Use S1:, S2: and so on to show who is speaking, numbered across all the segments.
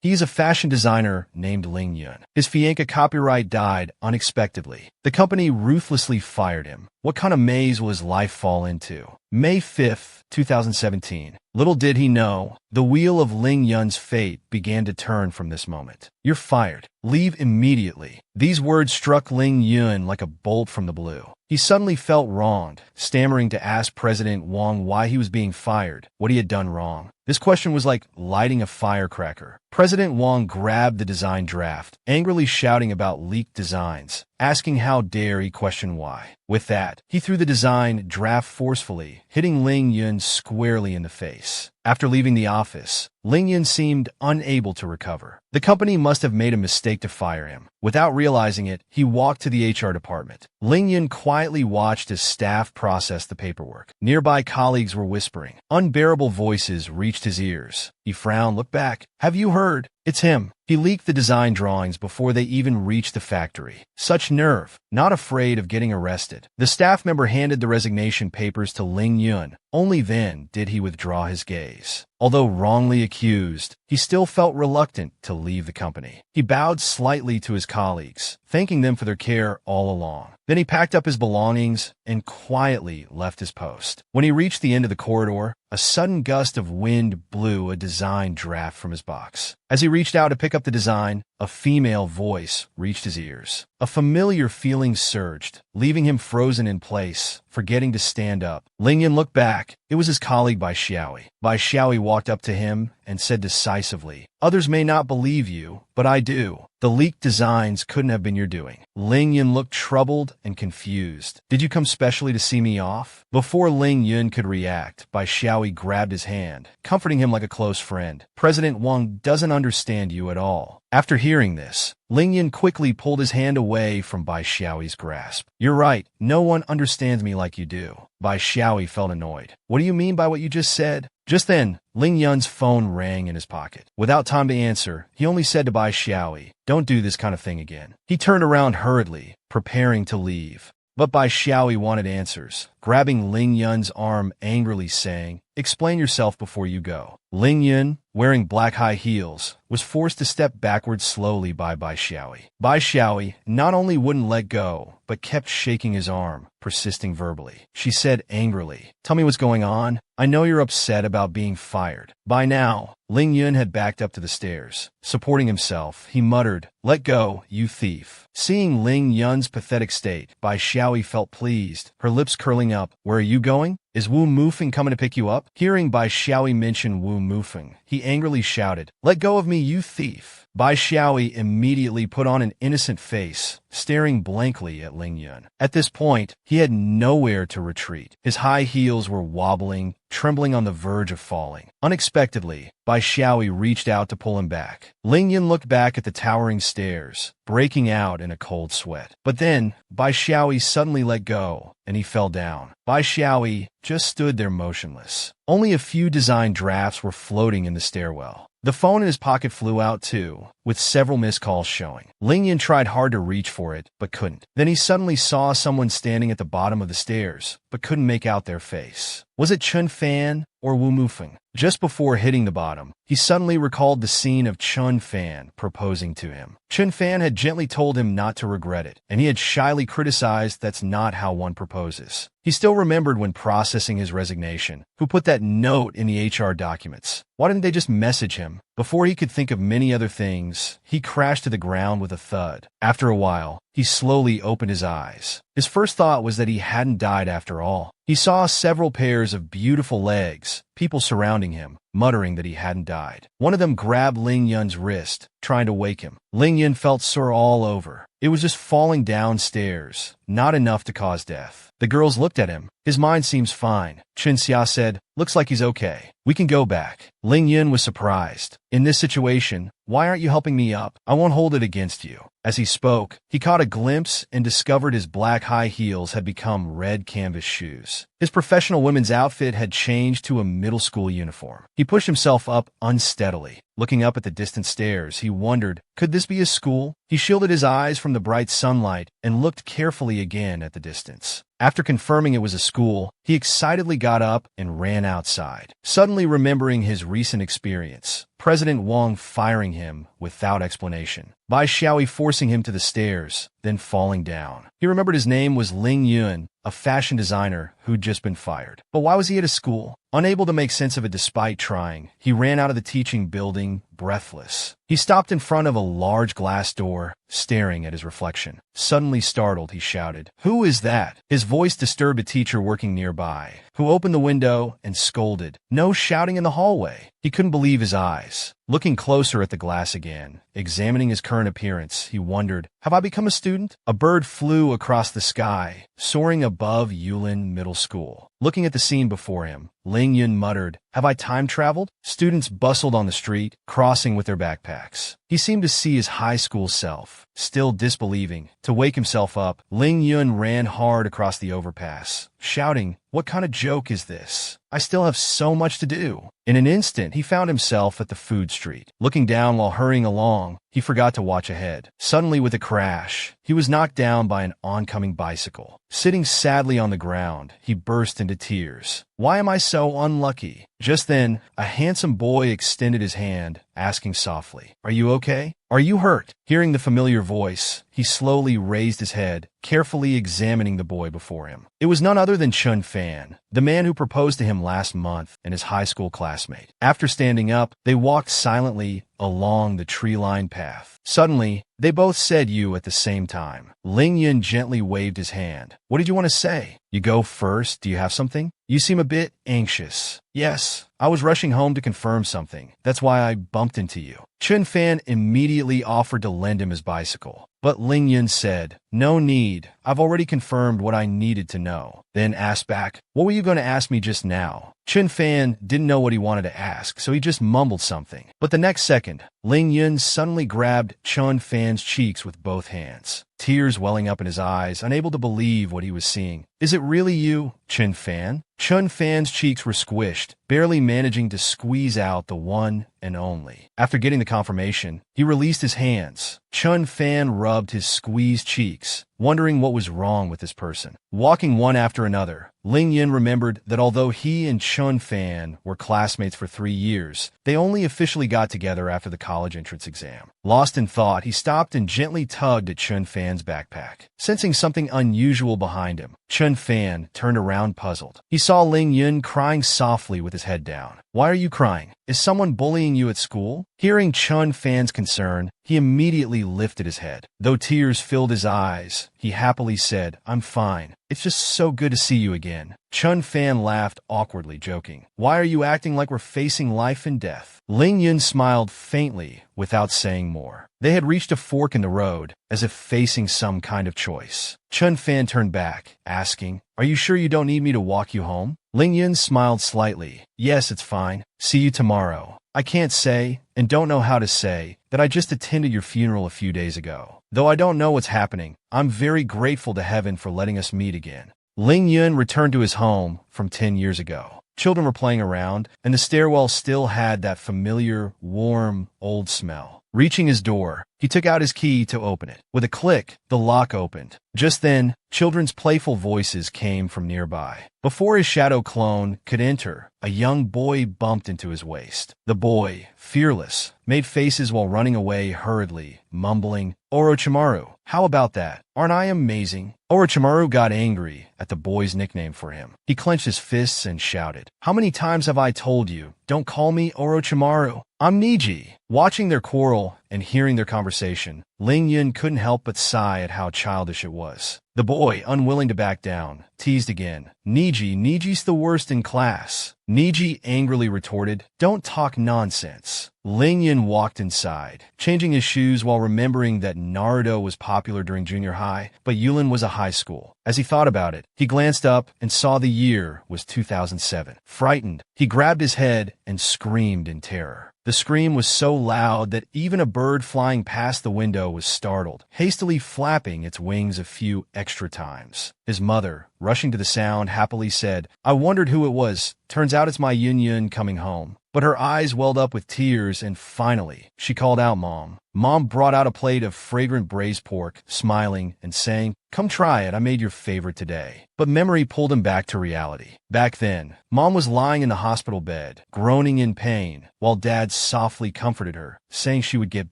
S1: He's a fashion designer named Ling Yun. His Fianca copyright died unexpectedly. The company ruthlessly fired him. What kind of maze will his life fall into? May 5th, 2017. Little did he know, the wheel of Ling Yun's fate began to turn from this moment. You're fired. Leave immediately. These words struck Ling Yun like a bolt from the blue. He suddenly felt wronged, stammering to ask President Wang why he was being fired, what he had done wrong. This question was like lighting a firecracker. President Wang grabbed the design draft, angrily shouting about leaked designs, asking how dare he question why. With that, he threw the design draft forcefully, hitting Ling Yun squarely in the face. After leaving the office, Ling Yun seemed unable to recover. The company must have made a mistake to fire him. Without realizing it, he walked to the HR department. Ling Yun quietly watched as staff processed the paperwork. Nearby colleagues were whispering. Unbearable voices reached his ears. He frowned, looked back. Have you heard? It's him. He leaked the design drawings before they even reached the factory. Such nerve, not afraid of getting arrested. The staff member handed the resignation papers to Ling Yun. Only then did he withdraw his gaze. Although wrongly accused, he still felt reluctant to leave the company. He bowed slightly to his colleagues, thanking them for their care all along. Then he packed up his belongings and quietly left his post. When he reached the end of the corridor, a sudden gust of wind blew a design draft from his box. As he reached out to pick up the design, a female voice reached his ears. A familiar feeling surged, leaving him frozen in place, forgetting to stand up. Ling Yun looked back. It was his colleague Bai Xiaoyi. Bai Xiaoyi walked up to him and said decisively, "Others may not believe you, but I do. The leaked designs couldn't have been your doing." Ling Yun looked troubled and confused. "Did you come specially to see me off?" Before Ling Yun could react, Bai Xiaoyi grabbed his hand, comforting him like a close friend. "President Wang doesn't understand you at all." After hearing this, Ling Yun quickly pulled his hand away from Bai Xiaoyi's grasp. "You're right. No one understands me like you do." Bai Xiaoyi felt annoyed. "What do you mean by what you just said?" Just then, Ling Yun's phone rang in his pocket. Without time to answer, he only said to Bai Xiaoyi, "Don't do this kind of thing again." He turned around hurriedly, preparing to leave. But Bai Xiaoyi wanted answers, grabbing Ling Yun's arm angrily saying, "Explain yourself before you go." Ling Yun, wearing black high heels, was forced to step backwards slowly by Bai Xiaoyi. Bai Xiaoyi not only wouldn't let go, but kept shaking his arm, persisting verbally. She said angrily, "Tell me what's going on. I know you're upset about being fired." By now, Ling Yun had backed up to the stairs. Supporting himself, he muttered, "Let go, you thief." Seeing Ling Yun's pathetic state, Bai Xiaoyi felt pleased, her lips curling up. "Where are you going? Is Wu Mufeng coming to pick you up?" Hearing Bai Xiaoyi mention Wu Mufeng, he angrily shouted, "Let go of me, you thief." Bai Xiaoyi immediately put on an innocent face, staring blankly at Ling Yun. At this point, he had nowhere to retreat. His high heels were wobbling, trembling on the verge of falling. Unexpectedly, Bai Xiaoyi reached out to pull him back. Ling Yun looked back at the towering stairs, breaking out in a cold sweat. But then, Bai Xiaoyi suddenly let go, and he fell down. Bai Xiaoyi just stood there motionless. Only a few design drafts were floating in the stairwell. The phone in his pocket flew out too, with several missed calls showing. Ling Yun tried hard to reach for it, but couldn't. Then he suddenly saw someone standing at the bottom of the stairs, but couldn't make out their face. Was it Chun Fan or Wu Mufeng? Just before hitting the bottom, he suddenly recalled the scene of Chun Fan proposing to him. Chun Fan had gently told him not to regret it, and he had shyly criticized that's not how one proposes. He still remembered when processing his resignation, who put that note in the HR documents. Why didn't they just message him? Before he could think of many other things, he crashed to the ground with a thud. After a while, he slowly opened his eyes. His first thought was that he hadn't died after all. He saw several pairs of beautiful legs, people surrounding him, muttering that he hadn't died. One of them grabbed Ling Yun's wrist, trying to wake him. Ling Yun felt sore all over. It was just falling downstairs, not enough to cause death. The girls looked at him. "His mind seems fine." Chen Xia said, "Looks like he's okay. We can go back." Ling Yun was surprised. "In this situation, why aren't you helping me up? I won't hold it against you." As he spoke, he caught a glimpse and discovered his black high heels had become red canvas shoes. His professional women's outfit had changed to a middle school uniform. He pushed himself up unsteadily. Looking up at the distant stairs, he wondered, could this be his school? He shielded his eyes from the bright sunlight and looked carefully again at the distance. After confirming it was a school, he excitedly got up and ran outside, suddenly remembering his recent experience. President Wang firing him without explanation, Bai Xiaoyi forcing him to the stairs, then falling down. He remembered his name was Ling Yun, a fashion designer who'd just been fired. But why was he at a school? Unable to make sense of it despite trying, he ran out of the teaching building, breathless. He stopped in front of a large glass door, staring at his reflection. Suddenly startled, he shouted, "Who is that?" His voice disturbed a teacher working nearby, who opened the window and scolded, "No shouting in the hallway." He couldn't believe his eyes. Looking closer at the glass again, examining his current appearance, he wondered, have I become a student? A bird flew across the sky, soaring above Yulin Middle School. Looking at the scene before him, Ling Yun muttered, have I time traveled? Students bustled on the street, crossing with their backpacks. He seemed to see his high school self. Still disbelieving, to wake himself up, Ling Yun ran hard across the overpass, shouting, what kind of joke is this? I still have so much to do. In an instant, he found himself at the food street. Looking down while hurrying along, he forgot to watch ahead. Suddenly, with a crash, he was knocked down by an oncoming bicycle. Sitting sadly on the ground, he burst into tears. Why am I so unlucky? Just then, a handsome boy extended his hand, asking softly, are you okay? Are you hurt? Hearing the familiar voice, he slowly raised his head, carefully examining the boy before him. It was none other than Chun Fan, the man who proposed to him last month and his high school classmate. After standing up, they walked silently along the tree-lined path. Suddenly, they both said you at the same time. Ling Yun gently waved his hand. What did you want to say? You go first. Do you have something? You seem a bit anxious. Yes, I was rushing home to confirm something. That's why I bumped into you. Chun Fan immediately offered to lend him his bicycle. But Ling Yun said, no need. I've already confirmed what I needed to know. Then asked back, what were you going to ask me just now? Chun Fan didn't know what he wanted to ask, so he just mumbled something. But the next second, Ling Yun suddenly grabbed Chun Fan's cheeks with both hands, tears welling up in his eyes, unable to believe what he was seeing. Is it really you, Chun Fan? Chun Fan's cheeks were squished, barely managing to squeeze out the one and only. After getting the confirmation, he released his hands. Chun Fan rubbed his squeezed cheeks, wondering what was wrong with this person. Walking one after another, Ling Yun remembered that although he and Chun Fan were classmates for 3 years, they only officially got together after the college entrance exam. Lost in thought, he stopped and gently tugged at Chun Fan's backpack. Sensing something unusual behind him, Chun Fan turned around puzzled. He saw Ling Yun crying softly with his head down. Why are you crying? Is someone bullying you at school? Hearing Chun Fan's concern, he immediately lifted his head. Though tears filled his eyes, he happily said, I'm fine. It's just so good to see you again. Chun Fan laughed awkwardly, joking. Why are you acting like we're facing life and death? Ling Yun smiled faintly without saying more. They had reached a fork in the road, as if facing some kind of choice. Chun Fan turned back, asking, are you sure you don't need me to walk you home? Ling Yun smiled slightly. Yes, it's fine. See you tomorrow. I can't say, and don't know how to say, that I just attended your funeral a few days ago. Though I don't know what's happening, I'm very grateful to heaven for letting us meet again. Ling Yun returned to his home from 10 years ago. Children were playing around, and the stairwell still had that familiar, warm, old smell. Reaching his door, he took out his key to open it. With a click, the lock opened. Just then, children's playful voices came from nearby. Before his shadow clone could enter, a young boy bumped into his waist. The boy, fearless, made faces while running away hurriedly, mumbling, Orochimaru, how about that? Aren't I amazing? Orochimaru got angry at the boy's nickname for him. He clenched his fists and shouted, how many times have I told you, don't call me Orochimaru? I'm Niji. Watching their quarrel and hearing their conversation, Ling Yun couldn't help but sigh at how childish it was. The boy, unwilling to back down, teased again. Niji's the worst in class. Niji angrily retorted, don't talk nonsense. Ling Yun walked inside, changing his shoes while remembering that Naruto was popular during junior high, but Yulin was a high school. As he thought about it, he glanced up and saw the year was 2007. Frightened, he grabbed his head and screamed in terror. The scream was so loud that even a bird flying past the window was startled, hastily flapping its wings a few extra times. His mother, rushing to the sound, happily said, "I wondered who it was. Turns out it's my Yun Yun coming home." But her eyes welled up with tears, and finally, she called out, "Mom." Mom brought out a plate of fragrant braised pork, smiling and saying, "Come try it, I made your favorite today." But memory pulled him back to reality. Back then, Mom was lying in the hospital bed, groaning in pain, while Dad softly comforted her, saying she would get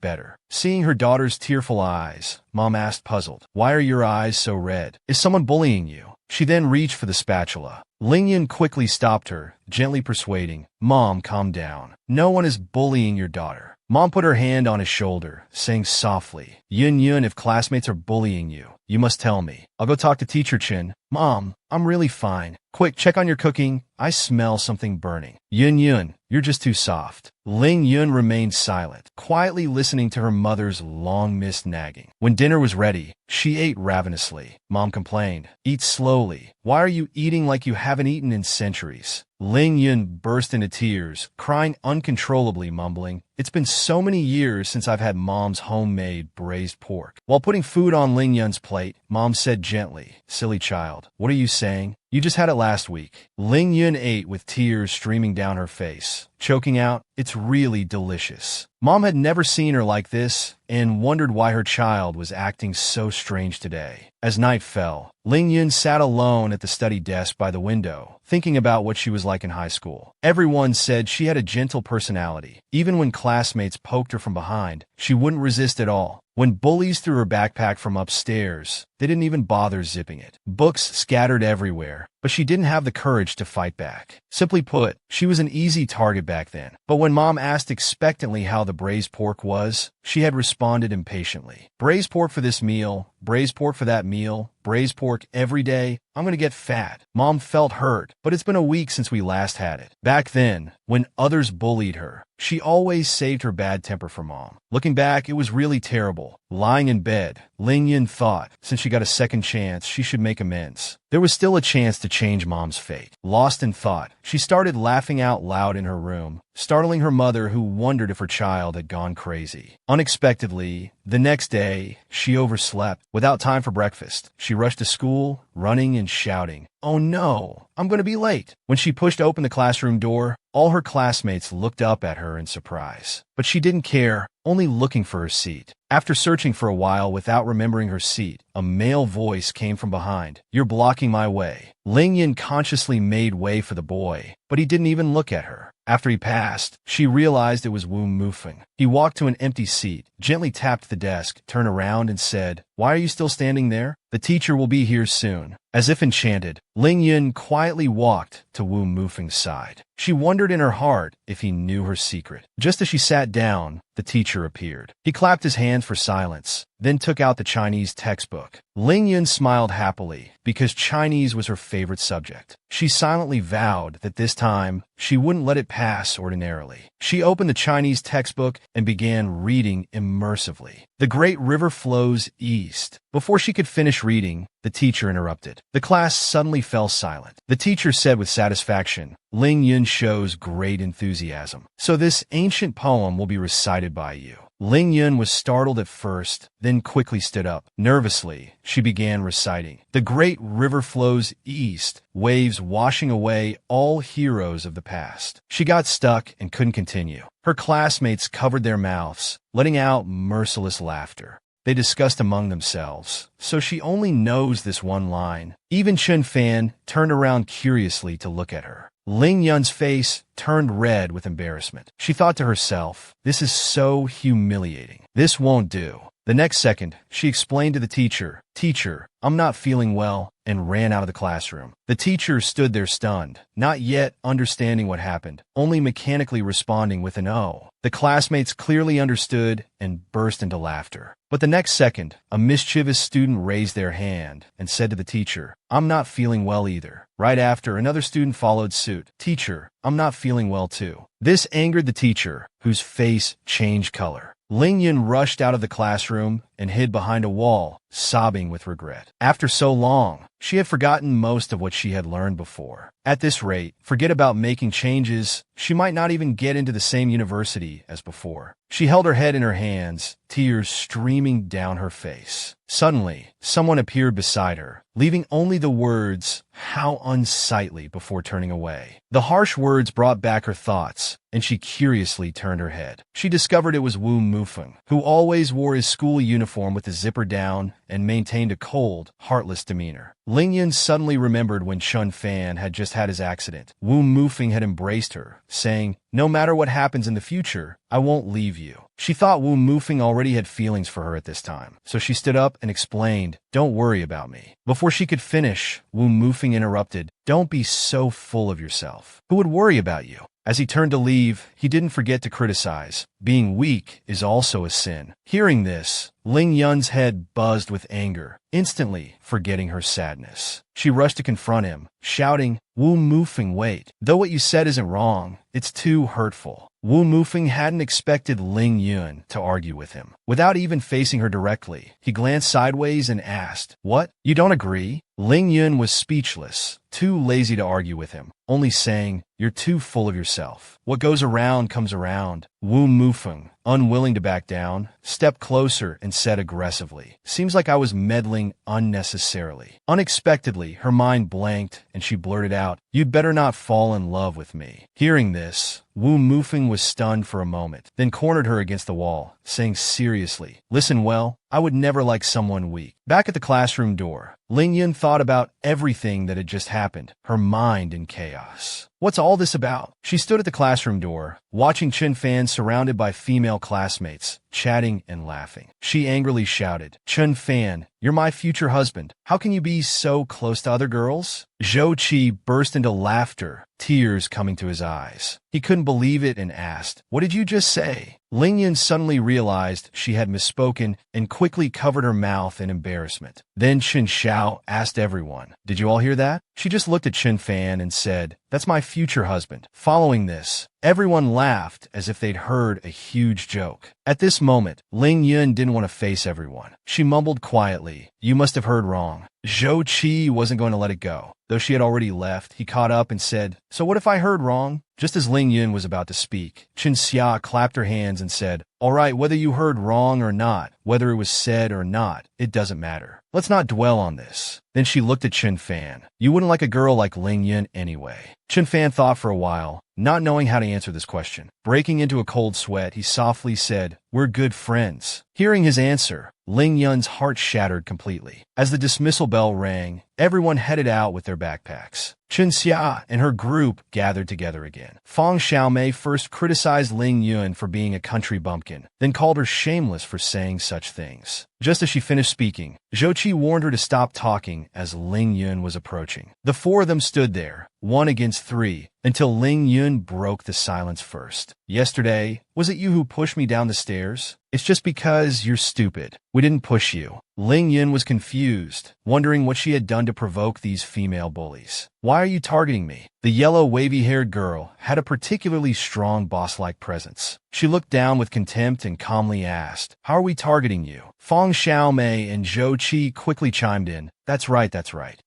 S1: better. Seeing her daughter's tearful eyes, Mom asked, puzzled, "Why are your eyes so red? Is someone bullying you?" She then reached for the spatula. Ling Yun quickly stopped her, gently persuading, "Mom, calm down. No one is bullying your daughter." Mom put her hand on his shoulder, saying softly, "Yun Yun, if classmates are bullying you, you must tell me. I'll go talk to Teacher Chin." "Mom, I'm really fine. Quick, check on your cooking. I smell something burning." "Yun Yun, you're just too soft." Ling Yun remained silent, quietly listening to her mother's long-missed nagging. When dinner was ready, she ate ravenously. Mom complained, "Eat slowly. Why are you eating like you haven't eaten in centuries?" Ling Yun burst into tears, crying uncontrollably, mumbling, "It's been so many years since I've had Mom's homemade braised pork." While putting food on Ling Yun's plate, Mom said gently, "Silly child, what are you saying? You just had it last week." Ling Yun ate with tears streaming down her face, choking out, "It's really delicious." Mom had never seen her like this and wondered why her child was acting so strange today. As night fell, Ling Yun sat alone at the study desk by the window, thinking about what she was like in high school. Everyone said she had a gentle personality. Even when classmates poked her from behind, she wouldn't resist at all. When bullies threw her backpack from upstairs, they didn't even bother zipping it. Books scattered everywhere, but she didn't have the courage to fight back. Simply put, she was an easy target back then. But when Mom asked expectantly how the braised pork was, she had responded impatiently. "Braised pork for this meal, braised pork for that meal, braised pork every day. I'm gonna get fat." Mom felt hurt, but it's been a week since we last had it. Back then, when others bullied her, she always saved her bad temper for Mom. Looking back, it was really terrible. Lying in bed, Ling Yun thought, since she got a second chance, she should make amends. There was still a chance to change Mom's fate. Lost in thought, she started laughing out loud in her room, startling her mother, who wondered if her child had gone crazy. Unexpectedly, the next day, she overslept. Without time for breakfast, she rushed to school, running and shouting, "Oh no, I'm going to be late." When she pushed open the classroom door, all her classmates looked up at her in surprise. But she didn't care, only looking for her seat. After searching for a while without remembering her seat, a male voice came from behind. "You're blocking my way." Ling Yun consciously made way for the boy, but he didn't even look at her. After he passed, she realized it was Wu Mufeng. He walked to an empty seat, gently tapped the desk, turned around and said, "Why are you still standing there? The teacher will be here soon." As if enchanted, Ling Yun quietly walked to Wu Mufeng's side. She wondered in her heart if he knew her secret. Just as she sat down, the teacher appeared. He clapped his hands for silence, then took out the Chinese textbook. Ling Yun smiled happily, because Chinese was her favorite subject. She silently vowed that this time, she wouldn't let it pass ordinarily. She opened the Chinese textbook and began reading immersively. "The great river flows east." Before she could finish reading, the teacher interrupted. The class suddenly fell silent. The teacher said with satisfaction, "Ling Yun shows great enthusiasm. So this ancient poem will be recited by you." Ling Yun was startled at first, then quickly stood up. Nervously, she began reciting. "The great river flows east, waves washing away all heroes of the past." She got stuck and couldn't continue. Her classmates covered their mouths, letting out merciless laughter. They discussed among themselves, "So she only knows this one line." Even Chen Fan turned around curiously to look at her. Ling Yun's face turned red with embarrassment. She thought to herself, "This is so humiliating. This won't do." The next second, she explained to the teacher, "Teacher, I'm not feeling well," and ran out of the classroom. The teacher stood there stunned, not yet understanding what happened, only mechanically responding with an "oh." The classmates clearly understood and burst into laughter. But the next second, a mischievous student raised their hand and said to the teacher, "I'm not feeling well either." Right after, another student followed suit. "Teacher, I'm not feeling well too." This angered the teacher, whose face changed color. Ling Yun rushed out of the classroom and hid behind a wall, sobbing with regret. After so long, she had forgotten most of what she had learned before. At this rate, forget about making changes, she might not even get into the same university as before. She held her head in her hands, tears streaming down her face. Suddenly, someone appeared beside her, leaving only the words, "How unsightly," before turning away. The harsh words brought back her thoughts, and she curiously turned her head. She discovered it was Wu Mufeng, who always wore his school uniform with the zipper down and maintained a cold, heartless demeanor. Ling Yun suddenly remembered when Chun Fan had just had his accident. Wu Mufeng had embraced her, saying, "No matter what happens in the future, I won't leave you." She thought Wu Mufeng already had feelings for her at this time, so she stood up and explained, "Don't worry about me." Before she could finish, Wu Mufeng interrupted, "Don't be so full of yourself. Who would worry about you?" As he turned to leave, he didn't forget to criticize, "Being weak is also a sin." Hearing this, Ling Yun's head buzzed with anger, instantly forgetting her sadness. She rushed to confront him, shouting, "Wu Mufeng, wait. Though what you said isn't wrong, it's too hurtful." Wu Mufeng hadn't expected Ling Yun to argue with him. Without even facing her directly, he glanced sideways and asked, "What? You don't agree?" Ling Yun was speechless, too lazy to argue with him, only saying, "You're too full of yourself. What goes around comes around." Wu Mufeng, unwilling to back down, stepped closer and said aggressively, "Seems like I was meddling unnecessarily." Unexpectedly, her mind blanked and she blurted out, "You'd better not fall in love with me." Hearing this, Wu Mufeng was stunned for a moment, then cornered her against the wall, saying seriously, "Listen well, I would never like someone weak." Back at the classroom door, Ling Yun thought about everything that had just happened, her mind in chaos. What's all this about? She stood at the classroom door, watching Chen Fan surrounded by female classmates, chatting and laughing. She angrily shouted, "Chen Fan, you're my future husband. How can you be so close to other girls?" Zhou Qi burst into laughter, tears coming to his eyes. He couldn't believe it and asked, "What did you just say?" Ling Yun suddenly realized she had misspoken and quickly covered her mouth in embarrassment. Then Chen Xiao asked everyone, "Did you all hear that?" She just looked at Chen Fan and said, "That's my future husband." Following this, everyone laughed as if they'd heard a huge joke. At this moment, Ling Yun didn't want to face everyone. She mumbled quietly, "You must have heard wrong." Zhou Qi wasn't going to let it go. Though she had already left, he caught up and said, "So what if I heard wrong?" Just as Ling Yun was about to speak, Chen Xia clapped her hands and said, "All right, whether you heard wrong or not, whether it was said or not, it doesn't matter. Let's not dwell on this." Then she looked at Chen Fan. "You wouldn't like a girl like Ling Yun anyway." Chen Fan thought for a while, not knowing how to answer this question. Breaking into a cold sweat, he softly said, "We're good friends." Hearing his answer, Ling Yun's heart shattered completely. As the dismissal bell rang, everyone headed out with their backpacks. Chen Xia and her group gathered together again. Fang Xiaomei first criticized Ling Yun for being a country bumpkin, then called her shameless for saying such things. Just as she finished speaking, Zhou Qi warned her to stop talking as Ling Yun was approaching. The four of them stood there, 1 against 3, until Ling Yun broke the silence first. "Yesterday, was it you who pushed me down the stairs?" "It's just because you're stupid. We didn't push you." Ling Yun was confused, wondering what she had done to provoke these female bullies. "Why are you targeting me?" The yellow wavy-haired girl had a particularly strong boss-like presence. She looked down with contempt and calmly asked, "How are we targeting you?" Fang Xiaomei and Zhou Qi quickly chimed in, That's right.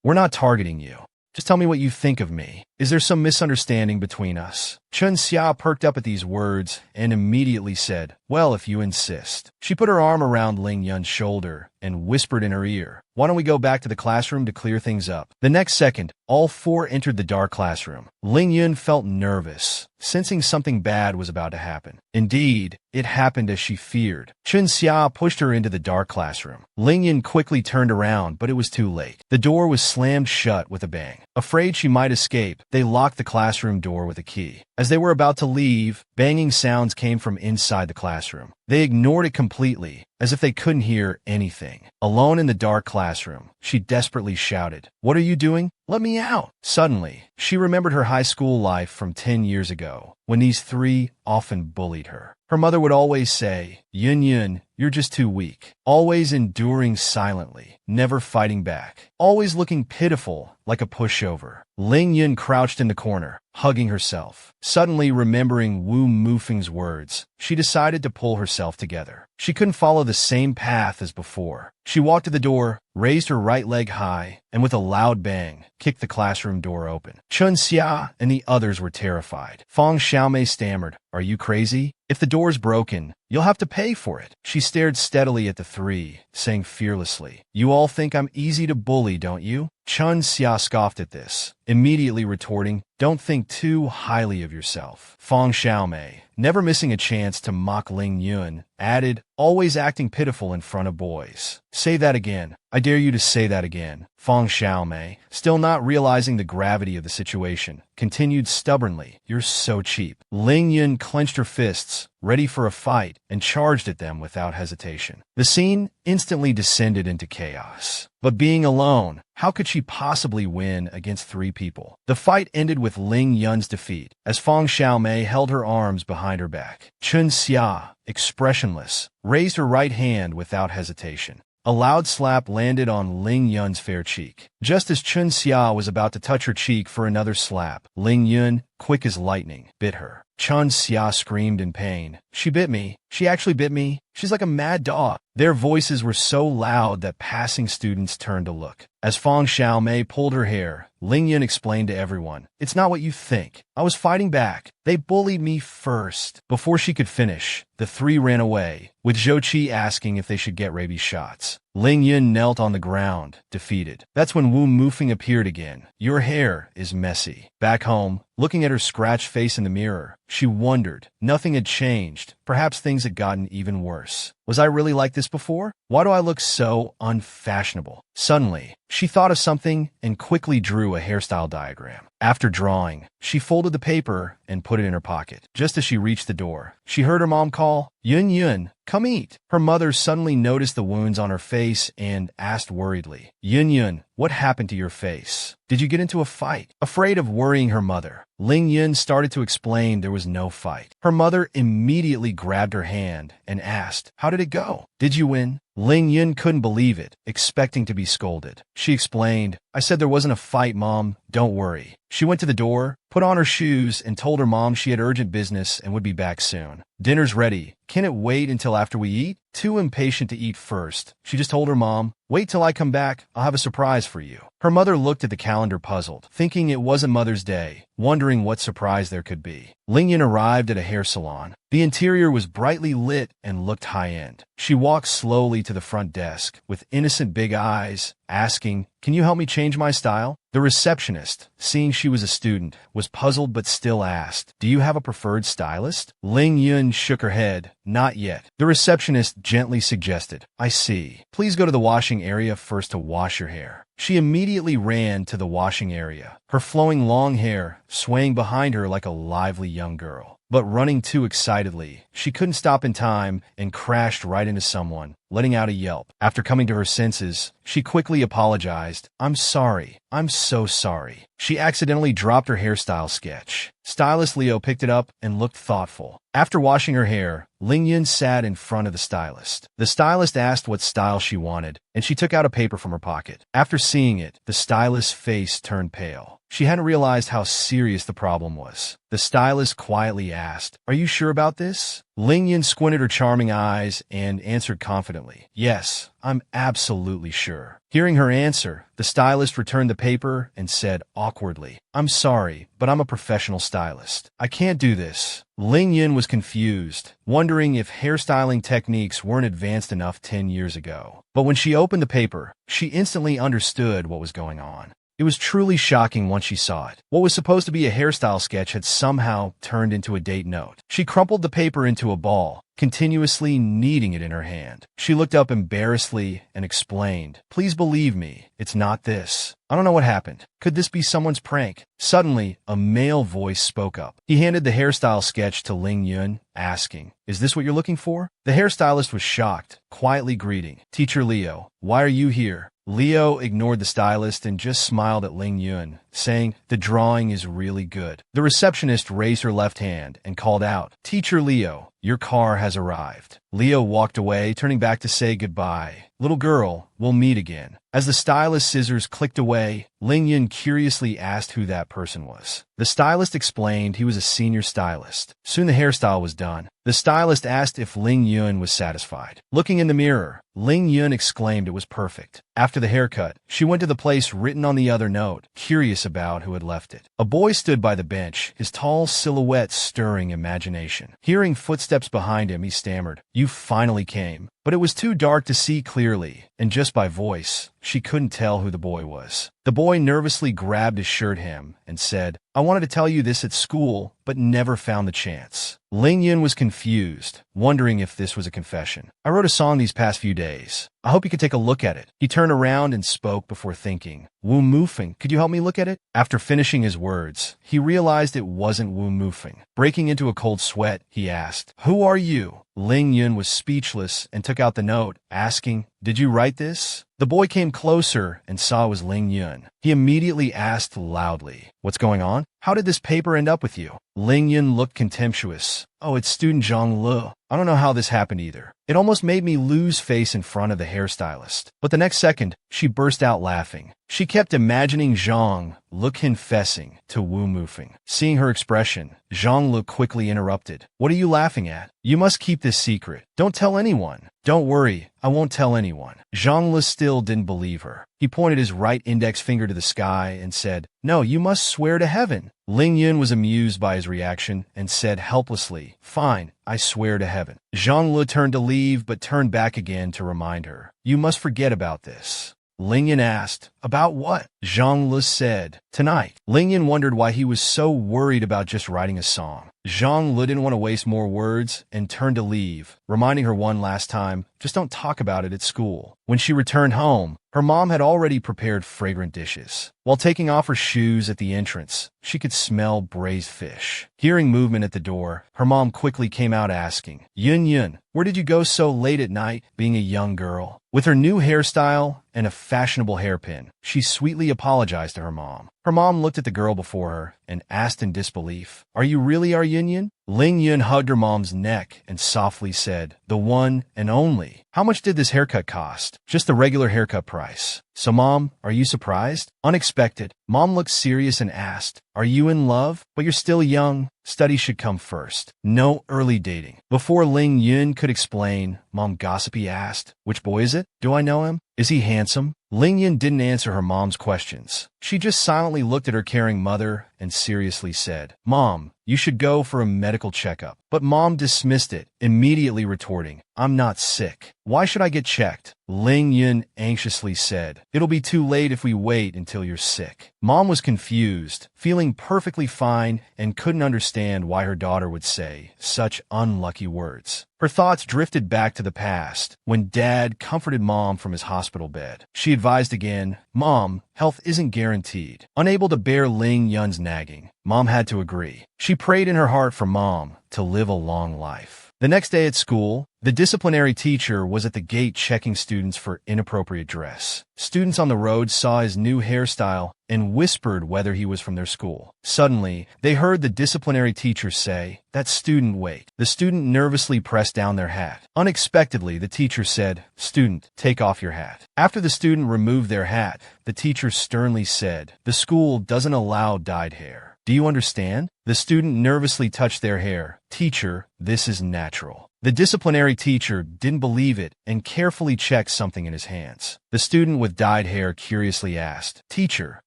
S1: We're not targeting you. Just tell me what you think of me. Is there some misunderstanding between us?" Chen Xia perked up at these words and immediately said, "Well, if you insist." She put her arm around Ling Yun's shoulder and whispered in her ear, "Why don't we go back to the classroom to clear things up?" The next second, all four entered the dark classroom. Ling Yun felt nervous, sensing something bad was about to happen. Indeed, it happened as she feared. Chen Xia pushed her into the dark classroom. Ling Yun quickly turned around, but it was too late. The door was slammed shut with a bang. Afraid she might escape, They locked the classroom door with a key. As they were about to leave, banging sounds came from inside the classroom. They ignored it completely, as if they couldn't hear anything. Alone in the dark classroom, she desperately shouted, "What are you doing? Let me out!" Suddenly, she remembered her high school life from 10 years ago, when these three often bullied her. Her mother would always say, "Yun Yun, you're just too weak." Always enduring silently, never fighting back. Always looking pitiful, like a pushover. Ling Yun crouched in the corner, hugging herself. Suddenly remembering Wu Mufeng's words, she decided to pull herself together. She couldn't follow the same path as before. She walked to the door, raised her right leg high, and with a loud bang, kicked the classroom door open. Chun Xia and the others were terrified. Fang Xiaomei stammered, "Are you crazy? If the door's broken, you'll have to pay for it." She stared steadily at the three, saying fearlessly, "You all think I'm easy to bully, don't you?" Chun Xia scoffed at this, immediately retorting, "Don't think too highly of yourself." Fang Xiaomei, never missing a chance to mock Ling Yun, added, "Always acting pitiful in front of boys." "Say that again. I dare you to say that again." Fang Xiaomei, still not realizing the gravity of the situation, continued stubbornly, "You're so cheap." Ling Yun clenched her fists, ready for a fight, and charged at them without hesitation. The scene instantly descended into chaos. But being alone, how could she possibly win against three people? The fight ended with Ling Yun's defeat, as Fang Xiaomei held her arms behind her back. Chun Xia, expressionless, raised her right hand without hesitation. A loud slap landed on Ling Yun's fair cheek. Just as Chun Xia was about to touch her cheek for another slap, Ling Yun, quick as lightning, bit her. Chun Xia screamed in pain. "She bit me. She actually bit me. She's like a mad dog." Their voices were so loud that passing students turned to look. As Fang Xiaomei pulled her hair, Ling Yun explained to everyone, "It's not what you think. I was fighting back. They bullied me first." Before she could finish, the three ran away, with Zhou Qi asking if they should get rabies shots. Ling Yun knelt on the ground, defeated. That's when Wu Mufeng appeared again. "Your hair is messy." Back home, looking at her scratched face in the mirror, she wondered. Nothing had changed. Perhaps things had gotten even worse. Was I really like this before? Why do I look so unfashionable? Suddenly, she thought of something and quickly drew a hairstyle diagram. After drawing, she folded the paper and put it in her pocket. Just as she reached the door, she heard her mom call, "Yun Yun, come eat." Her mother suddenly noticed the wounds on her face and asked worriedly, "Yun Yun, what happened to your face? Did you get into a fight?" Afraid of worrying her mother, Ling Yun started to explain there was no fight. Her mother immediately grabbed her hand and asked, "How did it go? Did you win?" Ling Yun couldn't believe it, expecting to be scolded. She explained, "I said there wasn't a fight, Mom. Don't worry." She went to the door, put on her shoes, and told her mom she had urgent business and would be back soon. "Dinner's ready. Can it wait until after we eat?" Too impatient to eat first, she just told her mom, "Wait till I come back. I'll have a surprise for you." Her mother looked at the calendar puzzled, thinking it wasn't Mother's Day, wondering what surprise there could be. Ling Yun arrived at a hair salon. The interior was brightly lit and looked high-end. She walked slowly to the front desk, with innocent big eyes, asking, "Can you help me change my style?" The receptionist, seeing she was a student, was puzzled but still asked, "Do you have a preferred stylist?" Ling Yun shook her head, "Not yet." The receptionist gently suggested, "I see. Please go to the washing area first to wash your hair." She immediately ran to the washing area, her flowing long hair swaying behind her like a lively young girl. But running too excitedly, she couldn't stop in time and crashed right into someone, letting out a yelp. After coming to her senses, she quickly apologized. "I'm sorry. I'm so sorry." She accidentally dropped her hairstyle sketch. Stylist Leo picked it up and looked thoughtful. After washing her hair, Ling Yun sat in front of the stylist. The stylist asked what style she wanted, and she took out a paper from her pocket. After seeing it, the stylist's face turned pale. She hadn't realized how serious the problem was. The stylist quietly asked, "Are you sure about this?" Ling Yun squinted her charming eyes and answered confidently, "Yes, I'm absolutely sure." Hearing her answer, the stylist returned the paper and said awkwardly, "I'm sorry, but I'm a professional stylist. I can't do this." Ling Yun was confused, wondering if hairstyling techniques weren't advanced enough 10 years ago. But when she opened the paper, she instantly understood what was going on. It was truly shocking once she saw it. What was supposed to be a hairstyle sketch had somehow turned into a date note. She crumpled the paper into a ball, continuously kneading it in her hand. She looked up embarrassedly and explained, "Please believe me, it's not this. I don't know what happened. Could this be someone's prank?" Suddenly, a male voice spoke up. He handed the hairstyle sketch to Ling Yun, asking, "Is this what you're looking for?" The hairstylist was shocked, quietly greeting, "Teacher Leo, why are you here?" Leo ignored the stylist and just smiled at Ling Yun, saying, "The drawing is really good." The receptionist raised her left hand and called out, "Teacher Leo, your car has arrived." Leo walked away, turning back to say goodbye. "Little girl, we'll meet again." As the stylist's scissors clicked away, Ling Yun curiously asked who that person was. The stylist explained he was a senior stylist. Soon the hairstyle was done. The stylist asked if Ling Yun was satisfied. Looking in the mirror, Ling Yun exclaimed it was perfect. After the haircut, she went to the place written on the other note, curious about who had left it. A boy stood by the bench, his tall silhouette stirring imagination. Hearing footsteps behind him, he stammered, "You finally came." But it was too dark to see clearly, and just by voice, she couldn't tell who the boy was. The boy nervously grabbed his shirt hem and said, "I wanted to tell you this at school, but never found the chance." Ling Yun was confused, wondering if this was a confession. "I wrote a song these past few days. I hope you could take a look at it." He turned around and spoke before thinking, "Wu Mufeng, could you help me look at it?" After finishing his words, he realized it wasn't Wu Mufeng. Breaking into a cold sweat, he asked, "Who are you?" Ling Yun was speechless and took out the note, asking, "Did you write this?" The boy came closer and saw it was Ling Yun. He immediately asked loudly, "What's going on? How did this paper end up with you?" Ling Yun looked contemptuous. "Oh, it's student Zhang Lu. I don't know how this happened either." It almost made me lose face in front of the hairstylist. But the next second, she burst out laughing. She kept imagining Zhang Lu confessing to Wu Mufeng. Seeing her expression, Zhang Lu quickly interrupted. "What are you laughing at? You must keep this secret. Don't tell anyone." "Don't worry, I won't tell anyone." Zhang Lu still didn't believe her. He pointed his right index finger to the sky and said, "No, you must swear to heaven." Ling Yun was amused by his reaction and said helplessly, "Fine, I swear to heaven." Zhang Lu turned to leave but turned back again to remind her, "You must forget about this." Ling Yun asked, "About what?" Zhang Lu said, "Tonight." Ling Yun wondered why he was so worried about just writing a song. Zhang Lu didn't want to waste more words and turned to leave, reminding her one last time, "Just don't talk about it at school." When she returned home, her mom had already prepared fragrant dishes. While taking off her shoes at the entrance, she could smell braised fish. Hearing movement at the door, her mom quickly came out asking, "Yun Yun, where did you go so late at night, being a young girl?" With her new hairstyle and a fashionable hairpin, she sweetly apologized to her mom. Her mom looked at the girl before her and asked in disbelief, "Are you really our Yun Yun?" Ling Yun hugged her mom's neck and softly said, "The one and only." "How much did this haircut cost?" "Just the regular haircut price." "So Mom, are you surprised?" Unexpected. Mom looked serious and asked, "Are you in love? But you're still young. Studies should come first. No early dating." Before Ling Yun could explain, Mom gossipy asked, "Which boy is it? Do I know him? Is he handsome?" Ling Yun didn't answer her mom's questions. She just silently looked at her caring mother and seriously said, "Mom, you should go for a medical checkup." But Mom dismissed it, immediately retorting, "I'm not sick. Why should I get checked?" Ling Yun anxiously said, "It'll be too late if we wait until you're sick." Mom was confused, feeling perfectly fine, and couldn't understand why her daughter would say such unlucky words. Her thoughts drifted back to the past, when Dad comforted Mom from his hospital bed. She advised again, "Mom, health isn't guaranteed." Unable to bear Ling Yun's nagging, Mom had to agree. She prayed in her heart for Mom to live a long life. The next day at school, the disciplinary teacher was at the gate checking students for inappropriate dress. Students on the road saw his new hairstyle and whispered whether he was from their school. Suddenly, they heard the disciplinary teacher say, "That student wait." The student nervously pressed down their hat. Unexpectedly, the teacher said, "Student, take off your hat." After the student removed their hat, the teacher sternly said, "The school doesn't allow dyed hair. Do you understand?" The student nervously touched their hair. "Teacher, this is natural." The disciplinary teacher didn't believe it and carefully checked something in his hands. The student with dyed hair curiously asked, "Teacher,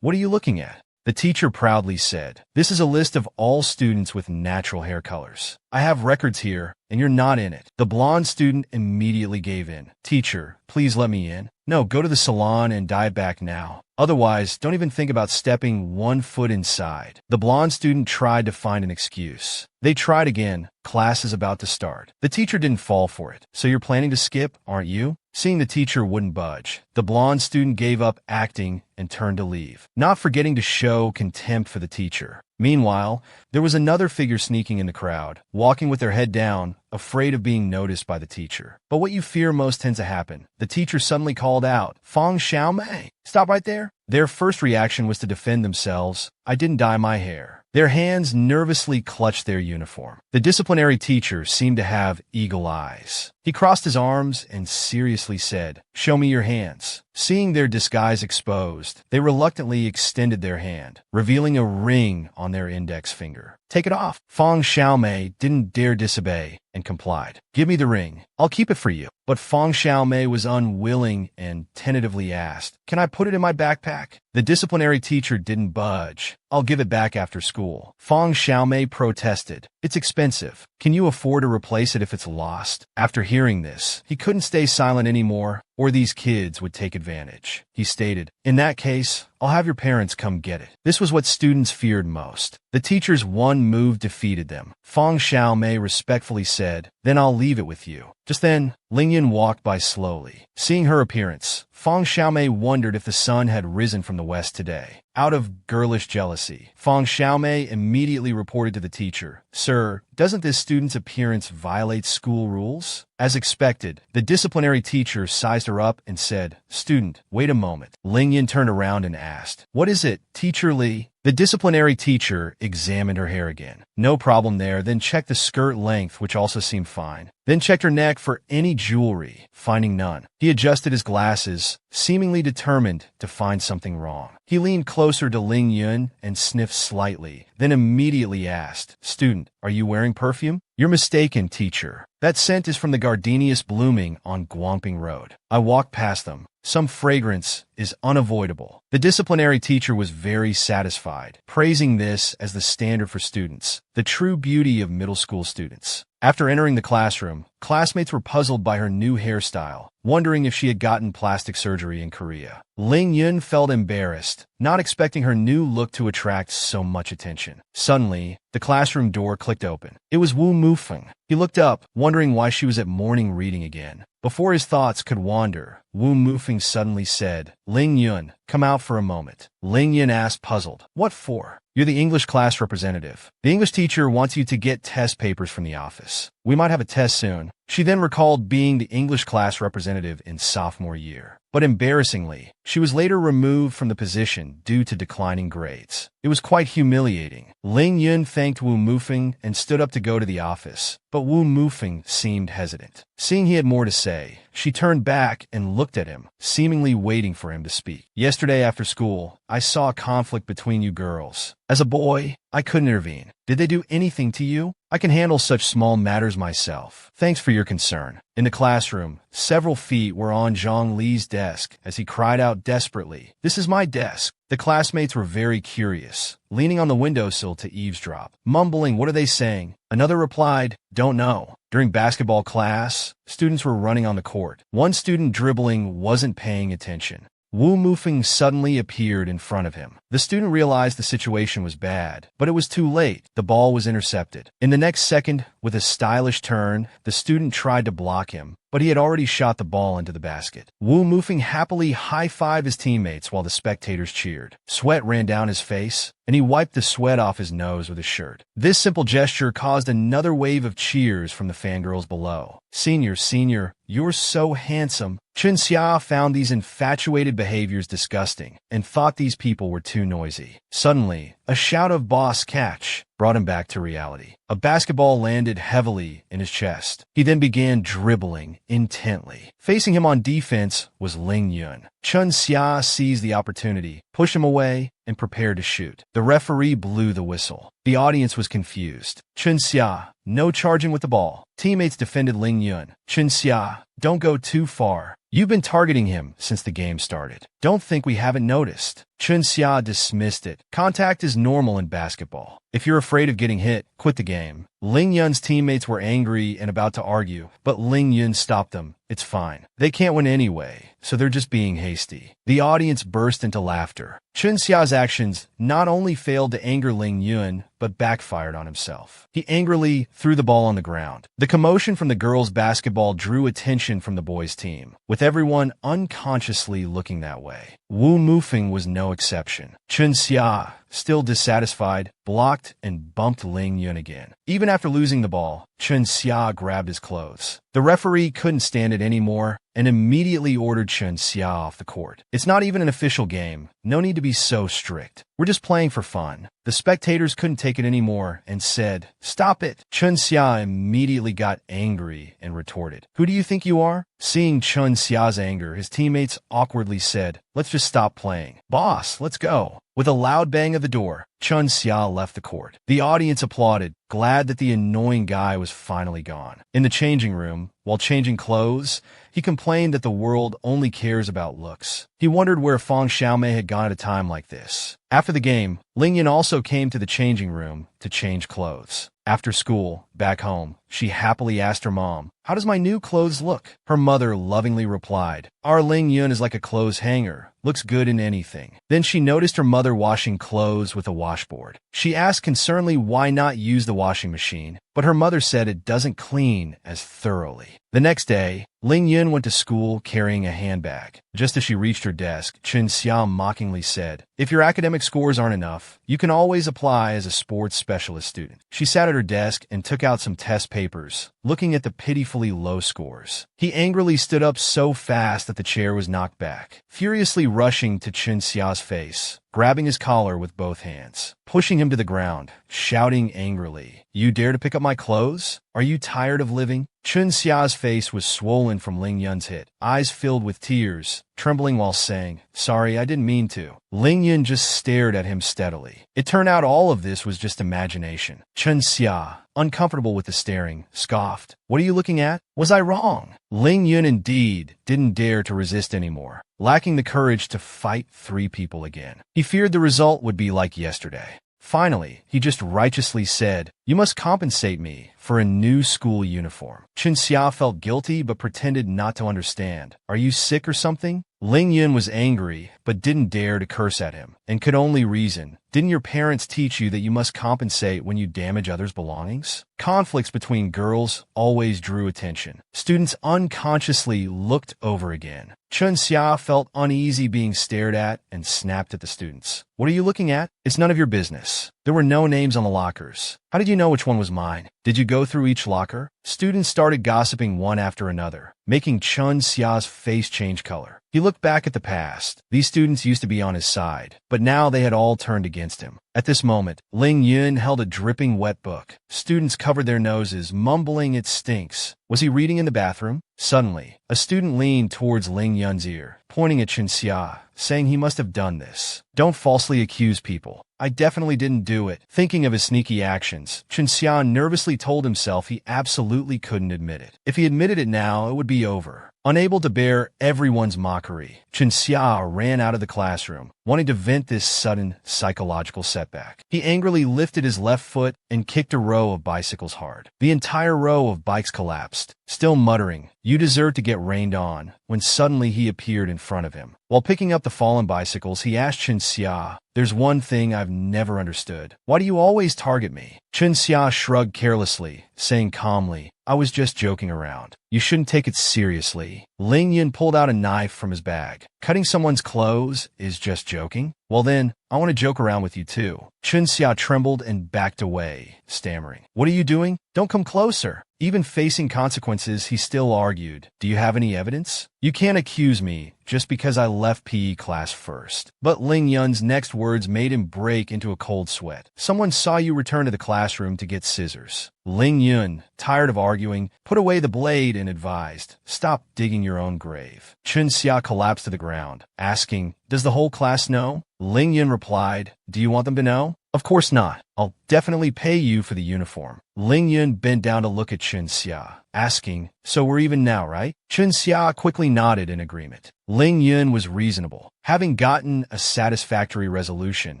S1: what are you looking at?" The teacher proudly said, "This is a list of all students with natural hair colors. I have records here, and you're not in it. The blonde student immediately gave in. Teacher, please let me in. No, go to the salon and dye it back now. Otherwise, don't even think about stepping 1 foot inside. The blonde student tried to find an excuse. They tried again. Class is about to start. The teacher didn't fall for it. So you're planning to skip, aren't you? Seeing the teacher wouldn't budge, the blonde student gave up acting and turned to leave, not forgetting to show contempt for the teacher. Meanwhile, there was another figure sneaking in the crowd, walking with their head down, afraid of being noticed by the teacher. But what you fear most tends to happen. The teacher suddenly called out, "Fang Xiaomei, stop right there." Their first reaction was to defend themselves. "I didn't dye my hair." Their hands nervously clutched their uniform. The disciplinary teacher seemed to have eagle eyes. He crossed his arms and seriously said, "Show me your hands." Seeing their disguise exposed, they reluctantly extended their hand, revealing a ring on their index finger. "Take it off." Fang Xiaomei didn't dare disobey and complied. "Give me the ring. I'll keep it for you." But Fang Xiaomei was unwilling and tentatively asked, "Can I put it in my backpack?" The disciplinary teacher didn't budge. "I'll give it back after school." Fang Xiaomei protested. "It's expensive. Can you afford to replace it if it's lost?" After hearing this, he couldn't stay silent anymore, or these kids would take advantage. He stated, "In that case, I'll have your parents come get it." This was what students feared most. The teacher's one move defeated them. Fang Xiaomei respectfully said, "Then I'll leave it with you." Just then, Lingyun walked by slowly. Seeing her appearance, Fang Xiaomei wondered if the sun had risen from the west today. Out of girlish jealousy, Fang Xiaomei immediately reported to the teacher, "Sir, doesn't this student's appearance violate school rules?" As expected, the disciplinary teacher sized her up and said, "Student, wait a moment." Lingyun turned around and asked, "What is it, Teacher Li?" The disciplinary teacher examined her hair again. No problem there, then checked the skirt length, which also seemed fine. Then checked her neck for any jewelry, finding none. He adjusted his glasses, seemingly determined to find something wrong. He leaned closer to Ling Yun and sniffed slightly, then immediately asked, "Student, are you wearing perfume?" "You're mistaken, teacher. That scent is from the gardenias blooming on Guangping Road. I walked past them. Some fragrance is unavoidable." The disciplinary teacher was very satisfied, praising this as the standard for students, the true beauty of middle school students. After entering the classroom, classmates were puzzled by her new hairstyle, wondering if she had gotten plastic surgery in Korea. Ling Yun felt embarrassed, not expecting her new look to attract so much attention. Suddenly, the classroom door clicked open. It was Wu Mufeng. He looked up, wondering why she was at morning reading again. Before his thoughts could wander, Wu Mufeng suddenly said, "Ling Yun, come out for a moment." Ling Yun asked, puzzled, "What for?" "You're the English class representative. The English teacher wants you to get test papers from the office. We might have a test soon." She then recalled being the English class representative in sophomore year. But embarrassingly, she was later removed from the position due to declining grades. It was quite humiliating. Ling Yun thanked Wu Mufeng and stood up to go to the office, but Wu Mufeng seemed hesitant. Seeing he had more to say, she turned back and looked at him, seemingly waiting for him to speak. "Yesterday after school, I saw a conflict between you girls. As a boy, I couldn't intervene. Did they do anything to you? I can handle such small matters myself. Thanks for your concern." In the classroom, several feet were on Zhang Li's desk as he cried out desperately, "This is my desk." The classmates were very curious, leaning on the windowsill to eavesdrop, mumbling, "What are they saying?" Another replied, "Don't know." During basketball class, students were running on the court. One student dribbling wasn't paying attention. Wu Mufeng suddenly appeared in front of him. The student realized the situation was bad, but it was too late. The ball was intercepted. In the next second, with a stylish turn, the student tried to block him, but he had already shot the ball into the basket. Wu Mufeng happily high-fived his teammates while the spectators cheered. Sweat ran down his face, and he wiped the sweat off his nose with his shirt. This simple gesture caused another wave of cheers from the fangirls below. "Senior, senior, you're so handsome." Chun Xia found these infatuated behaviors disgusting and thought these people were too noisy. Suddenly, a shout of "Boss, catch!" brought him back to reality. A basketball landed heavily in his chest. He then began dribbling intently. Facing him on defense was Ling Yun. Chun Xia seized the opportunity, pushed him away, and prepared to shoot. The referee blew the whistle. The audience was confused. Chun Xia, no charging with the ball. Teammates defended Ling Yun. Chun Xia, don't go too far. You've been targeting him since the game started. Don't think we haven't noticed. Chun Xia dismissed it. Contact is normal in basketball. If you're afraid of getting hit, quit the game. Ling Yun's teammates were angry and about to argue, but Ling Yun stopped them. It's fine. They can't win anyway, so they're just being hasty. The audience burst into laughter. Chun Xia's actions not only failed to anger Ling Yun, but backfired on himself. He angrily threw the ball on the ground. The commotion from the girls' basketball drew attention from the boys' team, with everyone unconsciously looking that way. Wu Mufeng was no exception. Chun Xia, still dissatisfied, blocked and bumped Ling Yun again. Even after losing the ball, Chun Xia grabbed his clothes. The referee couldn't stand it anymore and immediately ordered Chun Xia off the court. It's not even an official game. No need to be so strict. We're just playing for fun. The spectators couldn't take it anymore and said, "Stop it." Chun Xia immediately got angry and retorted, "Who do you think you are?" Seeing Chun Xia's anger, his teammates awkwardly said, "Let's just stop playing. Boss, let's go." With a loud bang of the door, Chun Xia left the court. The audience applauded, glad that the annoying guy was finally gone. In the changing room, while changing clothes, he complained that the world only cares about looks. He wondered where Feng Xiaomei had gone at a time like this. After the game, Ling Yun also came to the changing room to change clothes. After school, back home, she happily asked her mom, "How does my new clothes look?" Her mother lovingly replied, "Our Ling Yun is like a clothes hanger, looks good in anything." Then she noticed her mother washing clothes with a washboard. She asked concernedly why not use the washing machine, but her mother said it doesn't clean as thoroughly. The next day, Ling Yun went to school carrying a handbag. Just as she reached her desk, Chun Xia mockingly said, "If your academic scores aren't enough, you can always apply as a sports specialist student." She sat at her desk and took out some test papers, looking at the pitifully low scores. He angrily stood up so fast that the chair was knocked back, furiously rushing to Chun Xia's face, grabbing his collar with both hands, pushing him to the ground, shouting angrily, "You dare to pick up my clothes? Are you tired of living?" Chun Xia's face was swollen from Ling Yun's hit, eyes filled with tears, trembling while saying, "Sorry, I didn't mean to." Ling Yun just stared at him steadily. It turned out all of this was just imagination. Chun Xia, uncomfortable with the staring, scoffed, "What are you looking at? Was I wrong?" Ling Yun indeed didn't dare to resist anymore, lacking the courage to fight three people again. He feared the result would be like yesterday. Finally, he just righteously said, "You must compensate me for a new school uniform." Chun Xia felt guilty but pretended not to understand. "Are you sick or something?" Ling Yun was angry, but didn't dare to curse at him, and could only reason. "Didn't your parents teach you that you must compensate when you damage others' belongings?" Conflicts between girls always drew attention. Students unconsciously looked over again. Chun Xia felt uneasy being stared at and snapped at the students. "What are you looking at? It's none of your business." There were no names on the lockers. "How did you know which one was mine? Did you go through each locker?" Students started gossiping one after another, making Chun Xia's face change color. He looked back at the past. These students used to be on his side, but now they had all turned against him. At this moment, Ling Yun held a dripping wet book. Students covered their noses, mumbling, "It stinks." Was he reading in the bathroom? Suddenly, a student leaned towards Ling Yun's ear, pointing at Chun Xia, saying he must have done this. "Don't falsely accuse people. I definitely didn't do it." Thinking of his sneaky actions, Chun Xia nervously told himself he absolutely couldn't admit it. If he admitted it now, it would be over. Unable to bear everyone's mockery, Chun Xia ran out of the classroom, wanting to vent this sudden psychological setback. He angrily lifted his left foot and kicked a row of bicycles hard. The entire row of bikes collapsed, still muttering, "You deserve to get rained on," when suddenly he appeared in front of him. While picking up the fallen bicycles, he asked Chun Xia, "There's one thing I've never understood. Why do you always target me?" Chun Xia shrugged carelessly, saying calmly, "I was just joking around. You shouldn't take it seriously." Ling Yun pulled out a knife from his bag. "Cutting someone's clothes is just joking? Well then, I want to joke around with you too." Chun Xia trembled and backed away, stammering, "What are you doing? Don't come closer." Even facing consequences, he still argued, "Do you have any evidence? You can't accuse me just because I left PE class first. But Ling Yun's next words made him break into a cold sweat. Someone saw you return to the classroom to get scissors. Ling Yun, tired of arguing, put away the blade and advised, "Stop digging your own grave." Chun Xia collapsed to the ground, asking, "Does the whole class know?" Ling Yun replied, "Do you want them to know?" "Of course not. I'll definitely pay you for the uniform." Ling Yun bent down to look at Chun Xia, asking, "So we're even now, right?" Chun Xia quickly nodded in agreement. Ling Yun was reasonable. Having gotten a satisfactory resolution,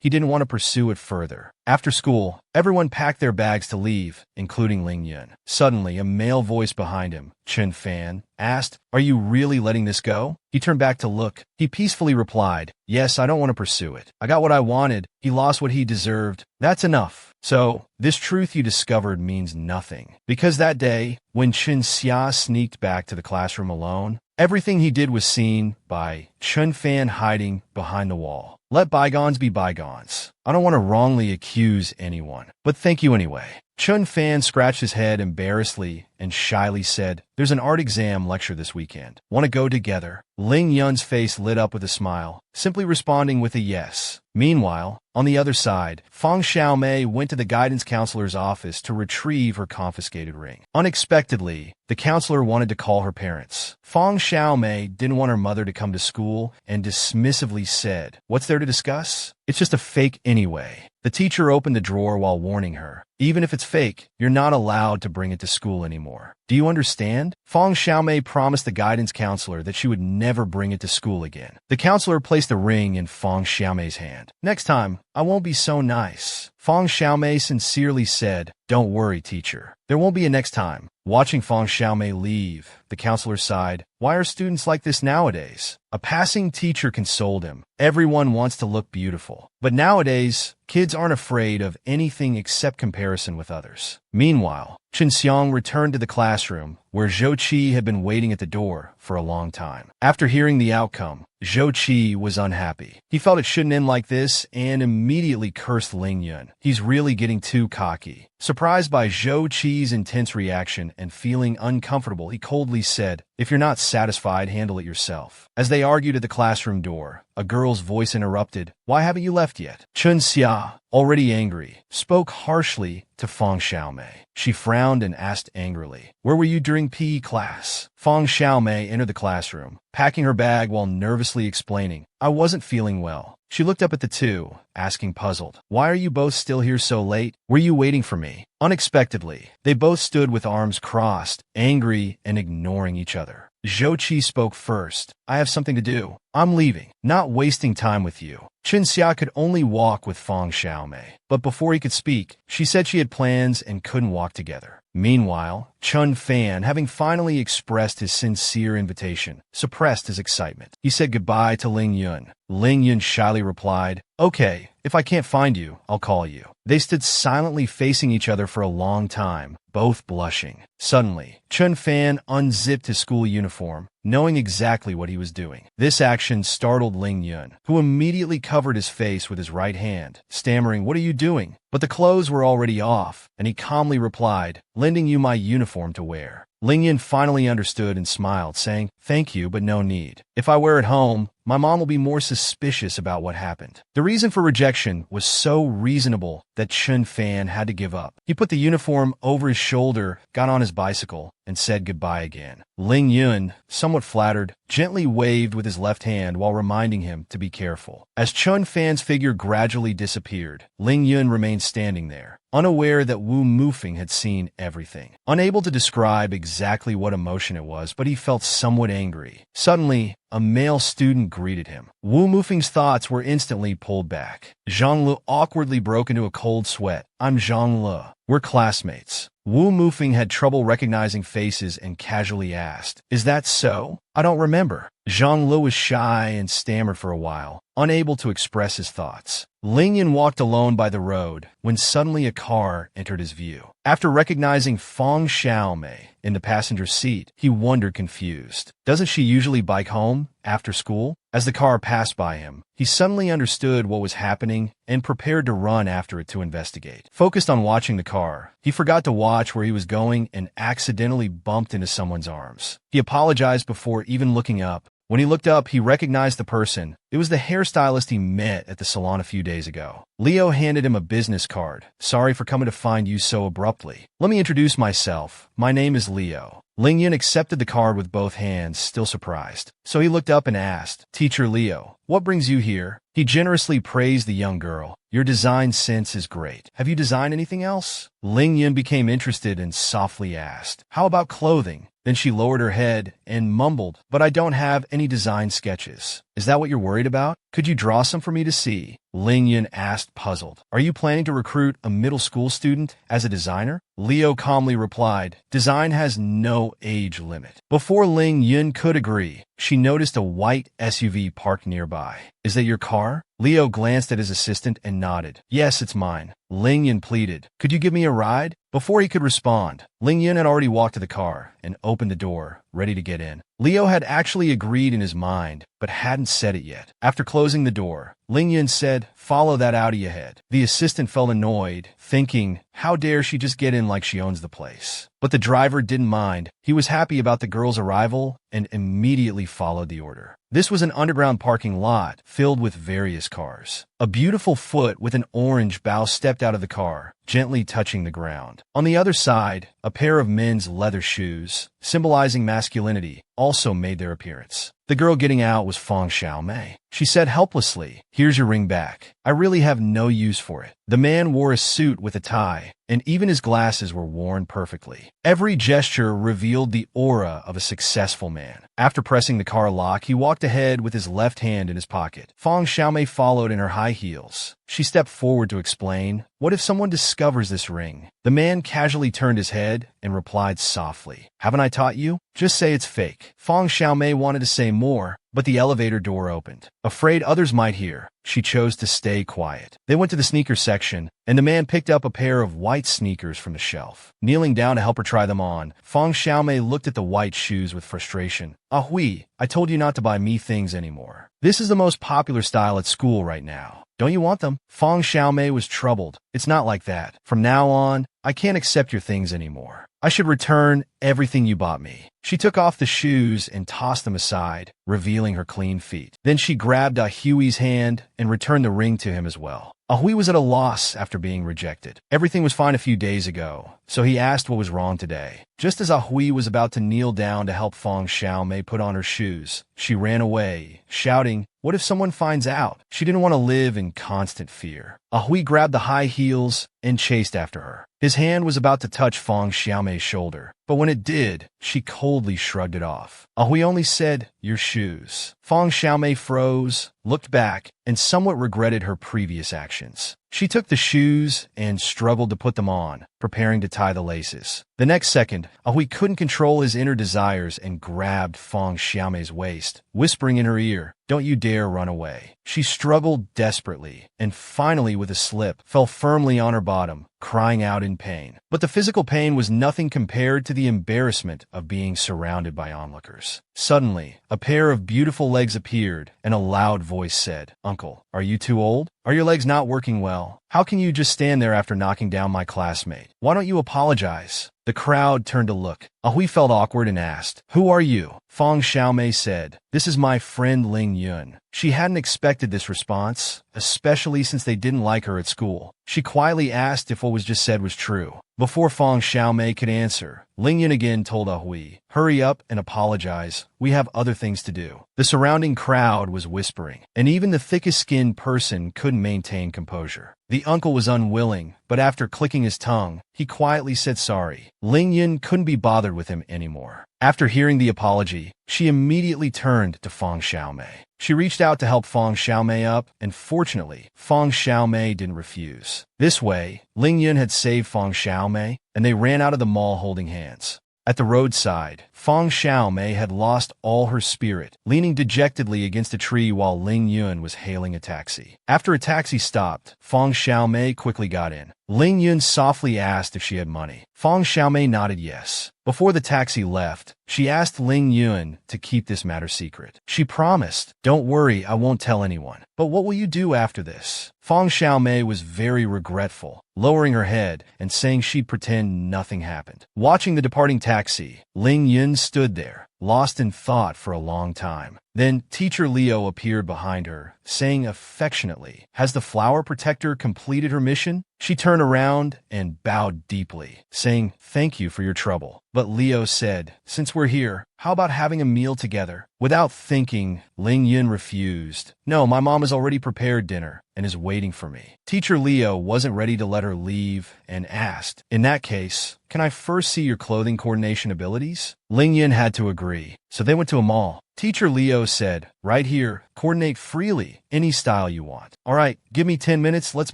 S1: he didn't want to pursue it further. After school, everyone packed their bags to leave, including Ling Yun. Suddenly, a male voice behind him, Chun Fan, asked, "Are you really letting this go?" He turned back to look. He peacefully replied, "Yes, I don't want to pursue it. I got what I wanted. He lost what he deserved. That's enough." So, this truth you discovered means nothing. Because that day, when Chun Xia sneaked back to the classroom alone, everything he did was seen by Chun Fan hiding behind the wall. Let bygones be bygones. I don't want to wrongly accuse anyone, but thank you anyway. Chun Fan scratched his head embarrassedly and shyly said, "There's an art exam lecture this weekend. Want to go together?" Ling Yun's face lit up with a smile, simply responding with a yes. Meanwhile, on the other side, Fang Xiaomei went to the guidance counselor's office to retrieve her confiscated ring. Unexpectedly, the counselor wanted to call her parents. Fang Xiaomei didn't want her mother to come to school and dismissively said, "What's there to discuss? It's just a fake anyway." The teacher opened the drawer while warning her, "Even if it's fake, you're not allowed to bring it to school anymore. Do you understand?" Fang Xiaomei promised the guidance counselor that she would never bring it to school again. The counselor placed the ring in Fang Xiaomei's hand. "Next time, I won't be so nice." Fang Xiaomei sincerely said, "Don't worry, teacher. There won't be a next time." Watching Fang Xiaomei leave, the counselor sighed, "Why are students like this nowadays?" A passing teacher consoled him. "Everyone wants to look beautiful. But nowadays, kids aren't afraid of anything except comparison with others." Meanwhile, Chen Xiang returned to the classroom, where Zhou Qi had been waiting at the door for a long time. After hearing the outcome, Zhou Qi was unhappy. He felt it shouldn't end like this and immediately cursed Ling Yun. He's really getting too cocky. Surprised by Zhou Qi's intense reaction and feeling uncomfortable, he coldly said, "If you're not satisfied, handle it yourself." As they argued at the classroom door, a girl's voice interrupted, "Why haven't you left yet?" Chun Xia, already angry, spoke harshly to Fang Xiaomei. She frowned and asked angrily, "Where were you during PE class?" Fang Xiaomei entered the classroom, packing her bag while nervously explaining, "I wasn't feeling well." She looked up at the two, asking puzzled, "Why are you both still here so late? Were you waiting for me?" Unexpectedly, they both stood with arms crossed, angry and ignoring each other. Zhou Qi spoke first. "I have something to do. I'm leaving. Not wasting time with you." Chen Xia could only walk with Fang Xiaomei, but before he could speak, she said she had plans and couldn't walk together. Meanwhile, Chun Fan, having finally expressed his sincere invitation, suppressed his excitement. He said goodbye to Ling Yun. Ling Yun shyly replied, "Okay, if I can't find you, I'll call you." They stood silently facing each other for a long time, both blushing. Suddenly, Chun Fan unzipped his school uniform, knowing exactly what he was doing. This action startled Ling Yun, who immediately covered his face with his right hand, stammering, "What are you doing?" But the clothes were already off, and he calmly replied, "Lending you my uniform to wear." Ling Yun finally understood and smiled, saying, "Thank you, but no need. If I wear it home, my mom will be more suspicious about what happened." The reason for rejection was so reasonable that Chun Fan had to give up. He put the uniform over his shoulder, got on his bicycle, and said goodbye again. Ling Yun, somewhat flattered, gently waved with his left hand while reminding him to be careful. As Chun Fan's figure gradually disappeared, Ling Yun remained standing there, unaware that Wu Mufeng had seen everything. Unable to describe exactly what emotion it was, but he felt somewhat angry. Suddenly, a male student greeted him. Wu Mufeng's thoughts were instantly pulled back. Zhang Lu awkwardly broke into a cold sweat. "I'm Zhang Lu. We're classmates." Wu Mufeng had trouble recognizing faces and casually asked, "Is that so? I don't remember." Zhang Lu was shy and stammered for a while, unable to express his thoughts. Ling Yun walked alone by the road when suddenly a car entered his view. After recognizing Fang Xiaomei in the passenger seat, he wondered confused. Doesn't she usually bike home after school? As the car passed by him, he suddenly understood what was happening and prepared to run after it to investigate. Focused on watching the car, he forgot to watch where he was going and accidentally bumped into someone's arms. He apologized before even looking up, When he looked up, he recognized the person. It was the hairstylist he met at the salon a few days ago. Leo handed him a business card. "Sorry for coming to find you so abruptly. Let me introduce myself. My name is Leo." Ling Yun accepted the card with both hands, still surprised. So he looked up and asked, "Teacher Leo, what brings you here?" He generously praised the young girl. "Your design sense is great. Have you designed anything else?" Ling Yun became interested and softly asked, "How about clothing?" Then she lowered her head and mumbled, "But I don't have any design sketches." "Is that what you're worried about? Could you draw some for me to see?" Ling Yun asked, puzzled. "Are you planning to recruit a middle school student as a designer?" Leo calmly replied, "Design has no age limit." Before Ling Yun could agree, she noticed a white SUV parked nearby. "Is that your car?" Leo glanced at his assistant and nodded. "Yes, it's mine." Ling Yun pleaded, "Could you give me a ride?" Before he could respond, Ling Yun had already walked to the car and opened the door, ready to get in. Leo had actually agreed in his mind, but hadn't said it yet. After closing the door, Ling Yun said, "Follow that Audi ahead." The assistant felt annoyed, thinking, how dare she just get in like she owns the place. But the driver didn't mind. He was happy about the girl's arrival and immediately followed the order. This was an underground parking lot filled with various cars. A beautiful foot with an orange bow stepped out of the car, gently touching the ground. On the other side, a pair of men's leather shoes, symbolizing masculinity, also made their appearance. The girl getting out was Feng Xiaomei. She said helplessly, "Here's your ring back. I really have no use for it." The man wore a suit with a tie, and even his glasses were worn perfectly. Every gesture revealed the aura of a successful man. After pressing the car lock, he walked ahead with his left hand in his pocket. Feng Xiaomei followed in her high heels. She stepped forward to explain, "What if someone discovers this ring?" The man casually turned his head and replied softly, "Haven't I taught you? Just say it's fake." Feng Xiaomei wanted to say more, but the elevator door opened. Afraid others might hear, she chose to stay quiet. They went to the sneaker section, and the man picked up a pair of white sneakers from the shelf. Kneeling down to help her try them on, Feng Xiaomei looked at the white shoes with frustration. "Ah Hui, I told you not to buy me things anymore. This is the most popular style at school right now. Don't you want them?" Feng Xiaomei was troubled. "It's not like that. From now on, I can't accept your things anymore. I should return everything you bought me." She took off the shoes and tossed them aside, revealing her clean feet. Then she grabbed Ah Hui's hand and returned the ring to him as well. Ah Hui was at a loss after being rejected. Everything was fine a few days ago, so he asked what was wrong today. Just as Ah Hui was about to kneel down to help Feng Xiaomei put on her shoes, she ran away, shouting, "What if someone finds out?" She didn't want to live in constant fear. Ah Hui grabbed the high heels and chased after her. His hand was about to touch Feng Xiaomei's shoulder, but when it did, she coldly shrugged it off. Ah Hui only said, "Your shoes." Feng Xiaomei froze, looked back, and somewhat regretted her previous actions. She took the shoes and struggled to put them on, preparing to tie the laces. The next second, Ah Hui couldn't control his inner desires and grabbed Feng Xiaomei's waist, whispering in her ear, "Don't you dare run away." She struggled desperately, and finally with a slip, fell firmly on her bottom, crying out in pain. But the physical pain was nothing compared to the embarrassment of being surrounded by onlookers. Suddenly, a pair of beautiful legs appeared, and a loud voice said, "Uncle, are you too old? Are your legs not working well? How can you just stand there after knocking down my classmate? Why don't you apologize?" The crowd turned to look. Ah Hui felt awkward and asked, "Who are you?" Feng Xiaomei said, "This is my friend Ling Yun." She hadn't expected this response, especially since they didn't like her at school. She quietly asked if what was just said was true. Before Feng Xiaomei could answer, Ling Yun again told Ah Hui, "Hurry up and apologize. We have other things to do." The surrounding crowd was whispering, and even the thickest-skinned person couldn't maintain composure. The uncle was unwilling, but after clicking his tongue, he quietly said sorry. Ling Yun couldn't be bothered with him anymore. After hearing the apology, she immediately turned to Feng Xiaomei. She reached out to help Feng Xiaomei up, and fortunately, Feng Xiaomei didn't refuse. This way, Ling Yun had saved Feng Xiaomei, and they ran out of the mall holding hands. At the roadside, Feng Xiaomei had lost all her spirit, leaning dejectedly against a tree while Ling Yun was hailing a taxi. After a taxi stopped, Feng Xiaomei quickly got in. Ling Yun softly asked if she had money. Feng Xiaomei nodded yes. Before the taxi left, she asked Ling Yun to keep this matter secret. She promised, "Don't worry, I won't tell anyone." "But what will you do after this?" Feng Xiaomei was very regretful, lowering her head and saying she'd pretend nothing happened. Watching the departing taxi, Ling Yun stood there, lost in thought for a long time. Then teacher Leo appeared behind her, saying affectionately, "Has the flower protector completed her mission?" She turned around and bowed deeply, saying, "Thank you for your trouble." But Leo said, "Since we're here, how about having a meal together?" Without thinking, Ling Yun refused. "No, my mom has already prepared dinner and is waiting for me." Teacher Leo wasn't ready to let her leave and asked, "In that case, can I first see your clothing coordination abilities?" Ling Yun had to agree, so they went to a mall. Teacher Leo said, "Right here, coordinate freely, any style you want." "All right, give me 10 minutes, let's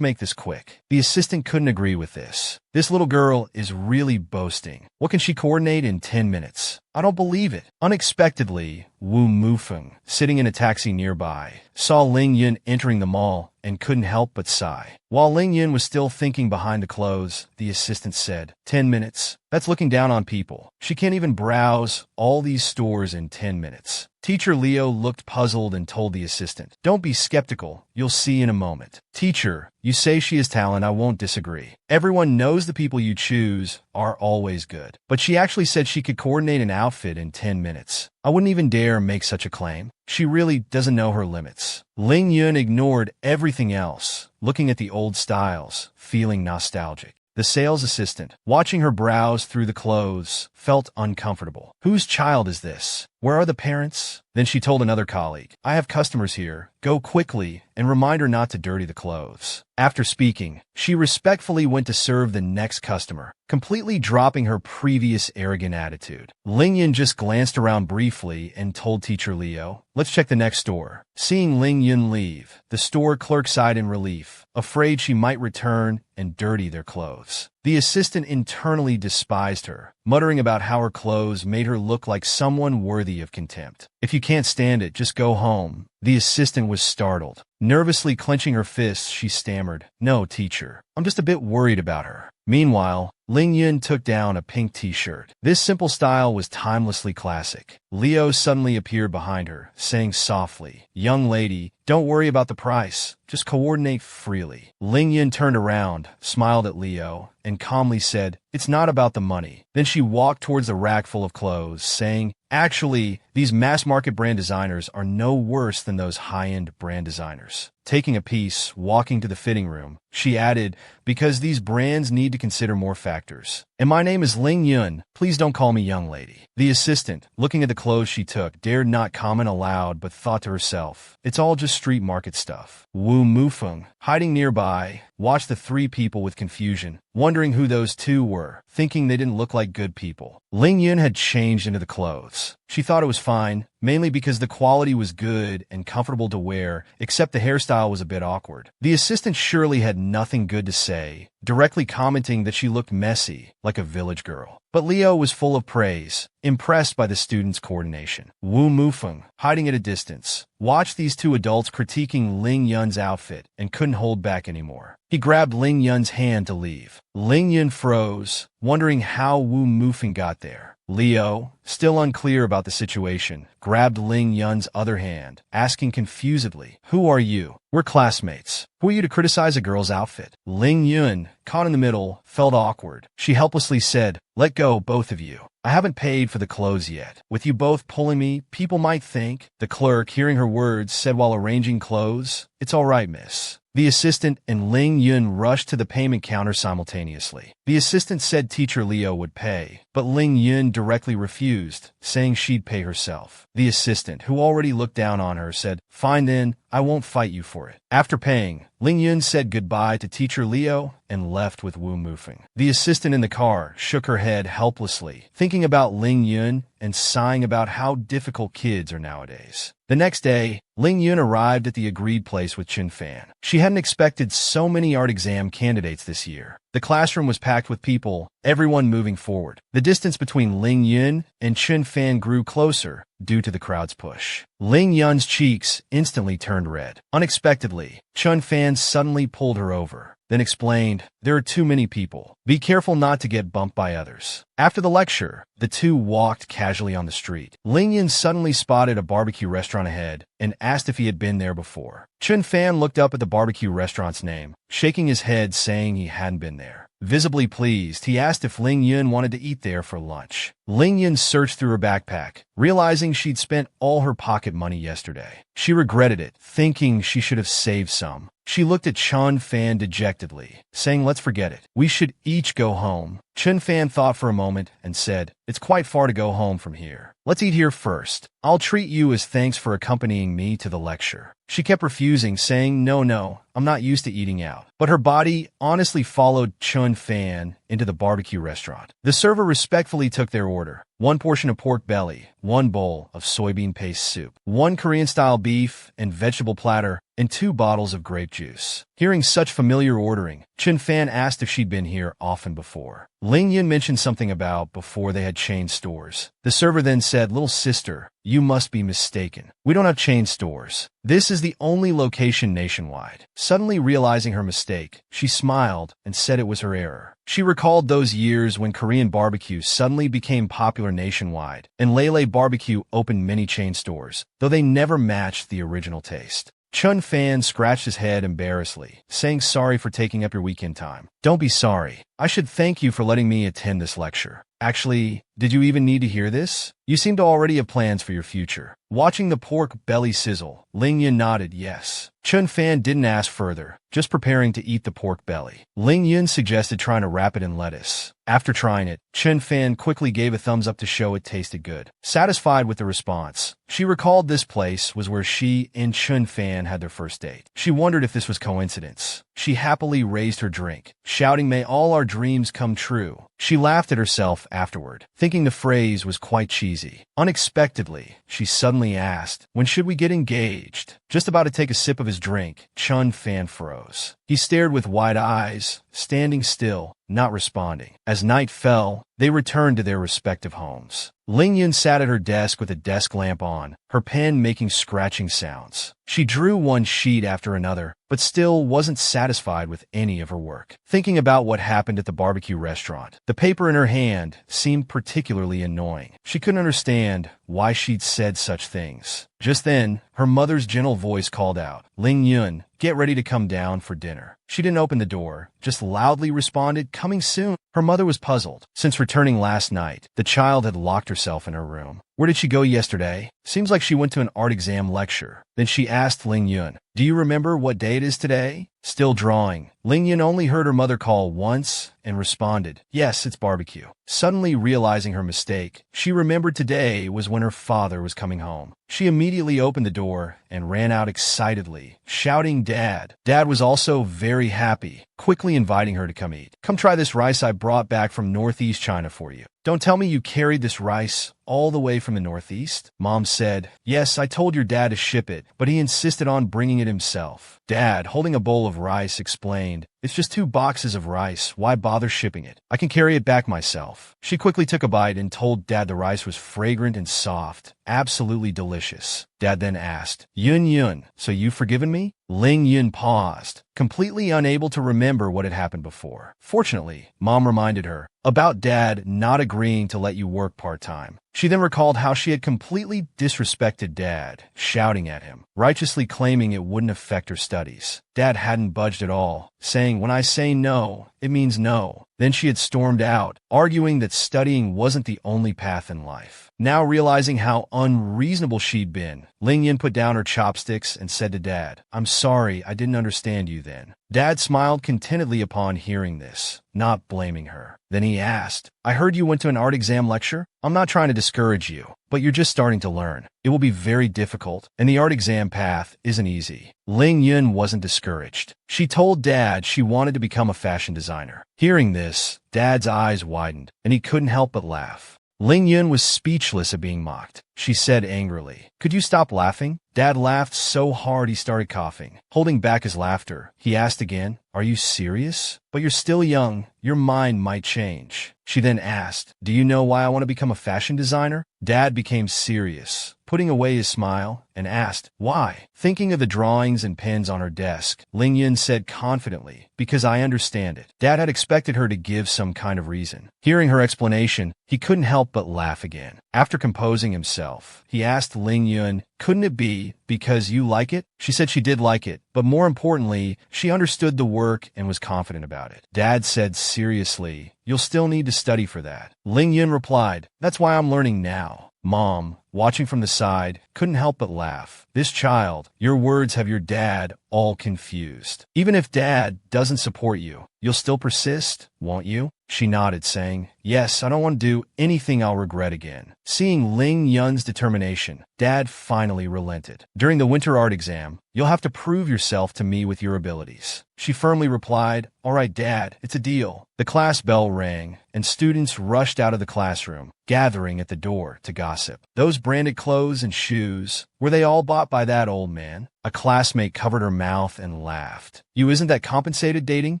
S1: make this quick." The assistant couldn't agree with this. This little girl is really boasting. What can she coordinate in 10 minutes? I don't believe it. Unexpectedly, Wu Mufeng, sitting in a taxi nearby, saw Ling Yun entering the mall and couldn't help but sigh. While Ling Yun was still thinking behind the clothes, the assistant said, 10 minutes? That's looking down on people. She can't even browse all these stores in 10 minutes. Teacher Leo looked puzzled and told the assistant, "Don't be skeptical. You'll see in a moment." "Teacher, you say she has talent. I won't disagree. Everyone knows the people you choose are always good. But she actually said she could coordinate an outfit in 10 minutes. I wouldn't even dare make such a claim. She really doesn't know her limits." Ling Yun ignored everything else, looking at the old styles, feeling nostalgic. The sales assistant, watching her browse through the clothes, felt uncomfortable. Whose child is this? Where are the parents? Then she told another colleague, "I have customers here. Go quickly and remind her not to dirty the clothes." After speaking, she respectfully went to serve the next customer, completely dropping her previous arrogant attitude. Ling Yun just glanced around briefly and told Teacher Leo, "Let's check the next store." Seeing Ling Yun leave, the store clerk sighed in relief, afraid she might return and dirty their clothes. The assistant internally despised her, muttering about how her clothes made her look like someone worthy of contempt. "If you can't stand it, just go home." The assistant was startled. Nervously clenching her fists, she stammered, "No, teacher. I'm just a bit worried about her." Meanwhile, Ling Yun took down a pink t-shirt. This simple style was timelessly classic. Leo suddenly appeared behind her, saying softly, "Young lady, don't worry about the price. Just coordinate freely." Ling Yun turned around, smiled at Leo, and calmly said, "It's not about the money." Then she walked towards the rack full of clothes, saying, "Actually, these mass-market brand designers are no worse than those high-end brand designers." Taking a piece, walking to the fitting room, she added, "Because these brands need to consider more factors. And my name is Ling Yun. Please don't call me young lady." The assistant, looking at the clothes she took, dared not comment aloud but thought to herself, "It's all just street market stuff." Wu Mufeng, hiding nearby, watched the three people with confusion, wondering who those two were, thinking they didn't look like good people. Ling Yun had changed into the clothes. She thought it was fine, mainly because the quality was good and comfortable to wear, except the hairstyle was a bit awkward. The assistant surely had nothing good to say, directly commenting that she looked messy, like a village girl. But Leo was full of praise, impressed by the students' coordination. Wu Mufeng, hiding at a distance, watched these two adults critiquing Ling Yun's outfit and couldn't hold back anymore. He grabbed Ling Yun's hand to leave. Ling Yun froze, wondering how Wu Mufeng got there. Leo, still unclear about the situation, grabbed Ling Yun's other hand, asking confusedly, "Who are you?" "We're classmates. Who are you to criticize a girl's outfit?" Ling Yun, caught in the middle, felt awkward. She helplessly said, "Let go, both of you. I haven't paid for the clothes yet. With you both pulling me, people might think." The clerk, hearing her words, said while arranging clothes, "It's all right, miss." The assistant and Ling Yun rushed to the payment counter simultaneously. The assistant said Teacher Leo would pay, but Ling Yun directly refused, saying she'd pay herself. The assistant, who already looked down on her, said, "Fine then, I won't fight you for it." After paying, Ling Yun said goodbye to Teacher Leo and left with Wu Mufeng. The assistant in the car shook her head helplessly, thinking about Ling Yun and sighing about how difficult kids are nowadays. The next day, Ling Yun arrived at the agreed place with Chun Fan. She hadn't expected so many art exam candidates this year. The classroom was packed with people, everyone moving forward. The distance between Ling Yun and Chun Fan grew closer due to the crowd's push. Ling Yun's cheeks instantly turned red. Unexpectedly, Chun Fan suddenly pulled her over, then explained, "There are too many people. Be careful not to get bumped by others." After the lecture, the two walked casually on the street. Ling Yun suddenly spotted a barbecue restaurant ahead and asked if he had been there before. Chun Fan looked up at the barbecue restaurant's name, shaking his head saying he hadn't been there. Visibly pleased, he asked if Ling Yun wanted to eat there for lunch. Ling Yun searched through her backpack, realizing she'd spent all her pocket money yesterday. She regretted it, thinking she should have saved some. She looked at Chun Fan dejectedly, saying, "Let's forget it. We should each go home." Chun Fan thought for a moment and said, "It's quite far to go home from here. Let's eat here first. I'll treat you as thanks for accompanying me to the lecture." She kept refusing, saying, No, I'm not used to eating out." But her body honestly followed Chun Fan into the barbecue restaurant. The server respectfully took their order. 1 portion of pork belly, 1 bowl of soybean paste soup, 1 Korean-style beef and vegetable platter, and 2 bottles of grape juice. Hearing such familiar ordering, Chun Fan asked if she'd been here often before. Ling Yun mentioned something about before they had chain stores. The server then said, "Little sister, you must be mistaken. We don't have chain stores. This is the only location nationwide." Suddenly realizing her mistake, she smiled and said it was her error. She recalled those years when Korean barbecue suddenly became popular nationwide, and Lele Barbecue opened many chain stores, though they never matched the original taste. Chun Fan scratched his head embarrassedly, saying, "Sorry for taking up your weekend time." "Don't be sorry. I should thank you for letting me attend this lecture. Actually, did you even need to hear this? You seem to already have plans for your future." Watching the pork belly sizzle, Ling Yun nodded yes. Chun Fan didn't ask further, just preparing to eat the pork belly. Ling Yun suggested trying to wrap it in lettuce. After trying it, Chun Fan quickly gave a thumbs up to show it tasted good. Satisfied with the response, she recalled this place was where she and Chun Fan had their first date. She wondered if this was coincidence. She happily raised her drink, shouting, "May all our dreams come true." She laughed at herself afterward, thinking the phrase was quite cheesy. Unexpectedly, she suddenly asked, "When should we get engaged?" Just about to take a sip of his drink, Chun Fan froze. He stared with wide eyes, standing still, not responding. As night fell, they returned to their respective homes. Ling Yun sat at her desk with a desk lamp on, her pen making scratching sounds. She drew one sheet after another, but still wasn't satisfied with any of her work. Thinking about what happened at the barbecue restaurant, the paper in her hand seemed particularly annoying. She couldn't understand why she'd said such things. Just then, her mother's gentle voice called out, "Ling Yun, get ready to come down for dinner." She didn't open the door, just loudly responded, "Coming soon." Her mother was puzzled. Since returning last night, the child had locked herself in her room. Where did she go yesterday? Seems like she went to an art exam lecture. Then she asked Ling Yun, "Do you remember what day it is today?" Still drawing, Ling Yun only heard her mother call once and responded, "Yes, it's barbecue." Suddenly realizing her mistake, she remembered today was when her father was coming home. She immediately opened the door and ran out excitedly, shouting, "Dad!" Dad was also very happy, quickly inviting her to come eat. "Come try this rice I brought back from Northeast China for you." "Don't tell me you carried this rice all the way from the Northeast?" Mom said, "Yes, I told your dad to ship it, but he insisted on bringing it himself." Dad, holding a bowl of rice, explained, "It's just 2 boxes of rice. Why bother shipping it? I can carry it back myself." She quickly took a bite and told Dad the rice was fragrant and soft, absolutely delicious. Dad then asked, Yun, so you've forgiven me?" Ling Yun paused, completely unable to remember what had happened before. Fortunately, Mom reminded her about Dad not agreeing to let you work part-time. She then recalled how she had completely disrespected Dad, shouting at him, righteously claiming it wouldn't affect her studies. Dad hadn't budged at all, saying, "When I say no, it means no." Then she had stormed out, arguing that studying wasn't the only path in life. Now realizing how unreasonable she'd been, Ling Yin put down her chopsticks and said to Dad, "I'm sorry, I didn't understand you then." Dad smiled contentedly upon hearing this, not blaming her. Then he asked, "I heard you went to an art exam lecture? I'm not trying to discourage you, but you're just starting to learn. It will be very difficult, and the art exam path isn't easy." Ling Yun wasn't discouraged. She told Dad she wanted to become a fashion designer. Hearing this, Dad's eyes widened, and he couldn't help but laugh. Ling Yun was speechless at being mocked. She said angrily, "Could you stop laughing?" Dad laughed so hard he started coughing. Holding back his laughter, he asked again, "Are you serious? But you're still young. Your mind might change." She then asked, "Do you know why I want to become a fashion designer?" Dad became serious, putting away his smile, and asked, "Why?" Thinking of the drawings and pens on her desk, Ling Yun said confidently, "Because I understand it." Dad had expected her to give some kind of reason. Hearing her explanation, he couldn't help but laugh again. After composing himself, herself. He asked Ling Yun, couldn't it be because you like it? She said she did like it, but more importantly, she understood the work and was confident about it. Dad said seriously, you'll still need to study for that. Ling Yun replied, that's why I'm learning now. Mom, watching from the side, couldn't help but laugh. This child, your words have your dad all confused. Even if Dad doesn't support you, you'll still persist, won't you? She nodded, saying, yes, I don't want to do anything I'll regret again. Seeing Ling Yun's determination, Dad finally relented. During the winter art exam, you'll have to prove yourself to me with your abilities. She firmly replied, all right, Dad, it's a deal. The class bell rang, and students rushed out of the classroom, gathering at the door to gossip. Those branded clothes and shoes, were they all bought by that old man? A classmate covered her mouth and laughed. You isn't that compensated dating?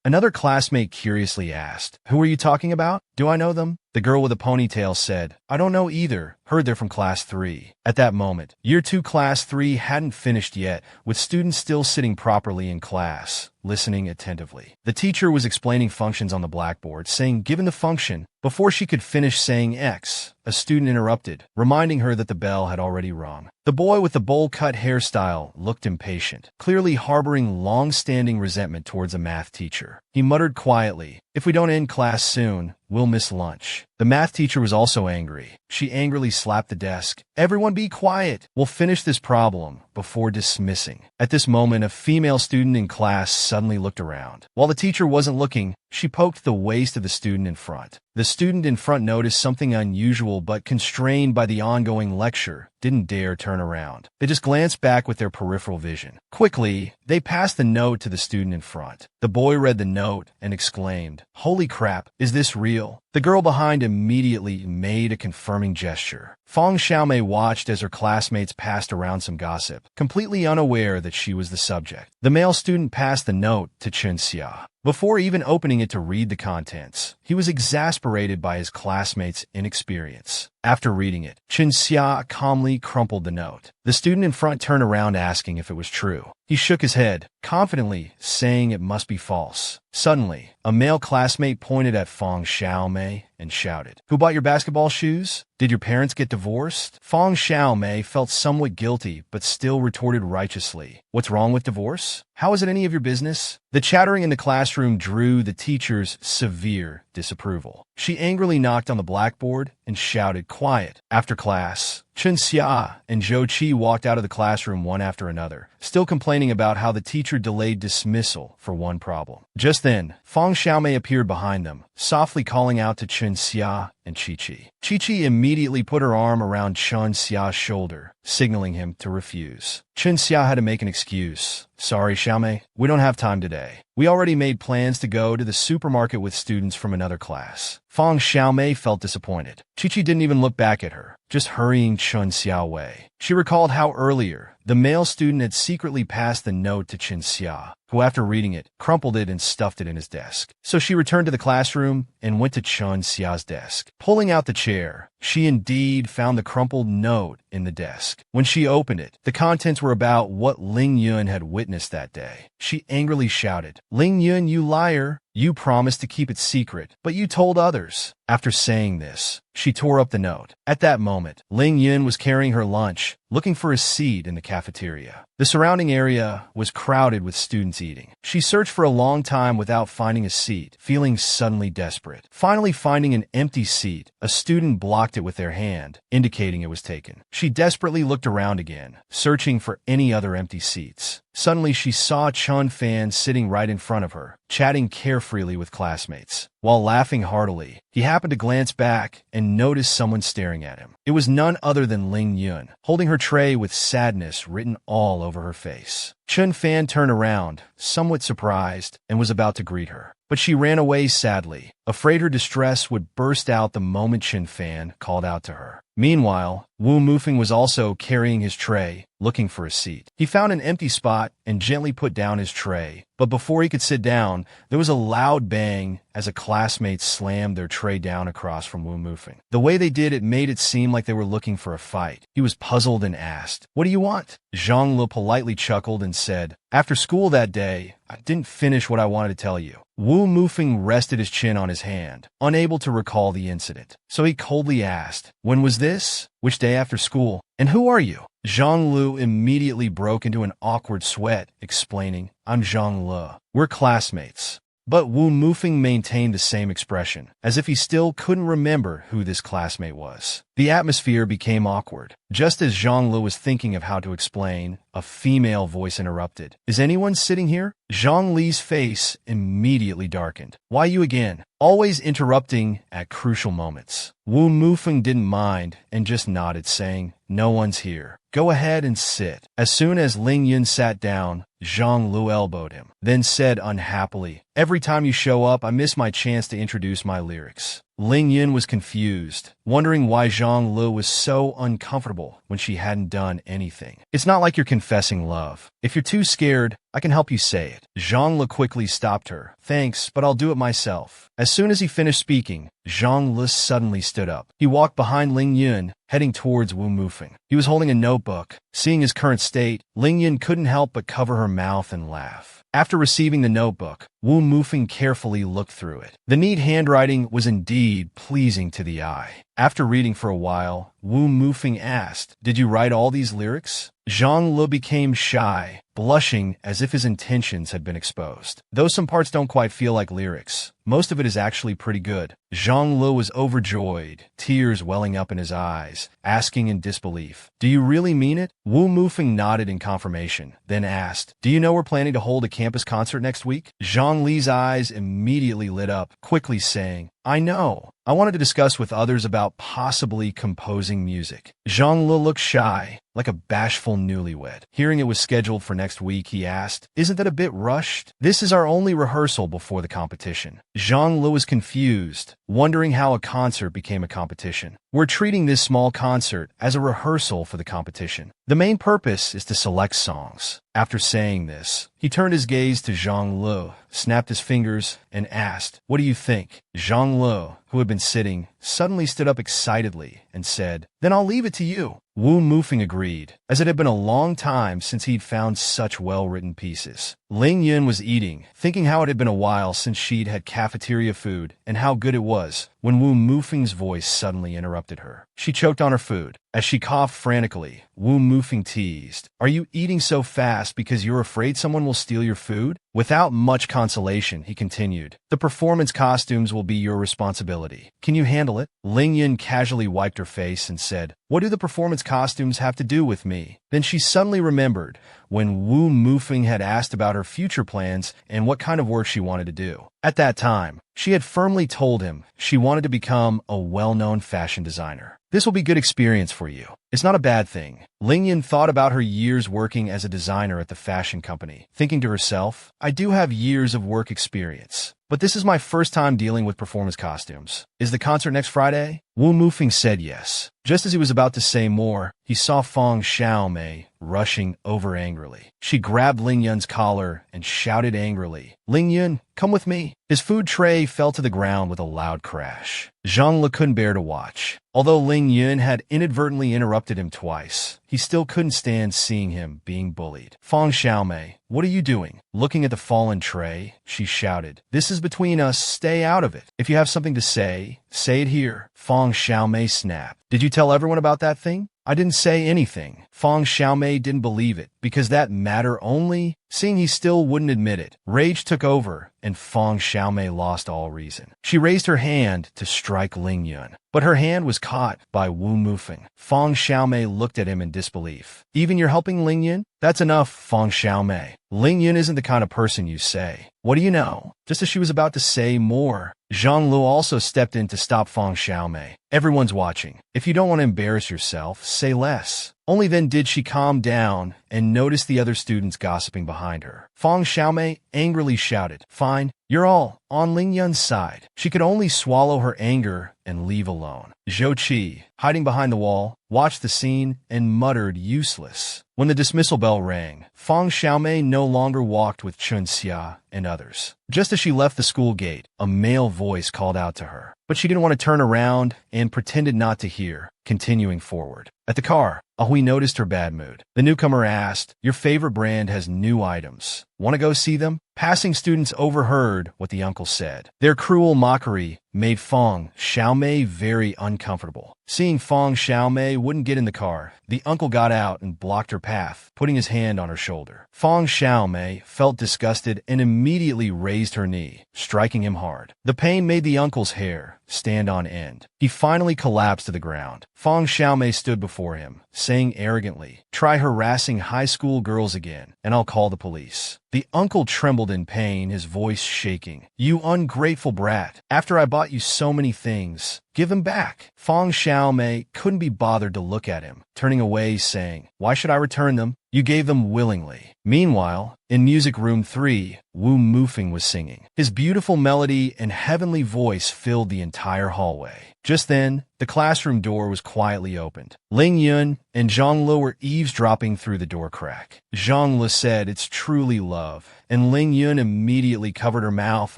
S1: Another classmate curiously asked, who are you talking about? Do I know them? The girl with a ponytail said, I don't know either. Heard they're from class 3. At that moment, year 2 class 3 hadn't finished yet, with students still sitting properly in class, listening attentively. The teacher was explaining functions on the blackboard, saying given the function, before she could finish saying X, a student interrupted, reminding her that the bell had already rung. The boy with the bowl-cut hairstyle looked impatient, clearly harboring long-standing resentment towards a math teacher. He muttered quietly, if we don't end class soon, we'll miss lunch. The math teacher was also angry. She angrily slapped the desk. Everyone be quiet. We'll finish this problem before dismissing. At this moment, a female student in class suddenly looked around. While the teacher wasn't looking, she poked the waist of the student in front. The student in front noticed something unusual, but constrained by the ongoing lecture, didn't dare turn around. They just glanced back with their peripheral vision. Quickly, they passed the note to the student in front. The boy read the note and exclaimed, holy crap, is this real? The girl behind immediately made a confirming gesture. Fong Xiaomei watched as her classmates passed around some gossip, completely unaware that she was the subject. The male student passed the note to Chen Xia. Before even opening it to read the contents, he was exasperated by his classmates' inexperience. After reading it, Chen Xia calmly crumpled the note. The student in front turned around asking if it was true. He shook his head, confidently saying it must be false. Suddenly, a male classmate pointed at Fong Xiaomei and shouted, who bought your basketball shoes? Did your parents get divorced? Fong Xiaomei felt somewhat guilty, but still retorted righteously, what's wrong with divorce? How is it any of your business? The chattering in the classroom drew the teacher's severe disapproval. She angrily knocked on the blackboard and shouted, quiet. After class, Chen Xia and Zhou Qi walked out of the classroom one after another, still complaining about how the teacher delayed dismissal for one problem. Just then, Fong Xiaomei appeared behind them, softly calling out to Chen Xia and Chi-Chi. Chi-Chi immediately put her arm around Chen Xia's shoulder, signaling him to refuse. Chen Xia had to make an excuse. Sorry, Xiaomei, we don't have time today. We already made plans to go to the supermarket with students from another class. Fong Xiaomei felt disappointed. Chi-Chi didn't even look back at her, just hurrying Chen Xia away. She recalled how earlier, the male student had secretly passed the note to Chen Xia, who after reading it, crumpled it and stuffed it in his desk. So she returned to the classroom and went to Chen Xia's desk. Pulling out the chair, she indeed found the crumpled note in the desk. When she opened it, the contents were about what Ling Yun had witnessed that day. She angrily shouted, Ling Yun, you liar! You promised to keep it secret, but you told others. After saying this, she tore up the note. At that moment, Ling Yun was carrying her lunch, looking for a seat in the cafeteria. The surrounding area was crowded with students eating. She searched for a long time without finding a seat, feeling suddenly desperate. Finally finding an empty seat, a student blocked it with their hand, indicating it was taken. She desperately looked around again, searching for any other empty seats. Suddenly, she saw Chun Fan sitting right in front of her, chatting carefreely with classmates. While laughing heartily, he happened to glance back and noticed someone staring at him. It was none other than Ling Yun, holding her tray with sadness written all over her face. Chun Fan turned around, somewhat surprised, and was about to greet her. But she ran away sadly, afraid her distress would burst out the moment Chun Fan called out to her. Meanwhile, Wu Mufeng was also carrying his tray, looking for a seat. He found an empty spot and gently put down his tray. But before he could sit down, there was a loud bang as a classmate slammed their tray down across from Wu Mufeng. The way they did it made it seem like they were looking for a fight. He was puzzled and asked, "What do you want?" Zhang Lu politely chuckled and said, "After school that day, I didn't finish what I wanted to tell you. Wu Mufeng rested his chin on his hand, unable to recall the incident. So he coldly asked, "When was this? Which day after school? And who are you?" Zhang Lu immediately broke into an awkward sweat, explaining, "I'm Zhang Lu. We're classmates." But Wu Mufeng maintained the same expression, as if he still couldn't remember who this classmate was. The atmosphere became awkward. Just as Zhang Lu was thinking of how to explain, a female voice interrupted. "Is anyone sitting here?" Zhang Li's face immediately darkened. "Why you again? Always interrupting at crucial moments." Wu Mufeng didn't mind and just nodded, saying, "No one's here. Go ahead and sit." As soon as Ling Yun sat down, Zhang Lu elbowed him, then said unhappily, "Every time you show up, I miss my chance to introduce my lyrics." Ling Yun was confused, wondering why Zhang Lu was so uncomfortable when she hadn't done anything. "It's not like you're confessing love. If you're too scared, I can help you say it." Zhang Lu quickly stopped her. "Thanks, but I'll do it myself." As soon as he finished speaking, Zhang Lu suddenly stood up. He walked behind Ling Yun, heading towards Wu Mufeng. He was holding a notebook. Seeing his current state, Ling Yun couldn't help but cover her mouth and laugh. After receiving the notebook, Wu Mufeng carefully looked through it. The neat handwriting was indeed pleasing to the eye. After reading for a while, Wu Mufeng asked, "Did you write all these lyrics?" Zhang Lu became shy, blushing as if his intentions had been exposed. Though some parts don't quite feel like lyrics, most of it is actually pretty good. Zhang Lu was overjoyed, tears welling up in his eyes, asking in disbelief, "Do you really mean it?" Wu Mufeng nodded in confirmation, then asked, "Do you know we're planning to hold a campus concert next week?" Zhang Li's eyes immediately lit up, quickly saying, "I know. I wanted to discuss with others about possibly composing music." Zhang Lu looked shy, like a bashful newlywed. Hearing it was scheduled for next week, he asked, "Isn't that a bit rushed? This is our only rehearsal before the competition." Zhang Lu was confused, wondering how a concert became a competition. "We're treating this small concert as a rehearsal for the competition. The main purpose is to select songs." After saying this, he turned his gaze to Zhang Lu, snapped his fingers, and asked, "What do you think?" Zhang Lu, who had been sitting, suddenly stood up excitedly and said, "Then I'll leave it to you." Wu Mufeng agreed, as it had been a long time since he'd found such well-written pieces. Ling Yun was eating, thinking how it had been a while since she'd had cafeteria food and how good it was, when Wu Mufeng's voice suddenly interrupted her. She choked on her food. As she coughed frantically, Wu Mufeng teased, "Are you eating so fast because you're afraid someone will steal your food?" Without much consolation, he continued, "The performance costumes will be your responsibility. Can you handle it?" Ling Yun casually wiped her face and said, "What do the performance costumes have to do with me?" Then she suddenly remembered when Wu Mufeng had asked about her future plans and what kind of work she wanted to do. At that time, she had firmly told him she wanted to become a well-known fashion designer. "This will be good experience for you. It's not a bad thing." Ling Yun thought about her years working as a designer at the fashion company, thinking to herself, "I do have years of work experience, but this is my first time dealing with performance costumes. Is the concert next Friday?" Wu Mufeng said yes. Just as he was about to say more, he saw Fang Xiaomei rushing over angrily. She grabbed Ling Yun's collar and shouted angrily, "Ling Yun, come with me." His food tray fell to the ground with a loud crash. Zhang Lu couldn't bear to watch. Although Ling Yun had inadvertently interrupted him twice, he still couldn't stand seeing him being bullied. "Fang Xiaomei, what are you doing?" Looking at the fallen tray, she shouted, "This is between us, stay out of it. If you have something to say it here." Fang Xiaomei snapped, "Did you tell everyone about that thing?" "I didn't say anything." Fang Xiaomei didn't believe it, because that matter only. Seeing he still wouldn't admit it, rage took over, and Fang Xiaomei lost all reason. She raised her hand to strike Ling Yun, but her hand was caught by Wu Mufeng. Fang Xiaomei looked at him in disbelief. "Even you're helping Ling Yun? That's enough, Fang Xiaomei. Ling Yun isn't the kind of person you say. What do you know?" Just as she was about to say more, Zhang Lu also stepped in to stop Fang Xiaomei. "Everyone's watching. If you don't want to embarrass yourself, say less." Only then did she calm down and notice the other students gossiping behind her. Fang Xiaomei angrily shouted, "Fine, you're all on Ling Yun's side." She could only swallow her anger and leave alone. Zhou Qi, hiding behind the wall, watched the scene and muttered useless. When the dismissal bell rang, Fang Xiaomei no longer walked with Chun Xia and others. Just as she left the school gate, a male voice called out to her, but she didn't want to turn around and pretended not to hear, continuing forward. At the car, Ahui noticed her bad mood. The newcomer asked, "Your favorite brand has new items. Want to go see them?" Passing students overheard what the uncle said. Their cruel mockery made Feng Xiaomei very uncomfortable. Seeing Feng Xiaomei wouldn't get in the car, the uncle got out and blocked her path, putting his hand on her shoulder. Feng Xiaomei felt disgusted and immediately raised her knee, striking him hard. The pain made the uncle's hair stand on end. He finally collapsed to the ground. Feng Xiaomei stood before him, saying arrogantly, "Try harassing high school girls again, and I'll call the police." The uncle trembled in pain, his voice shaking. "You ungrateful brat. After I bought you so many things, give them back." Feng Xiaomei couldn't be bothered to look at him, turning away saying, "Why should I return them? You gave them willingly." Meanwhile, in Music Room 3, Wu Mufeng was singing. His beautiful melody and heavenly voice filled the entire hallway. Just then, the classroom door was quietly opened. Ling Yun and Zhang Lu were eavesdropping through the door crack. Zhang Lu said, "It's truly love," and Ling Yun immediately covered her mouth,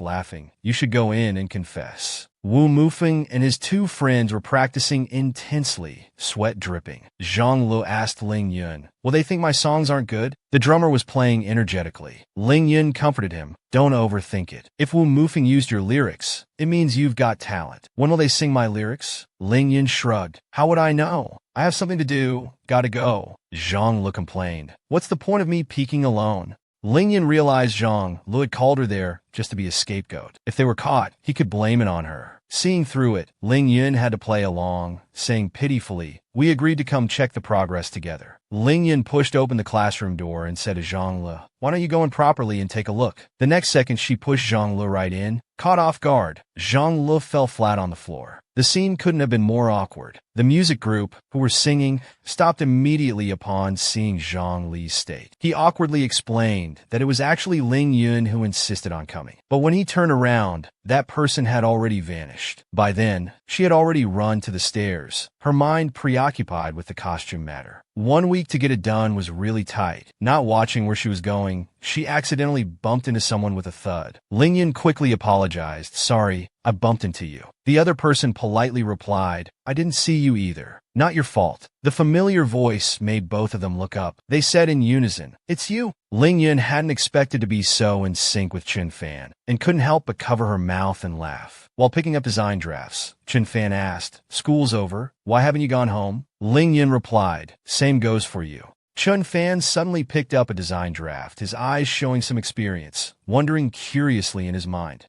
S1: laughing. "You should go in and confess." Wu Mufeng and his two friends were practicing intensely, sweat dripping. Zhang Lu asked Ling Yun, "Will they think my songs aren't good?" The drummer was playing energetically. Ling Yun comforted him, "Don't overthink it. If Wu Mufeng used your lyrics, it means you've got talent." "When will they sing my lyrics?" Ling Yun shrugged. "How would I know? I have something to do. Gotta go." Zhang Lu complained, "What's the point of me peeking alone?" Ling Yun realized Zhang Lu had called her there just to be a scapegoat. If they were caught, he could blame it on her. Seeing through it, Ling Yun had to play along, saying pitifully, "We agreed to come check the progress together." Ling Yun pushed open the classroom door and said to Zhang Lu, "Why don't you go in properly and take a look?" The next second, she pushed Zhang Lu right in. Caught off guard, Zhang Lu fell flat on the floor. The scene couldn't have been more awkward. The music group, who were singing, stopped immediately upon seeing Zhang Li's state. He awkwardly explained that it was actually Ling Yun who insisted on coming. But when he turned around, that person had already vanished. By then, she had already run to the stairs, her mind preoccupied with the costume matter. 1 week to get it done was really tight. Not watching where she was going, she accidentally bumped into someone with a thud. Ling Yun quickly apologized. "Sorry, I bumped into you." The other person politely replied, "I didn't see you either. Not your fault." The familiar voice made both of them look up. They said in unison, "It's you." Ling Yun hadn't expected to be so in sync with Chen Fan, and couldn't help but cover her mouth and laugh. While picking up design drafts, Chen Fan asked, "School's over. Why haven't you gone home?" Ling Yun replied, "Same goes for you." Chen Fan suddenly picked up a design draft, his eyes showing some experience, wondering curiously in his mind.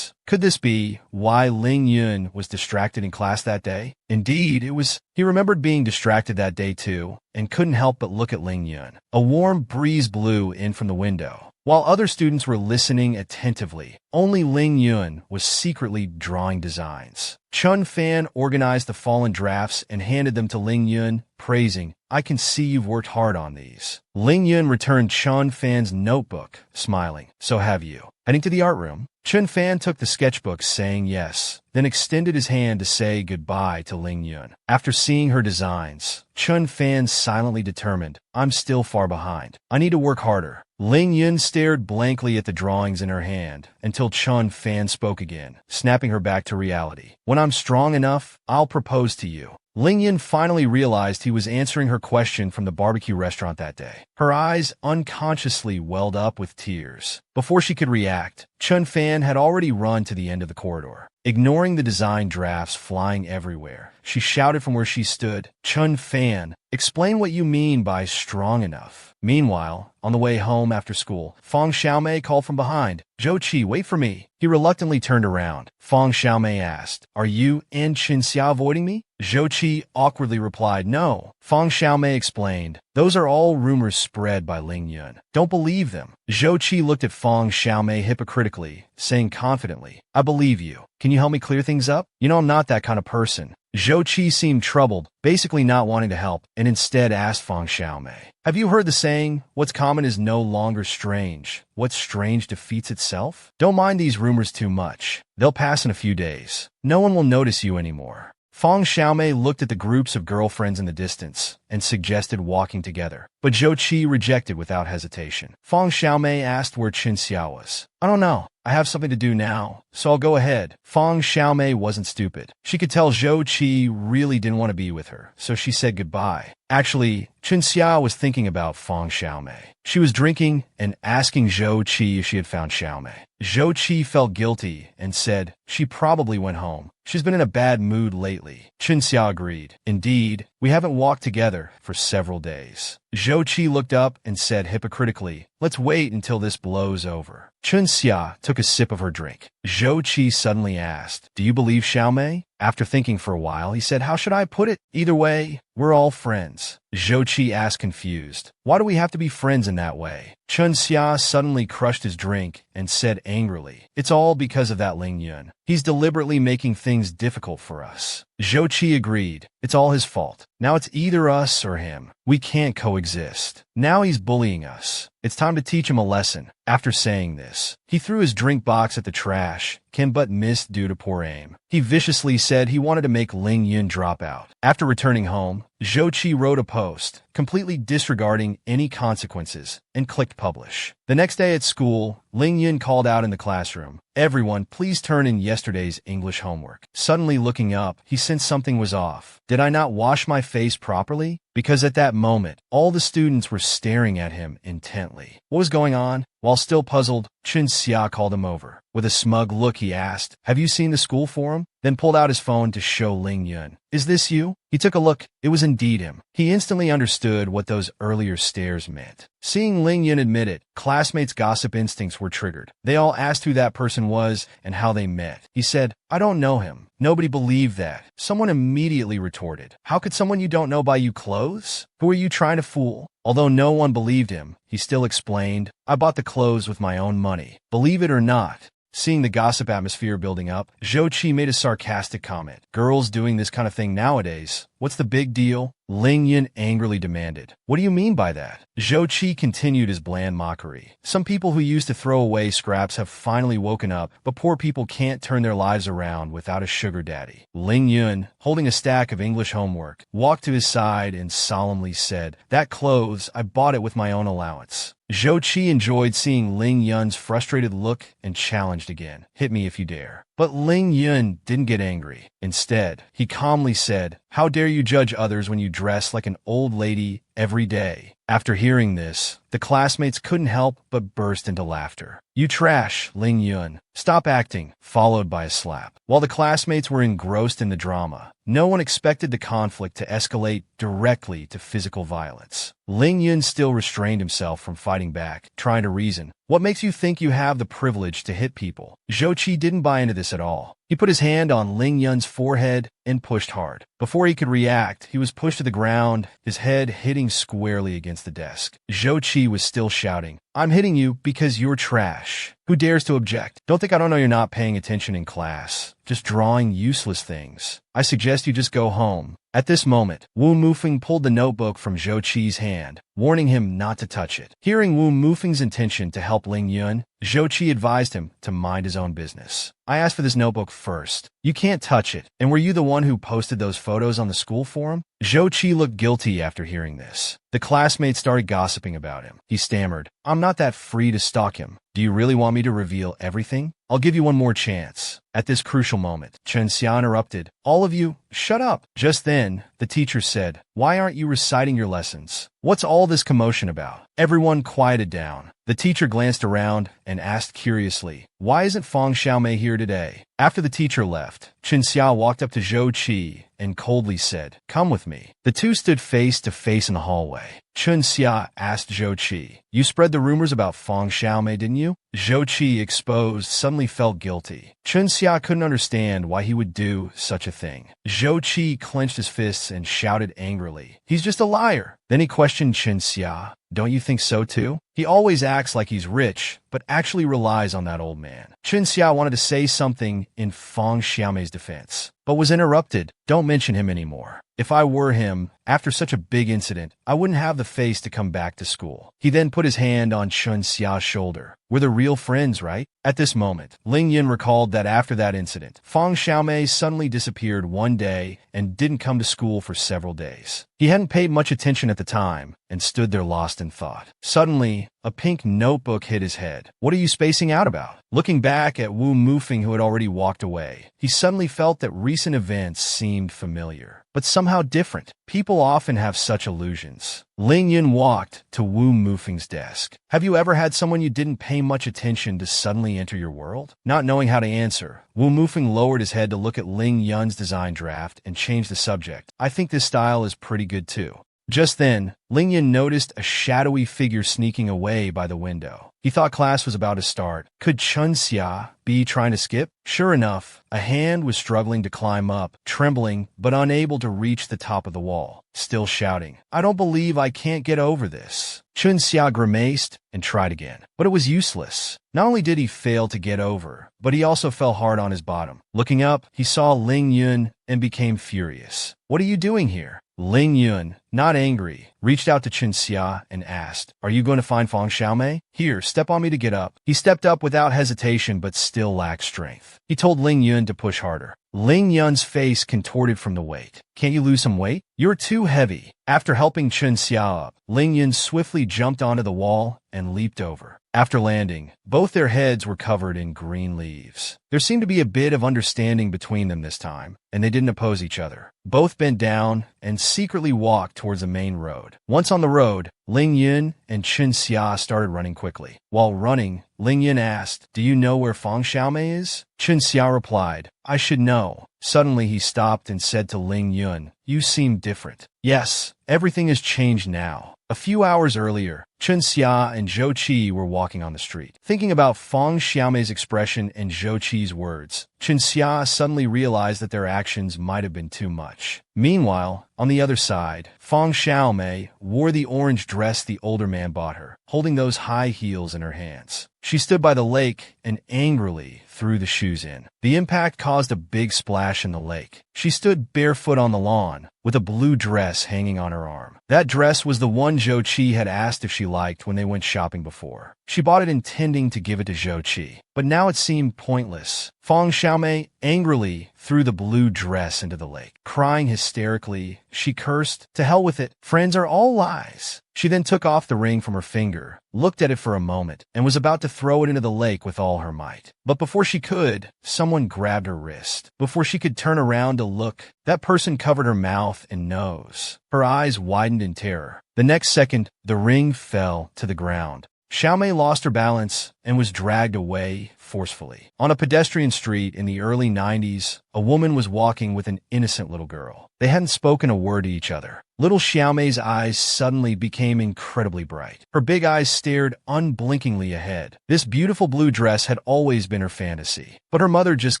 S1: Could this be why Ling Yun was distracted in class that day? Indeed, it was. He remembered being distracted that day too, and couldn't help but look at Ling Yun. A warm breeze blew in from the window. While other students were listening attentively, only Ling Yun was secretly drawing designs. Chen Fan organized the fallen drafts and handed them to Ling Yun, praising, "I can see you've worked hard on these." Ling Yun returned Chen Fan's notebook, smiling. "So have you." Heading to the art room, Chen Fan took the sketchbook, saying yes, then extended his hand to say goodbye to Ling Yun. After seeing her designs, Chen Fan silently determined, "I'm still far behind. I need to work harder." Ling Yun stared blankly at the drawings in her hand until Chen Fan spoke again, snapping her back to reality. "When I'm strong enough, I'll propose to you." Ling Yun finally realized he was answering her question from the barbecue restaurant that day. Her eyes unconsciously welled up with tears. Before she could react, Chen Fan had already run to the end of the corridor. Ignoring the design drafts flying everywhere, she shouted from where she stood, "Chen Fan, explain what you mean by strong enough." Meanwhile, on the way home after school, Feng Xiaomei called from behind, "Zhou Qi, wait for me." He reluctantly turned around. Feng Xiaomei asked, "Are you and Qinxia avoiding me?" Zhou Qi awkwardly replied, "No." Feng Xiaomei explained, "Those are all rumors spread by Ling Yun. Don't believe them." Zhou Qi looked at Feng Xiaomei hypocritically, saying confidently, "I believe you. Can you help me clear things up? You know I'm not that kind of person." Zhou Qi seemed troubled, basically not wanting to help, and instead asked Feng Xiaomei, "Have you heard the saying, what's common is no longer strange? What's strange defeats itself? Don't mind these rumors too much. They'll pass in a few days. No one will notice you anymore." Fang Xiaomei looked at the groups of girlfriends in the distance and suggested walking together, but Zhou Qi rejected without hesitation. Fang Xiaomei asked where Qin Xia was. I don't know. I have something to do now, so I'll go ahead. Fang Xiaomei wasn't stupid. She could tell Zhou Qi really didn't want to be with her, so she said goodbye. Actually, Qin Xia was thinking about Fang Xiaomei. She was drinking and asking Zhou Qi if she had found Xiaomei. Zhou Qi felt guilty and said she probably went home. She's been in a bad mood lately. Qin Xia agreed. Indeed, we haven't walked together for several days. Zhou Qi looked up and said hypocritically, let's wait until this blows over. Qin Xia took a sip of her drink. Zhou Qi suddenly asked, do you believe Xiaomei? After thinking for a while, he said, how should I put it? Either way, we're all friends. Zhou Qi asked confused, why do we have to be friends in that way? Qin Xia suddenly crushed his drink and said angrily, it's all because of that Ling Yun. He's deliberately making things difficult for us. Zhou Qi agreed. It's all his fault. Now it's either us or him. We can't coexist. Now he's bullying us. It's time to teach him a lesson. After saying this, he threw his drink box at the trash, but missed due to poor aim. He viciously said he wanted to make Ling Yun drop out. After returning home, Zhou Qi wrote a post, completely disregarding any consequences, and clicked publish. The next day at school, Ling Yun called out in the classroom, everyone, please turn in yesterday's English homework. Suddenly looking up, he sensed something was off. Did I not wash my face properly? Because at that moment, all the students were staring at him intently. What was going on? While still puzzled, Qin Xia called him over. With a smug look, he asked, have you seen the school forum? Then pulled out his phone to show Ling Yun. Is this you? He took a look. It was indeed him. He instantly understood what those earlier stares meant. Seeing Ling Yun admit it, classmates' gossip instincts were triggered. They all asked who that person was and how they met. He said, I don't know him. Nobody believed that. Someone immediately retorted, how could someone you don't know buy you clothes? Who are you trying to fool? Although no one believed him, he still explained, I bought the clothes with my own money. Believe it or not. Seeing the gossip atmosphere building up, Zhou Qi made a sarcastic comment. Girls doing this kind of thing nowadays. What's the big deal? Ling Yun angrily demanded. What do you mean by that? Zhou Qi continued his bland mockery. Some people who used to throw away scraps have finally woken up, but poor people can't turn their lives around without a sugar daddy. Ling Yun, holding a stack of English homework, walked to his side and solemnly said, that clothes, I bought it with my own allowance. Zhou Qi enjoyed seeing Ling Yun's frustrated look and challenged again. Hit me if you dare. But Ling Yun didn't get angry. Instead, he calmly said, how dare you judge others when you dress like an old lady every day? After hearing this, the classmates couldn't help but burst into laughter. You trash, Ling Yun. Stop acting, followed by a slap. While the classmates were engrossed in the drama, no one expected the conflict to escalate directly to physical violence. Ling Yun still restrained himself from fighting back, trying to reason. What makes you think you have the privilege to hit people? Zhou Qi didn't buy into this at all. He put his hand on Ling Yun's forehead and pushed hard. Before he could react, he was pushed to the ground, his head hitting squarely against the desk. Zhou Qi was still shouting, I'm hitting you because you're trash. Who dares to object? Don't think I don't know you're not paying attention in class. Just drawing useless things. I suggest you just go home. At this moment, Wu Mufeng pulled the notebook from Zhou Qi's hand, warning him not to touch it. Hearing Wu Mufeng's intention to help Ling Yun, Zhou Qi advised him to mind his own business. I asked for this notebook first. You can't touch it. And were you the one who posted those photos on the school forum? Zhou Qi looked guilty after hearing this. The classmates started gossiping about him. He stammered, I'm not that free to stalk him. Do you really want me to reveal everything? I'll give you one more chance. At this crucial moment, Qin Xia interrupted. All of you, shut up. Just then, the teacher said, why aren't you reciting your lessons? What's all this commotion about? Everyone quieted down. The teacher glanced around and asked curiously, why isn't Fang Xiaomei here today? After the teacher left, Qin Xia walked up to Zhou Qi and coldly said, come with me. The two stood face to face in the hallway. Qin Xia asked Zhou Qi, you spread the rumors about Fang Xiaomei, didn't you? Zhou Qi, exposed, suddenly felt guilty. Qin Xia couldn't understand why he would do such a thing. Zhou Qi clenched his fists and shouted angrily, he's just a liar. Then he questioned Qin Xia, don't you think so too? He always acts like he's rich, but actually relies on that old man. Qin Xia wanted to say something in Fang Xiaomei's defense, but was interrupted. Don't mention him anymore. If I were him, After such a big incident, I wouldn't have the face to come back to school. He then put his hand on Chun Xia's shoulder. We're the real friends, right? At this moment, Ling Yun recalled that after that incident, Fang Xiaomei suddenly disappeared one day and didn't come to school for several days. He hadn't paid much attention at the time and stood there lost in thought. Suddenly, a pink notebook hit his head. What are you spacing out about? Looking back at Wu Mufeng, who had already walked away, he suddenly felt that recent events seemed familiar, but somehow different. People often have such illusions. Ling Yun walked to Wu Mufeng's desk. Have you ever had someone you didn't pay much attention to suddenly enter your world? Not knowing how to answer, Wu Mufeng lowered his head to look at Ling Yun's design draft and changed the subject. I think this style is pretty good too. Just then, Ling Yun noticed a shadowy figure sneaking away by the window. He thought class was about to start. Could Chun Xia be trying to skip? Sure enough, a hand was struggling to climb up, trembling but unable to reach the top of the wall, still shouting, I don't believe I can't get over this. Chun Xia grimaced and tried again, but it was useless. Not only did he fail to get over, but he also fell hard on his bottom. Looking up, he saw Ling Yun and became furious. What are you doing here? Ling Yun, not angry, reached out to Chun Xia and asked, Are you going to find Fang Xiaomei? Here, step on me to get up. He stepped up without hesitation but still lacked strength. He told Ling Yun to push harder. Ling Yun's face contorted from the weight. Can't you lose some weight? You're too heavy. After helping Chun Xia up, Ling Yun swiftly jumped onto the wall and leaped over. After landing, both their heads were covered in green leaves. There seemed to be a bit of understanding between them this time, and they didn't oppose each other. Both bent down and secretly walked towards the main road. Once on the road, Ling Yun and Chun Xia started running quickly. While running, Ling Yun asked, Do you know where Fang Xiaomei is? Chun Xia replied, I should know. Suddenly he stopped and said to Ling Yun, You seem different. Yes, everything has changed now. A few hours earlier, Chun Xia and Zhou Qi were walking on the street. Thinking about Fang Xiaomei's expression and Zhou Qi's words, Chun Xia suddenly realized that their actions might have been too much. Meanwhile, on the other side, Fang Xiaomei wore the orange dress the older man bought her, holding those high heels in her hands. She stood by the lake and angrily threw the shoes in. The impact caused a big splash in the lake. She stood barefoot on the lawn, with a blue dress hanging on her arm. That dress was the one Zhou Qi had asked if she liked when they went shopping before. She bought it intending to give it to Zhou Qi, but now it seemed pointless. Fang Xiaomei angrily threw the blue dress into the lake. Crying hysterically, she cursed, To hell with it, friends are all lies. She then took off the ring from her finger, looked at it for a moment, and was about to throw it into the lake with all her might. But before she could, someone grabbed her wrist. Before she could turn around to look, that person covered her mouth and nose. Her eyes widened in terror. The next second, the ring fell to the ground. Xiaomei lost her balance and was dragged away forcefully. On a pedestrian street in the early 90s, a woman was walking with an innocent little girl. They hadn't spoken a word to each other. Little Xiaomei's eyes suddenly became incredibly bright. Her big eyes stared unblinkingly ahead. This beautiful blue dress had always been her fantasy, but her mother just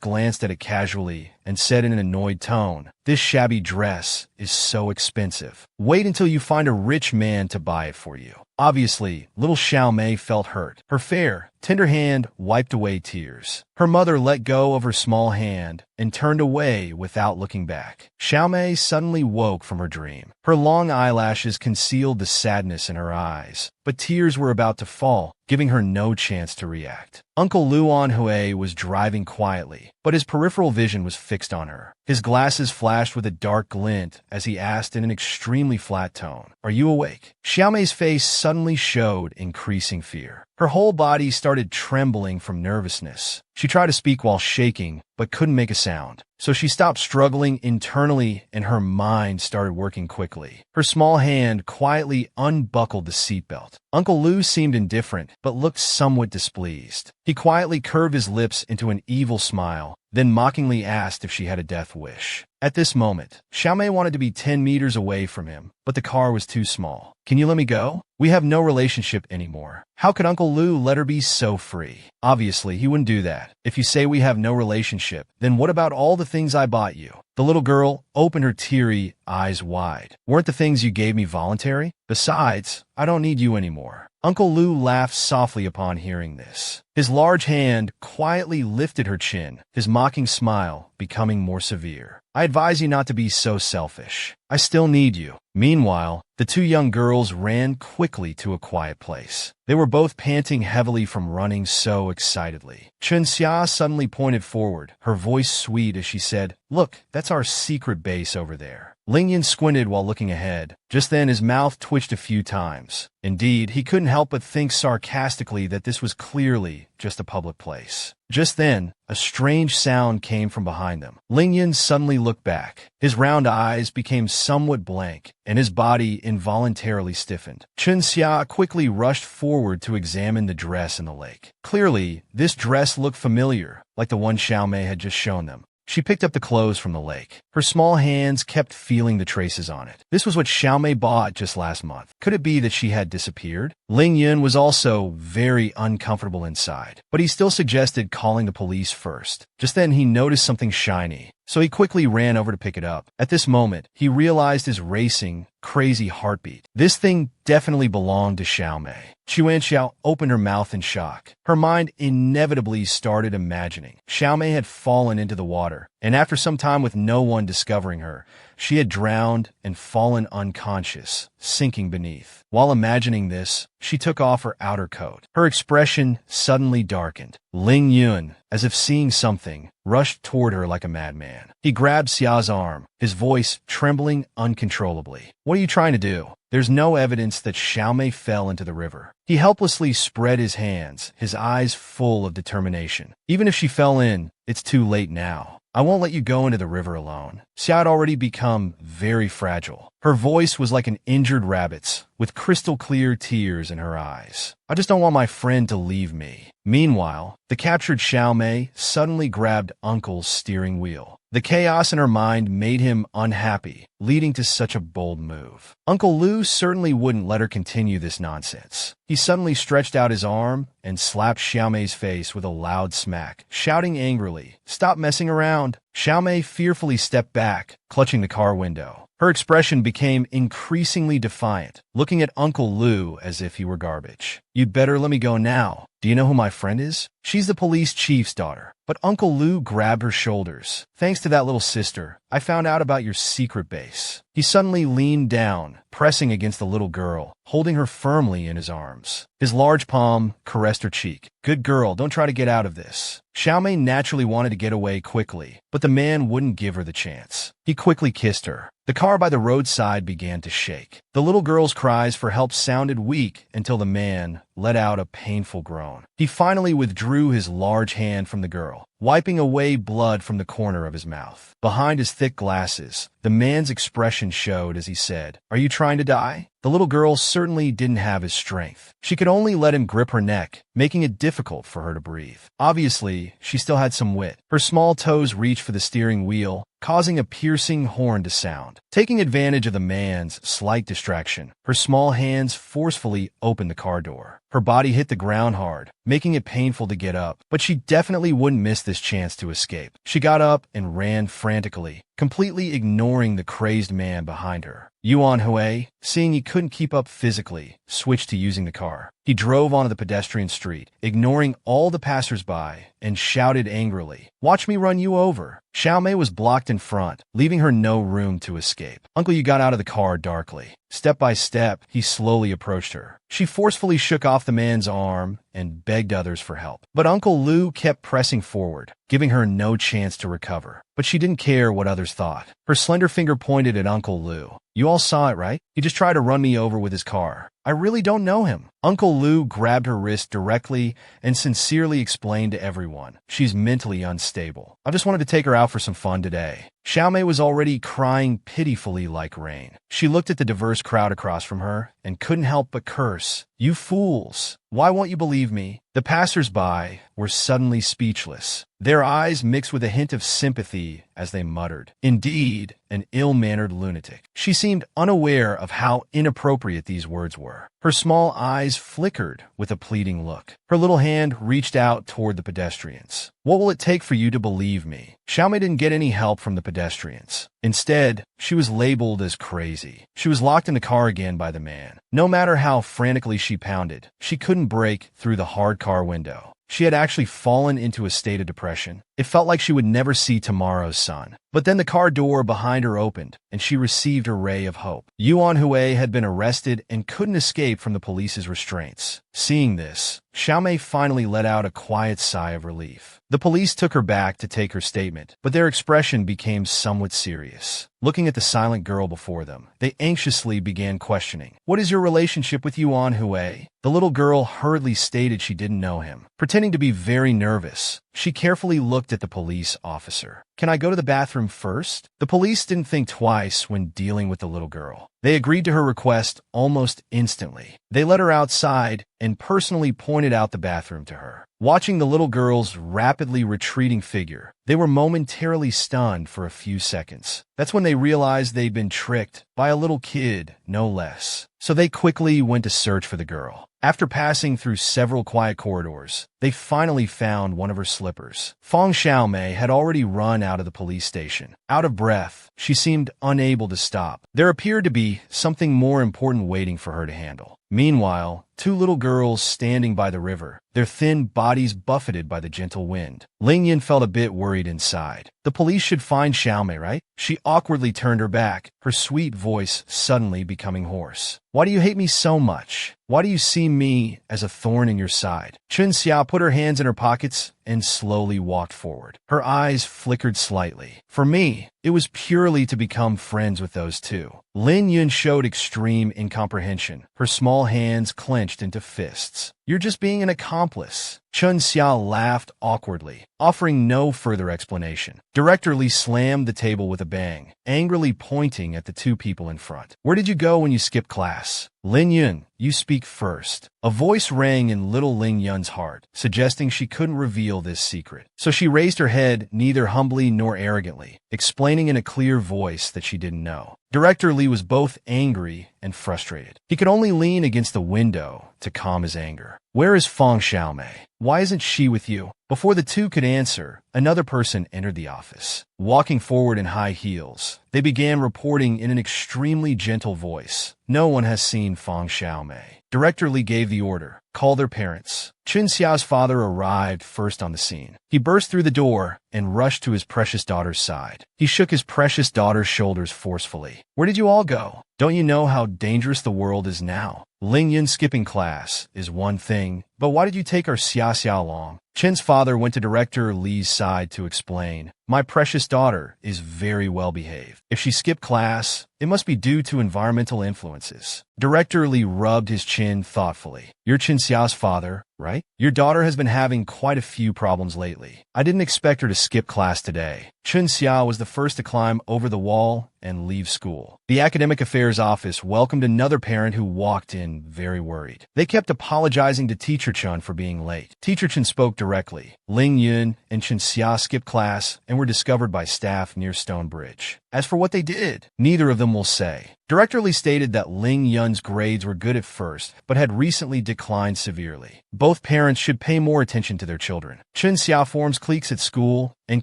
S1: glanced at it casually and said in an annoyed tone, This shabby dress is so expensive. Wait until you find a rich man to buy it for you. Obviously, little Xiaomei felt hurt. Her fair, tender hand wiped away tears. Her mother let go of her small hand and turned away without looking back. Xiaomei suddenly woke from her dream. Her long eyelashes concealed the sadness in her eyes, but tears were about to fall, giving her no chance to react. Uncle Luan Hui was driving quietly, but his peripheral vision was fixed on her. His glasses flashed with a dark glint as he asked in an extremely flat tone, Are you awake? Xiaomei's face suddenly showed increasing fear. Her whole body started trembling from nervousness. She tried to speak while shaking, but couldn't make a sound. So she stopped struggling internally and her mind started working quickly. Her small hand quietly unbuckled the seatbelt. Uncle Lu seemed indifferent, but looked somewhat displeased. He quietly curved his lips into an evil smile, then mockingly asked if she had a death wish. At this moment, Xiaomei wanted to be 10 meters away from him, but the car was too small. Can you let me go? We have no relationship anymore. How could Uncle Lu let her be so free? Obviously, he wouldn't do that. If you say we have no relationship, then what about all the things I bought you? The little girl opened her teary eyes wide. Weren't the things you gave me voluntary? Besides, I don't need you anymore. Uncle Lou laughed softly upon hearing this. His large hand quietly lifted her chin, his mocking smile becoming more severe. I advise you not to be so selfish. I still need you. Meanwhile, the two young girls ran quickly to a quiet place. They were both panting heavily from running so excitedly. Chun-Xia suddenly pointed forward, her voice sweet as she said, "Look, that's our secret base over there." Lingyan squinted while looking ahead. Just then his mouth twitched a few times. Indeed, he couldn't help but think sarcastically that this was clearly just a public place. Just then, a strange sound came from behind them. Lingyan suddenly looked back. His round eyes became somewhat blank, and his body involuntarily stiffened. Chun-Xia quickly rushed forward to examine the dress in the lake. Clearly, this dress looked familiar, like the one Xiaomei had just shown them. She picked up the clothes from the lake. Her small hands kept feeling the traces on it. This was what Xiaomei bought just last month. Could it be that she had disappeared? Ling Yun was also very uncomfortable inside, but he still suggested calling the police first. Just then he noticed something shiny, so he quickly ran over to pick it up. At this moment, he realized his racing, crazy heartbeat. This thing definitely belonged to Xiaomei. Xiao opened her mouth in shock. Her mind inevitably started imagining. Xiaomei had fallen into the water, and after some time with no one discovering her, she had drowned and fallen unconscious, sinking beneath. While imagining this, she took off her outer coat. Her expression suddenly darkened. Ling Yun, as if seeing something, rushed toward her like a madman. He grabbed Xia's arm, his voice trembling uncontrollably. "What are you trying to do? There's no evidence that Xiaomei fell into the river." He helplessly spread his hands, his eyes full of determination. "Even if she fell in, it's too late now. I won't let you go into the river alone." Xia had already become very fragile. Her voice was like an injured rabbit's, with crystal-clear tears in her eyes. "I just don't want my friend to leave me." Meanwhile, the captured Xiaomei suddenly grabbed Uncle's steering wheel. The chaos in her mind made him unhappy, leading to such a bold move. Uncle Lou certainly wouldn't let her continue this nonsense. He suddenly stretched out his arm and slapped Xiaomei's face with a loud smack, shouting angrily, "Stop messing around." Xiaomei fearfully stepped back, clutching the car window. Her expression became increasingly defiant, looking at Uncle Lou as if he were garbage. "You'd better let me go now. Do you know who my friend is? She's the police chief's daughter." But Uncle Lou grabbed her shoulders. "Thanks to that little sister, I found out about your secret base." He suddenly leaned down, pressing against the little girl, holding her firmly in his arms. His large palm caressed her cheek. "Good girl, don't try to get out of this." Xiaomei naturally wanted to get away quickly, but the man wouldn't give her the chance. He quickly kissed her. The car by the roadside began to shake. The little girl's cries for help sounded weak until the man let out a painful groan. He finally withdrew his large hand from the girl, wiping away blood from the corner of his mouth. Behind his thick glasses, the man's expression showed as he said, "Are you trying to die?" The little girl certainly didn't have his strength. She could only let him grip her neck, making it difficult for her to breathe. Obviously, she still had some wit. Her small toes reached for the steering wheel, causing a piercing horn to sound. Taking advantage of the man's slight distraction, her small hands forcefully opened the car door. Her body hit the ground hard, making it painful to get up, but she definitely wouldn't miss this chance to escape. She got up and ran frantically, completely ignoring the crazed man behind her. Yuan Hui, seeing he couldn't keep up physically, switched to using the car. He drove onto the pedestrian street, ignoring all the passersby, and shouted angrily, "Watch me run you over." Xiaomei was blocked in front, leaving her no room to escape. Uncle Yu got out of the car darkly. Step by step, he slowly approached her. She forcefully shook off the man's arm and begged others for help. But Uncle Lou kept pressing forward, giving her no chance to recover. But she didn't care what others thought. Her slender finger pointed at Uncle Lou. "You all saw it, right? He just tried to run me over with his car. I really don't know him." Uncle Lou grabbed her wrist directly and sincerely explained to everyone, "She's mentally unstable. I just wanted to take her out for some fun today." Xiaomei was already crying pitifully like rain. She looked at the diverse crowd across from her and couldn't help but curse. "You fools! Why won't you believe me?" The passers-by were suddenly speechless, their eyes mixed with a hint of sympathy as they muttered, "Indeed, an ill-mannered lunatic." She seemed unaware of how inappropriate these words were. Her small eyes flickered with a pleading look. Her little hand reached out toward the pedestrians. What will it take for you to believe me? Xiaomei didn't get any help from the pedestrians. Instead, she was labeled as crazy. She was locked in the car again by the man. No matter how frantically she pounded, she couldn't break through the hard car window. She had actually fallen into a state of depression. It felt like she would never see tomorrow's sun. But then the car door behind her opened, and she received a ray of hope. Yuan Hui had been arrested and couldn't escape from the police's restraints. Seeing this, Xiaomei finally let out a quiet sigh of relief. The police took her back to take her statement, but their expression became somewhat serious. Looking at the silent girl before them, they anxiously began questioning. What is your relationship with Yuan Hui? The little girl hurriedly stated she didn't know him. Pretending to be very nervous, she carefully looked at the police officer. Can I go to the bathroom first? The police didn't think twice when dealing with the little girl. They agreed to her request almost instantly. They let her outside and personally pointed out the bathroom to her. Watching the little girl's rapidly retreating figure, they were momentarily stunned for a few seconds. That's when they realized they'd been tricked by a little kid, no less. So they quickly went to search for the girl. After passing through several quiet corridors, they finally found one of her slippers. Fang Xiaomei had already run out of the police station. Out of breath, she seemed unable to stop. There appeared to be something more important waiting for her to handle. Meanwhile, two little girls standing by the river, their thin bodies buffeted by the gentle wind. Ling Yan felt a bit worried inside. The police should find Xiaomei, right? She awkwardly turned her back, her sweet voice suddenly becoming hoarse. Why do you hate me so much? Why do you see me as a thorn in your side? Chen Xia put her hands in her pockets and slowly walked forward. Her eyes flickered slightly. For me, it was purely to become friends with those two. Lin Yun showed extreme incomprehension. Her small hands clenched into fists. You're just being an accomplice. Chen Xia laughed awkwardly, offering no further explanation. Director Li slammed the table with a bang, angrily pointing at the two people in front. Where did you go when you skipped class? Lin Yun, you speak first. A voice rang in little Ling Yun's heart, suggesting she couldn't reveal this secret. So she raised her head neither humbly nor arrogantly, explaining in a clear voice that she didn't know. Director Li was both angry and frustrated. He could only lean against the window to calm his anger. Where is Fang Xiaomei? Why isn't she with you? Before the two could answer, another person entered the office. Walking forward in high heels, they began reporting in an extremely gentle voice. No one has seen Fang Xiaomei. Director Li gave the order. Call their parents. Chen Xia's father arrived first on the scene. He burst through the door and rushed to his precious daughter's side. He shook his precious daughter's shoulders forcefully. Where did you all go? Don't you know how dangerous the world is now? Ling Yun skipping class is one thing, but why did you take our Xia along? Chen's father went to Director Li's side to explain. My precious daughter is very well behaved. If she skipped class, it must be due to environmental influences. Director Li rubbed his chin thoughtfully. You're Chen Xia's father, right? Your daughter has been having quite a few problems lately. I didn't expect her to skip class today. Chen Xia was the first to climb over the wall and leave school. The Academic Affairs Office welcomed another parent who walked in very worried. They kept apologizing to Teacher Chen for being late. Teacher Chen spoke directly. Ling Yun and Chen Xia skipped class and were discovered by staff near Stone Bridge. As for what they did, neither of them will say. Director Li stated that Ling Yun's grades were good at first, but had recently declined severely. Both parents should pay more attention to their children. Chen Xia forms cliques at school and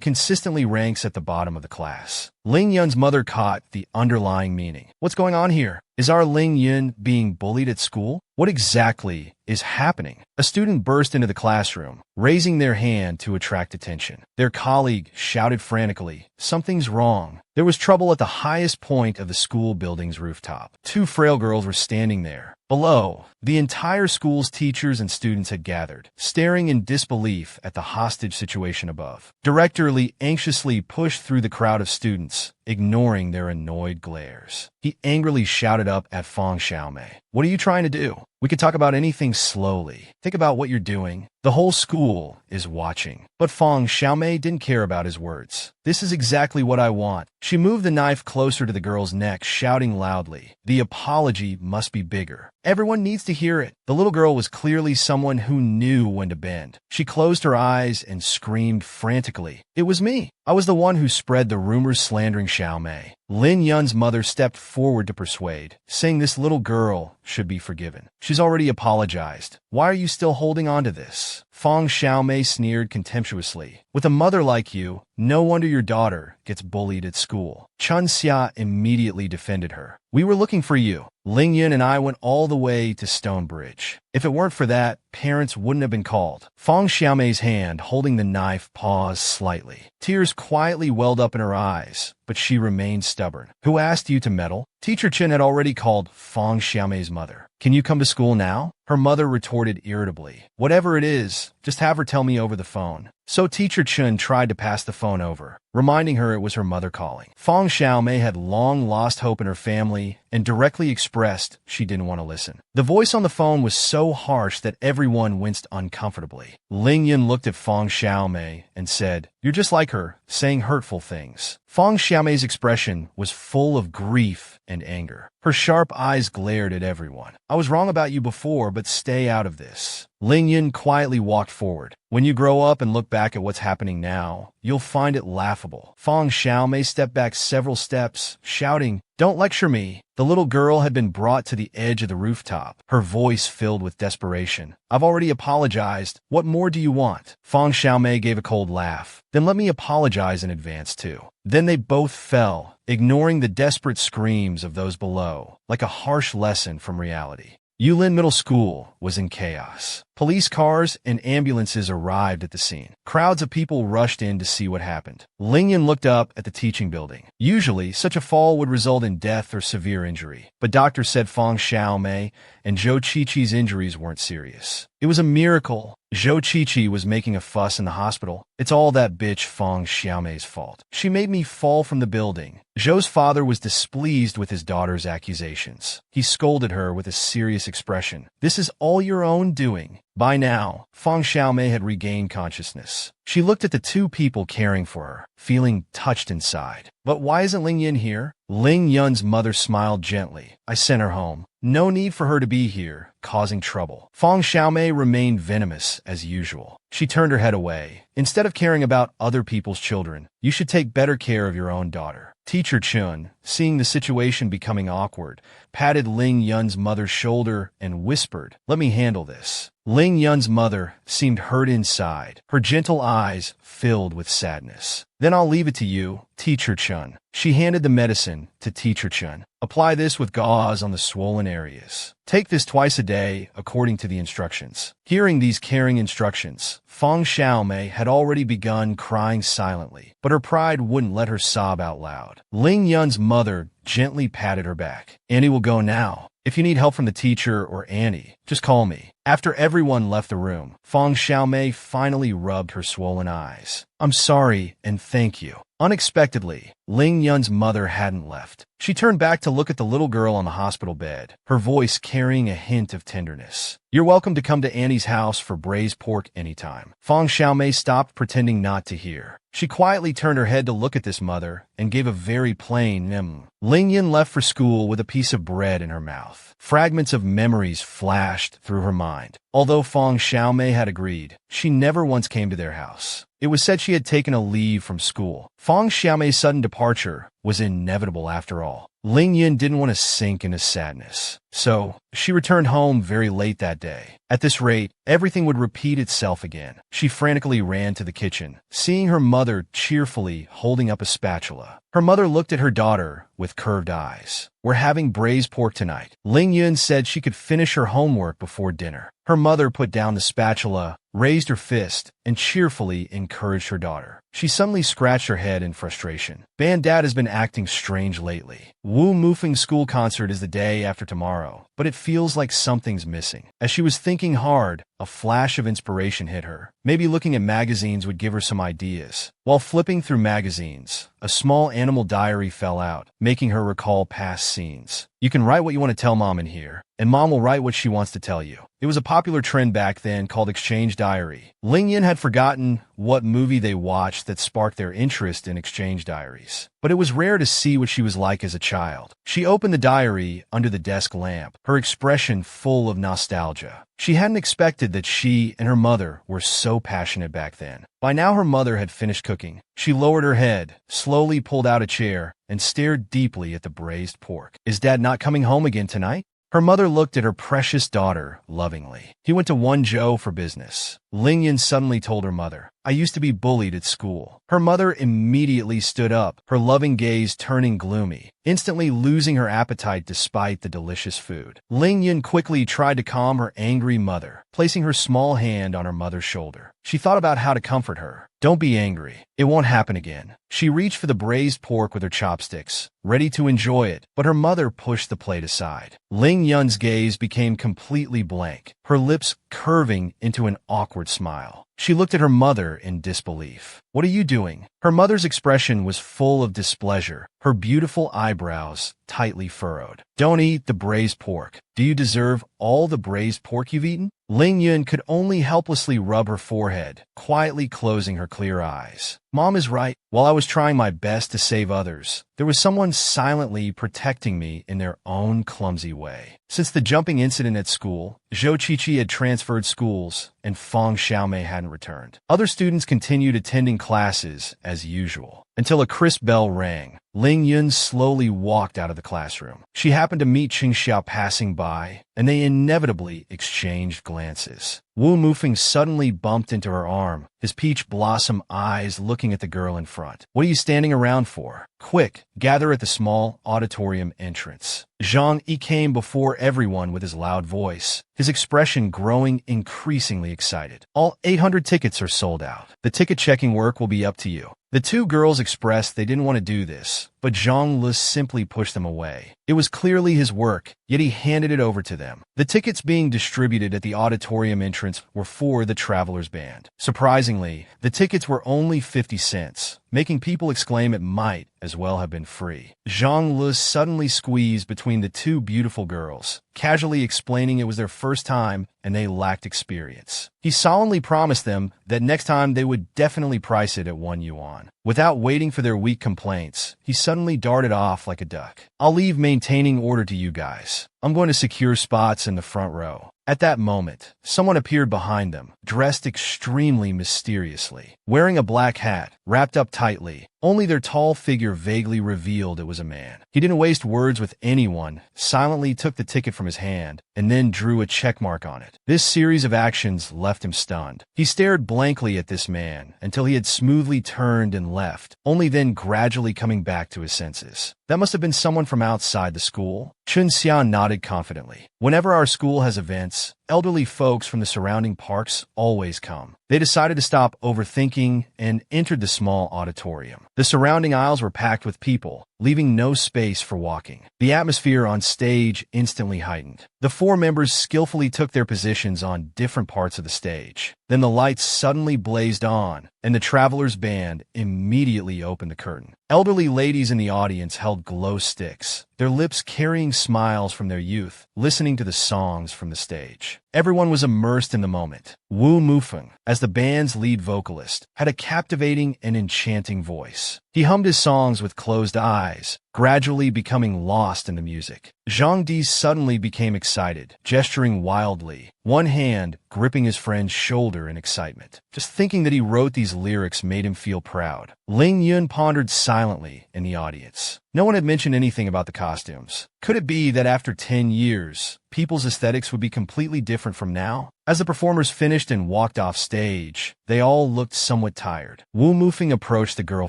S1: consistently ranks at the bottom of the class. Ling Yun's mother caught the underlying meaning. What's going on here? Is our Ling Yun being bullied at school? What exactly is happening? A student burst into the classroom, raising their hand to attract attention. Their colleague shouted frantically, "Something's wrong." There was trouble at the highest point of the school building's rooftop. Two frail girls were standing there. Below, the entire school's teachers and students had gathered, staring in disbelief at the hostage situation above. Director Li anxiously pushed through the crowd of students, ignoring their annoyed glares. He angrily shouted up at Fang Xiaomei. What are you trying to do? We could talk about anything slowly. Think about what you're doing. The whole school is watching. But Fang Xiaomei didn't care about his words. This is exactly what I want. She moved the knife closer to the girl's neck, shouting loudly. The apology must be bigger. Everyone needs to hear it. The little girl was clearly someone who knew when to bend. She closed her eyes and screamed frantically. It was me. I was the one who spread the rumors slandering Xiaomei. Lin Yun's mother stepped forward to persuade, saying this little girl should be forgiven. She's already apologized. Why are you still holding on to this? Fang Xiaomei sneered contemptuously. With a mother like you, no wonder your daughter gets bullied at school. Chun Xia immediately defended her. We were looking for you. Ling Yun and I went all the way to Stonebridge. If it weren't for that, parents wouldn't have been called. Fang Xiaomei's hand holding the knife paused slightly. Tears quietly welled up in her eyes, but she remained stubborn. Who asked you to meddle? Teacher Chen had already called Fang Xiaomei's mother. Can you come to school now? Her mother retorted irritably. Whatever it is, just have her tell me over the phone. So Teacher Chen tried to pass the phone over, reminding her it was her mother calling. Fang Xiaomei had long lost hope in her family and directly expressed she didn't want to listen. The voice on the phone was so harsh that everyone winced uncomfortably. Ling Yun looked at Fang Xiaomei and said, "You're just like her, saying hurtful things." Fang Xiaomei's expression was full of grief and anger. Her sharp eyes glared at everyone. "I was wrong about you before, but stay out of this." Ling Yun quietly walked forward. "When you grow up and look back at what's happening now, you'll find it laughable." Fang Xiaomei stepped back several steps, shouting, "Don't lecture me." The little girl had been brought to the edge of the rooftop, her voice filled with desperation. "I've already apologized. What more do you want?" Fang Xiaomei gave a cold laugh. "Then let me apologize in advance too." Then they both fell, ignoring the desperate screams of those below, like a harsh lesson from reality. Yulin Middle School was in chaos. Police cars and ambulances arrived at the scene. Crowds of people rushed in to see what happened. Ling Yun looked up at the teaching building. Usually, such a fall would result in death or severe injury, but doctors said Fang Xiaomei and Zhou Qiqi's injuries weren't serious. It was a miracle. Zhou Qiqi was making a fuss in the hospital. "It's all that bitch Fang Xiaomei's fault. She made me fall from the building." Zhou's father was displeased with his daughter's accusations. He scolded her with a serious expression. "This is all your own doing." By now, Fang Xiaomei had regained consciousness. She looked at the two people caring for her, feeling touched inside. "But why isn't Ling Yun here?" Ling Yun's mother smiled gently. "I sent her home. No need for her to be here, causing trouble." Fang Xiaomei remained venomous as usual. She turned her head away. "Instead of caring about other people's children, you should take better care of your own daughter." Teacher Chun, seeing the situation becoming awkward, patted Ling Yun's mother's shoulder and whispered, "Let me handle this." Ling Yun's mother seemed hurt inside, her gentle eyes filled with sadness. "Then I'll leave it to you, Teacher Chun." She handed the medicine to Teacher Chun. "Apply this with gauze on the swollen areas. Take this twice a day, according to the instructions." Hearing these caring instructions, Fang Xiaomei had already begun crying silently, but her pride wouldn't let her sob out loud. Ling Yun's mother gently patted her back. "Annie will go now. If you need help from the teacher or Annie, just call me." After everyone left the room, Fang Xiaomei finally rubbed her swollen eyes. "I'm sorry and thank you." Unexpectedly, Ling Yun's mother hadn't left. She turned back to look at the little girl on the hospital bed, her voice carrying a hint of tenderness. "You're welcome to come to Annie's house for braised pork anytime." Fang Xiaomei stopped pretending not to hear. She quietly turned her head to look at this mother and gave a very plain Ling Yun left for school with a piece of bread in her mouth. Fragments of memories flashed through her mind. Although Fang Xiaomei had agreed, she never once came to their house. It was said she had taken a leave from school. Fang Xiaomei's sudden departure was inevitable after all. Ling Yun didn't want to sink into sadness, so she returned home very late that day. At this rate, everything would repeat itself again. She frantically ran to the kitchen, seeing her mother cheerfully holding up a spatula. Her mother looked at her daughter with curved eyes. "We're having braised pork tonight." Ling Yun said she could finish her homework before dinner. Her mother put down the spatula, raised her fist, and cheerfully encouraged her daughter. She suddenly scratched her head in frustration. "Dad has been acting strange lately. Wu Mufeng's school concert is the day after tomorrow, but it feels like something's missing." As she was thinking hard, a flash of inspiration hit her. Maybe looking at magazines would give her some ideas. While flipping through magazines, a small animal diary fell out, making her recall past scenes. "You can write what you want to tell Mom in here, and Mom will write what she wants to tell you." It was a popular trend back then called Exchange Diary. Ling Yun had forgotten what movie they watched that sparked their interest in exchange diaries. But it was rare to see what she was like as a child. She opened the diary under the desk lamp, her expression full of nostalgia. She hadn't expected that she and her mother were so passionate back then. By now her mother had finished cooking. She lowered her head, slowly pulled out a chair, and stared deeply at the braised pork. "Is Dad not coming home again tonight?" Her mother looked at her precious daughter lovingly. "He went to Wonzhou for business." Lingyun suddenly told her mother, "I used to be bullied at school." Her mother immediately stood up, her loving gaze turning gloomy, instantly losing her appetite despite the delicious food. Lingyun quickly tried to calm her angry mother, placing her small hand on her mother's shoulder. She thought about how to comfort her. "Don't be angry. It won't happen again." She reached for the braised pork with her chopsticks, ready to enjoy it, but her mother pushed the plate aside. Lingyun's gaze became completely blank, her lips curving into an awkward smile. She looked at her mother in disbelief. "What are you doing?" Her mother's expression was full of displeasure, her beautiful eyebrows tightly furrowed. "Don't eat the braised pork. Do you deserve all the braised pork you've eaten?" Lingyun could only helplessly rub her forehead, quietly closing her clear eyes. "Mom is right. While I was trying my best to save others, there was someone silently protecting me in their own clumsy way." Since the jumping incident at school, Zhou Qiqi had transferred schools, and Feng Xiaomei hadn't returned. Other students continued attending classes as usual, until a crisp bell rang. Lingyun slowly walked out of the classroom. She happened to meet Qingxiao passing by, and they inevitably exchanged glances. Wu Mufeng suddenly bumped into her arm, his peach blossom eyes looking at the girl in front. "What are you standing around for? Quick, gather at the small auditorium entrance." Zhang Yi came before everyone with his loud voice, his expression growing increasingly excited. "All 800 tickets are sold out. The ticket checking work will be up to you." The two girls expressed they didn't want to do this, but Zhang Li simply pushed them away. It was clearly his work, yet he handed it over to them. The tickets being distributed at the auditorium entrance were for the Travelers Band. Surprisingly, the tickets were only 50 cents, making people exclaim it might as well have been free. Zhang Li suddenly squeezed between the two beautiful girls, casually explaining it was their first time and they lacked experience. He solemnly promised them that next time they would definitely price it at 1 yuan. Without waiting for their weak complaints, he suddenly darted off like a duck. "I'll leave maintaining order to you guys. I'm going to secure spots in the front row." At that moment, someone appeared behind them, dressed extremely mysteriously. Wearing a black hat, wrapped up tightly, only their tall figure vaguely revealed it was a man. He didn't waste words with anyone, silently took the ticket from his hand, and then drew a checkmark on it. This series of actions left him stunned. He stared blankly at this man until he had smoothly turned and left, only then gradually coming back to his senses. "That must have been someone from outside the school." Chun Xian nodded confidently. "Whenever our school has events, elderly folks from the surrounding parks always come." They decided to stop overthinking and entered the small auditorium. The surrounding aisles were packed with people, leaving no space for walking. The atmosphere on stage instantly heightened. The four members skillfully took their positions on different parts of the stage. Then the lights suddenly blazed on, and the Travelers Band immediately opened the curtain. Elderly ladies in the audience held glow sticks, their lips carrying smiles from their youth, listening to the songs from the stage. Everyone was immersed in the moment. Wu Mufeng, as the band's lead vocalist, had a captivating and enchanting voice. He hummed his songs with closed eyes, gradually becoming lost in the music. Zhang Di suddenly became excited, gesturing wildly, one hand gripping his friend's shoulder in excitement. Just thinking that he wrote these lyrics made him feel proud. Lingyun pondered silently in the audience. No one had mentioned anything about the costumes. Could it be that after 10 years, people's aesthetics would be completely different from now? As the performers finished and walked off stage, they all looked somewhat tired. Wu Mufeng approached the girl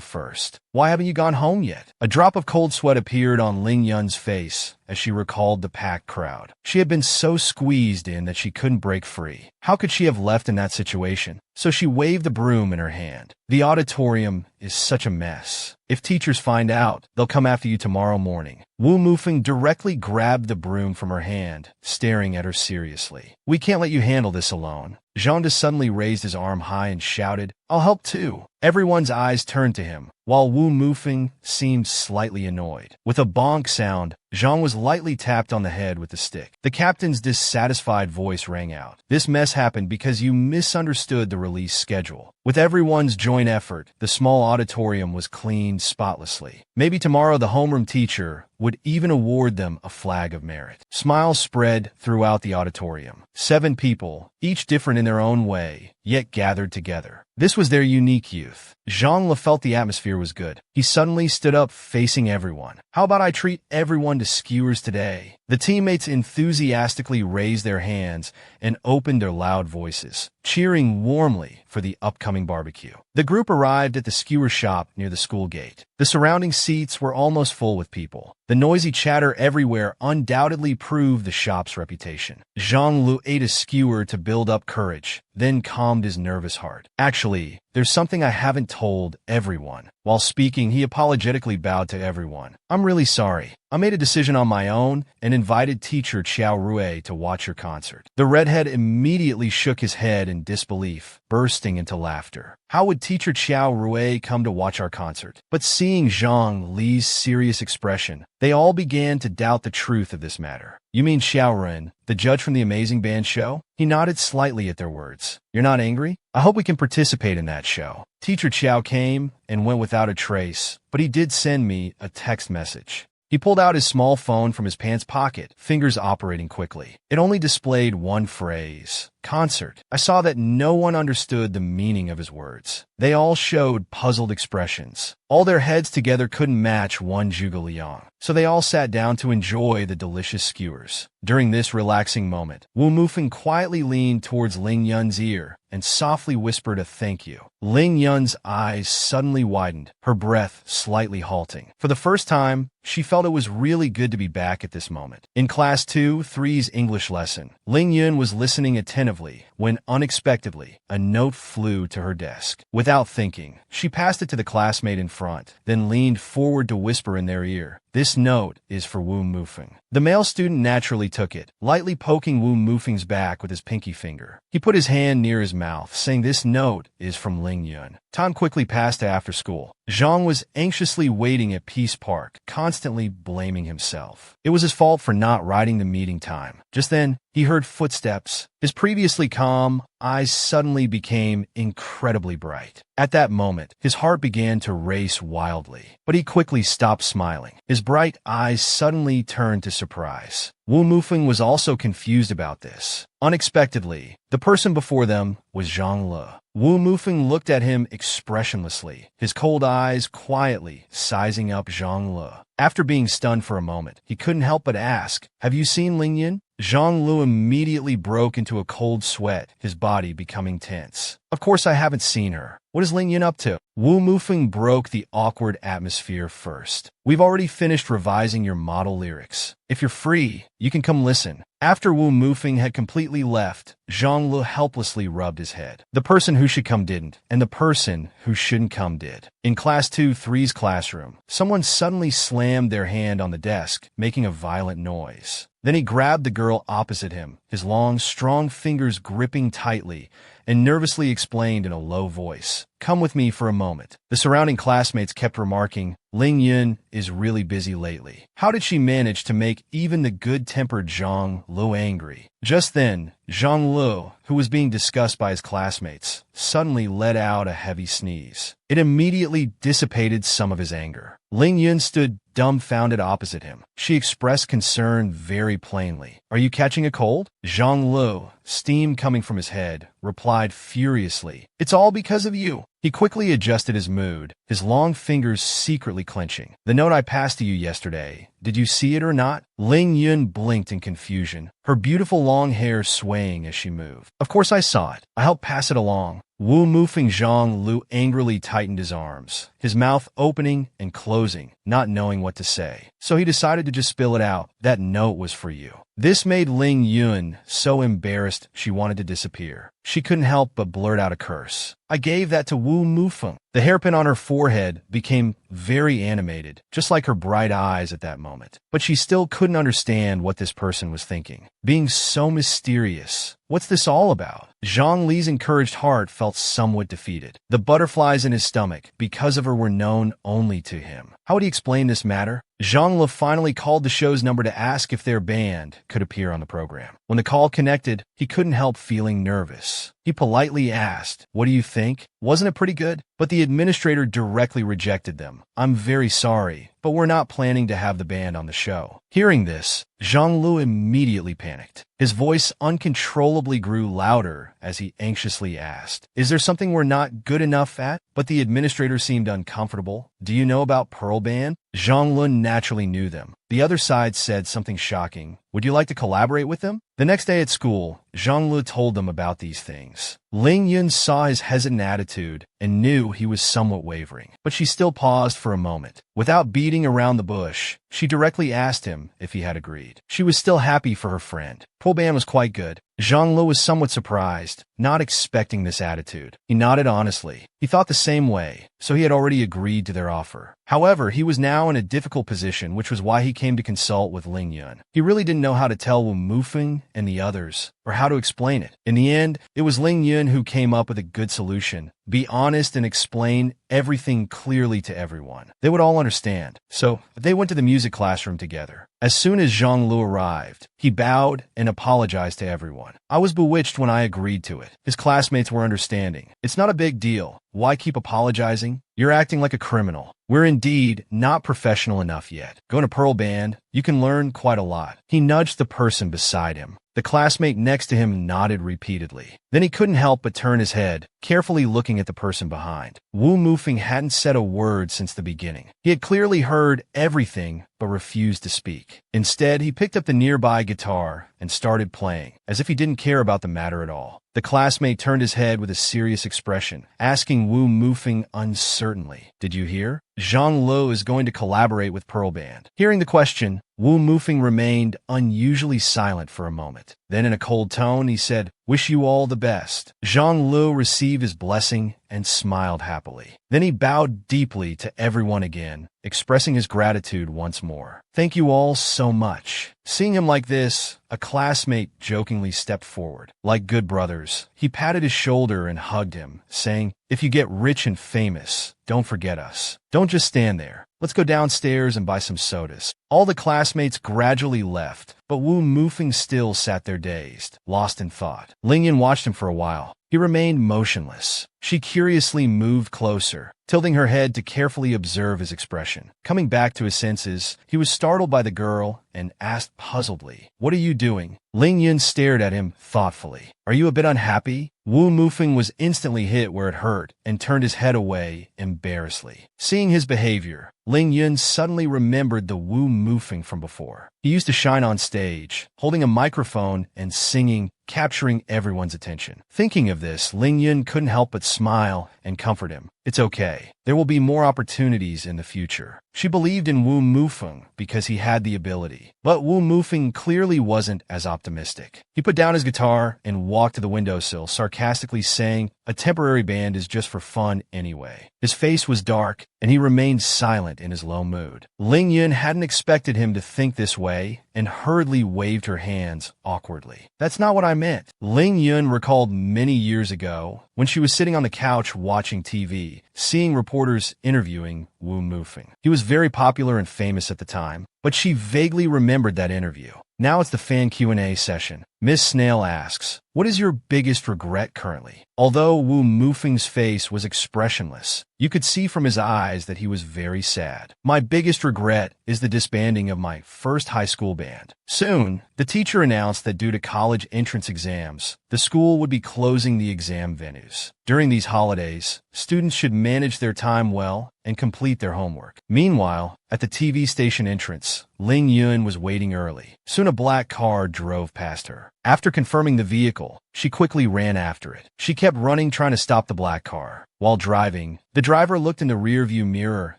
S1: first. "Why haven't you gone home yet?" A drop of cold sweat appeared on Lingyun's face as she recalled the packed crowd. She had been so squeezed in that she couldn't break free. How could she have left in that situation? So she waved the broom in her hand. "The auditorium is such a mess. If teachers find out, they'll come after you tomorrow morning." Wu Mufeng directly grabbed the broom from her hand, staring at her seriously. "We can't let you handle this alone." Zhang De suddenly raised his arm high and shouted, I'll help too. Everyone's eyes turned to him, while Wu Mufeng seemed slightly annoyed. With a bonk sound, Zhang was lightly tapped on the head with the stick. The captain's dissatisfied voice rang out. This mess happened because you misunderstood the release schedule. With everyone's joint effort, the small auditorium was cleaned spotlessly. Maybe tomorrow the homeroom teacher would even award them a flag of merit. Smiles spread throughout the auditorium. 7 people, each different in their own way, yet gathered together. This was their unique youth. Zhang Le felt the atmosphere was good. He suddenly stood up, facing everyone. How about I treat everyone to skewers today? The teammates enthusiastically raised their hands and opened their loud voices, cheering warmly for the upcoming barbecue. The group arrived at the skewer shop near the school gate. The surrounding seats were almost full with people. The noisy chatter everywhere undoubtedly proved the shop's reputation. Zhang Lu ate a skewer to build up courage, then calmed his nervous heart. Actually, there's something I haven't told everyone. While speaking, he apologetically bowed to everyone. I'm really sorry. I made a decision on my own and invited teacher Qiao Rui to watch your concert. The redhead immediately shook his head in disbelief, bursting into laughter. How would teacher Qiao Rui come to watch our concert? But seeing Zhang Li's serious expression, they all began to doubt the truth of this matter. You mean Xiao Ren, the judge from the Amazing Band show? He nodded slightly at their words. You're not angry? I hope we can participate in that show. Teacher Qiao came and went without a trace, but he did send me a text message. He pulled out his small phone from his pants pocket, fingers operating quickly. It only displayed one phrase, concert. I saw that no one understood the meaning of his words. They all showed puzzled expressions. All their heads together couldn't match one Zhuge Liang, so they all sat down to enjoy the delicious skewers. During this relaxing moment, Wu Mufeng quietly leaned towards Ling Yun's ear and softly whispered a thank you. Ling Yun's eyes suddenly widened, her breath slightly halting. For the first time, she felt it was really good to be back at this moment. In Class 2-3's English lesson, Ling Yun was listening attentively when, unexpectedly, a note flew to her desk. Without thinking, she passed it to the classmate in front, then leaned forward to whisper in their ear, "This note is for Wu Mufeng." The male student naturally took it, lightly poking Wu Mufeng's back with his pinky finger. He put his hand near his mouth, saying this note is from Ling Yun. Time quickly passed to after school. Zhang was anxiously waiting at Peace Park, constantly blaming himself. It was his fault for not riding the meeting time. Just then, he heard footsteps. His previously calm eyes suddenly became incredibly bright. At that moment, his heart began to race wildly, but he quickly stopped smiling. His bright eyes suddenly turned to surprise. Wu Mufeng was also confused about this. Unexpectedly, the person before them was Zhang Le. Wu Mufeng looked at him expressionlessly, his cold eyes quietly sizing up Zhang Le. After being stunned for a moment, he couldn't help but ask, "Have you seen Ling Yun?" Zhang Lu immediately broke into a cold sweat, his body becoming tense. "Of course I haven't seen her. What is Ling Yun up to?" Wu Mufeng broke the awkward atmosphere first. "We've already finished revising your model lyrics. If you're free, you can come listen." After Wu Mufeng had completely left, Zhang Lu helplessly rubbed his head. The person who should come didn't, and the person who shouldn't come did. In Class 2-3's classroom, someone suddenly slammed their hand on the desk, making a violent noise. Then he grabbed the girl opposite him, his long, strong fingers gripping tightly, and nervously explained in a low voice, "Come with me for a moment." The surrounding classmates kept remarking, "Ling Yun is really busy lately. How did she manage to make even the good-tempered Zhang Lu angry?" Just then, Zhang Lu, who was being discussed by his classmates, suddenly let out a heavy sneeze. It immediately dissipated some of his anger. Ling Yun stood dumbfounded opposite him. She expressed concern very plainly. "Are you catching a cold?" Zhang Lu, steam coming from his head, replied furiously, "It's all because of you." He quickly adjusted his mood, his long fingers secretly clenching. "The note I passed to you yesterday, did you see it or not?" Ling Yun blinked in confusion, her beautiful long hair swaying as she moved. "Of course I saw it. I helped pass it along." Wu Mufeng Zhang Lu angrily tightened his arms, his mouth opening and closing, not knowing what to say. So he decided to just spill it out. That note was for you. This made Ling Yun so embarrassed she wanted to disappear. She couldn't help but blurt out a curse. I gave that to Wu Mufeng. The hairpin on her forehead became very animated, just like her bright eyes at that moment. But she still couldn't understand what this person was thinking. Being so mysterious. What's this all about? Zhang Li's encouraged heart felt somewhat defeated. The butterflies in his stomach, because of her, were known only to him. How would he explain this matter? Zhang Li finally called the show's number to ask if their band could appear on the program. When the call connected, he couldn't help feeling nervous. He politely asked, "What do you think? Wasn't it pretty good?" But the administrator directly rejected them. "I'm very sorry, but we're not planning to have the band on the show." Hearing this, Zhang Lu immediately panicked. His voice uncontrollably grew louder as he anxiously asked, "Is there something we're not good enough at?" But the administrator seemed uncomfortable. "Do you know about Pearl Band?" Zhang Lun naturally knew them. The other side said something shocking. "Would you like to collaborate with them?" The next day at school, Zhang Lu told them about these things. Ling Yun saw his hesitant attitude and knew he was somewhat wavering, but she still paused for a moment. Without beating around the bush, she directly asked him if he had agreed. She was still happy for her friend. Pearl Band was quite good. Zhang Lu was somewhat surprised, not expecting this attitude. He nodded honestly. He thought the same way, so he had already agreed to their offer. However, he was now in a difficult position, which was why he came to consult with Ling Yun. He really didn't know how to tell Wu Mufeng and the others, or how to explain it. In the end, it was Ling Yun who came up with a good solution. Be honest and explain everything clearly to everyone. They would all understand. So, they went to the music classroom together. As soon as Zhang Lu arrived, he bowed and apologized to everyone. "I was bewitched when I agreed to it." His classmates were understanding. "It's not a big deal. Why keep apologizing? You're acting like a criminal. We're indeed not professional enough yet. Go to Pearl Band. You can learn quite a lot." He nudged the person beside him. The classmate next to him nodded repeatedly. Then he couldn't help but turn his head, carefully looking at the person behind. Wu Mufeng hadn't said a word since the beginning. He had clearly heard everything, but refused to speak. Instead, he picked up the nearby guitar and started playing, as if he didn't care about the matter at all. The classmate turned his head with a serious expression, asking Wu Mufeng uncertainly, "Did you hear? Zhang Lu is going to collaborate with Pearl Band." Hearing the question, Wu Mufeng remained unusually silent for a moment. Then in a cold tone, he said, "Wish you all the best." Zhang Lu received his blessing and smiled happily. Then he bowed deeply to everyone again, expressing his gratitude once more. "Thank you all so much." Seeing him like this, a classmate jokingly stepped forward. Like good brothers, he patted his shoulder and hugged him, saying, "If you get rich and famous, don't forget us. Don't just stand there. Let's go downstairs and buy some sodas." All the classmates gradually left, but Wu Mufeng still sat there dazed, lost in thought. Ling Yun watched him for a while. He remained motionless. She curiously moved closer, tilting her head to carefully observe his expression. Coming back to his senses, he was startled by the girl and asked puzzledly, "What are you doing?" Ling Yun stared at him thoughtfully. "Are you a bit unhappy?" Wu Mufeng was instantly hit where it hurt and turned his head away embarrassedly. Seeing his behavior, Ling Yun suddenly remembered the Wu Mufeng from before. He used to shine on stage, holding a microphone and singing, capturing everyone's attention. Thinking of this, Ling Yun couldn't help but smile and comfort him. "It's okay. There will be more opportunities in the future." She believed in Wu Mufeng because he had the ability. But Wu Mufeng clearly wasn't as optimistic. He put down his guitar and walked to the windowsill, sarcastically saying, "A temporary band is just for fun anyway." His face was dark, and he remained silent in his low mood. Ling Yun hadn't expected him to think this way, and hurriedly waved her hands awkwardly. "That's not what I meant." Ling Yun recalled many years ago, when she was sitting on the couch watching TV, seeing reporters interviewing Wu Mufeng. He was very popular and famous at the time, but she vaguely remembered that interview. Now it's the fan Q&A session. Miss Snail asks, "What is your biggest regret currently?" Although Wu Mufeng's face was expressionless, you could see from his eyes that he was very sad. "My biggest regret is the disbanding of my first high school band." Soon, the teacher announced that due to college entrance exams, the school would be closing the exam venues. During these holidays, students should manage their time well and complete their homework. Meanwhile, At the TV station entrance, Ling Yun was waiting early. Soon a black car drove past her. After confirming the vehicle, she quickly ran after it. She kept running, trying to stop the black car. While driving, the driver looked in the rearview mirror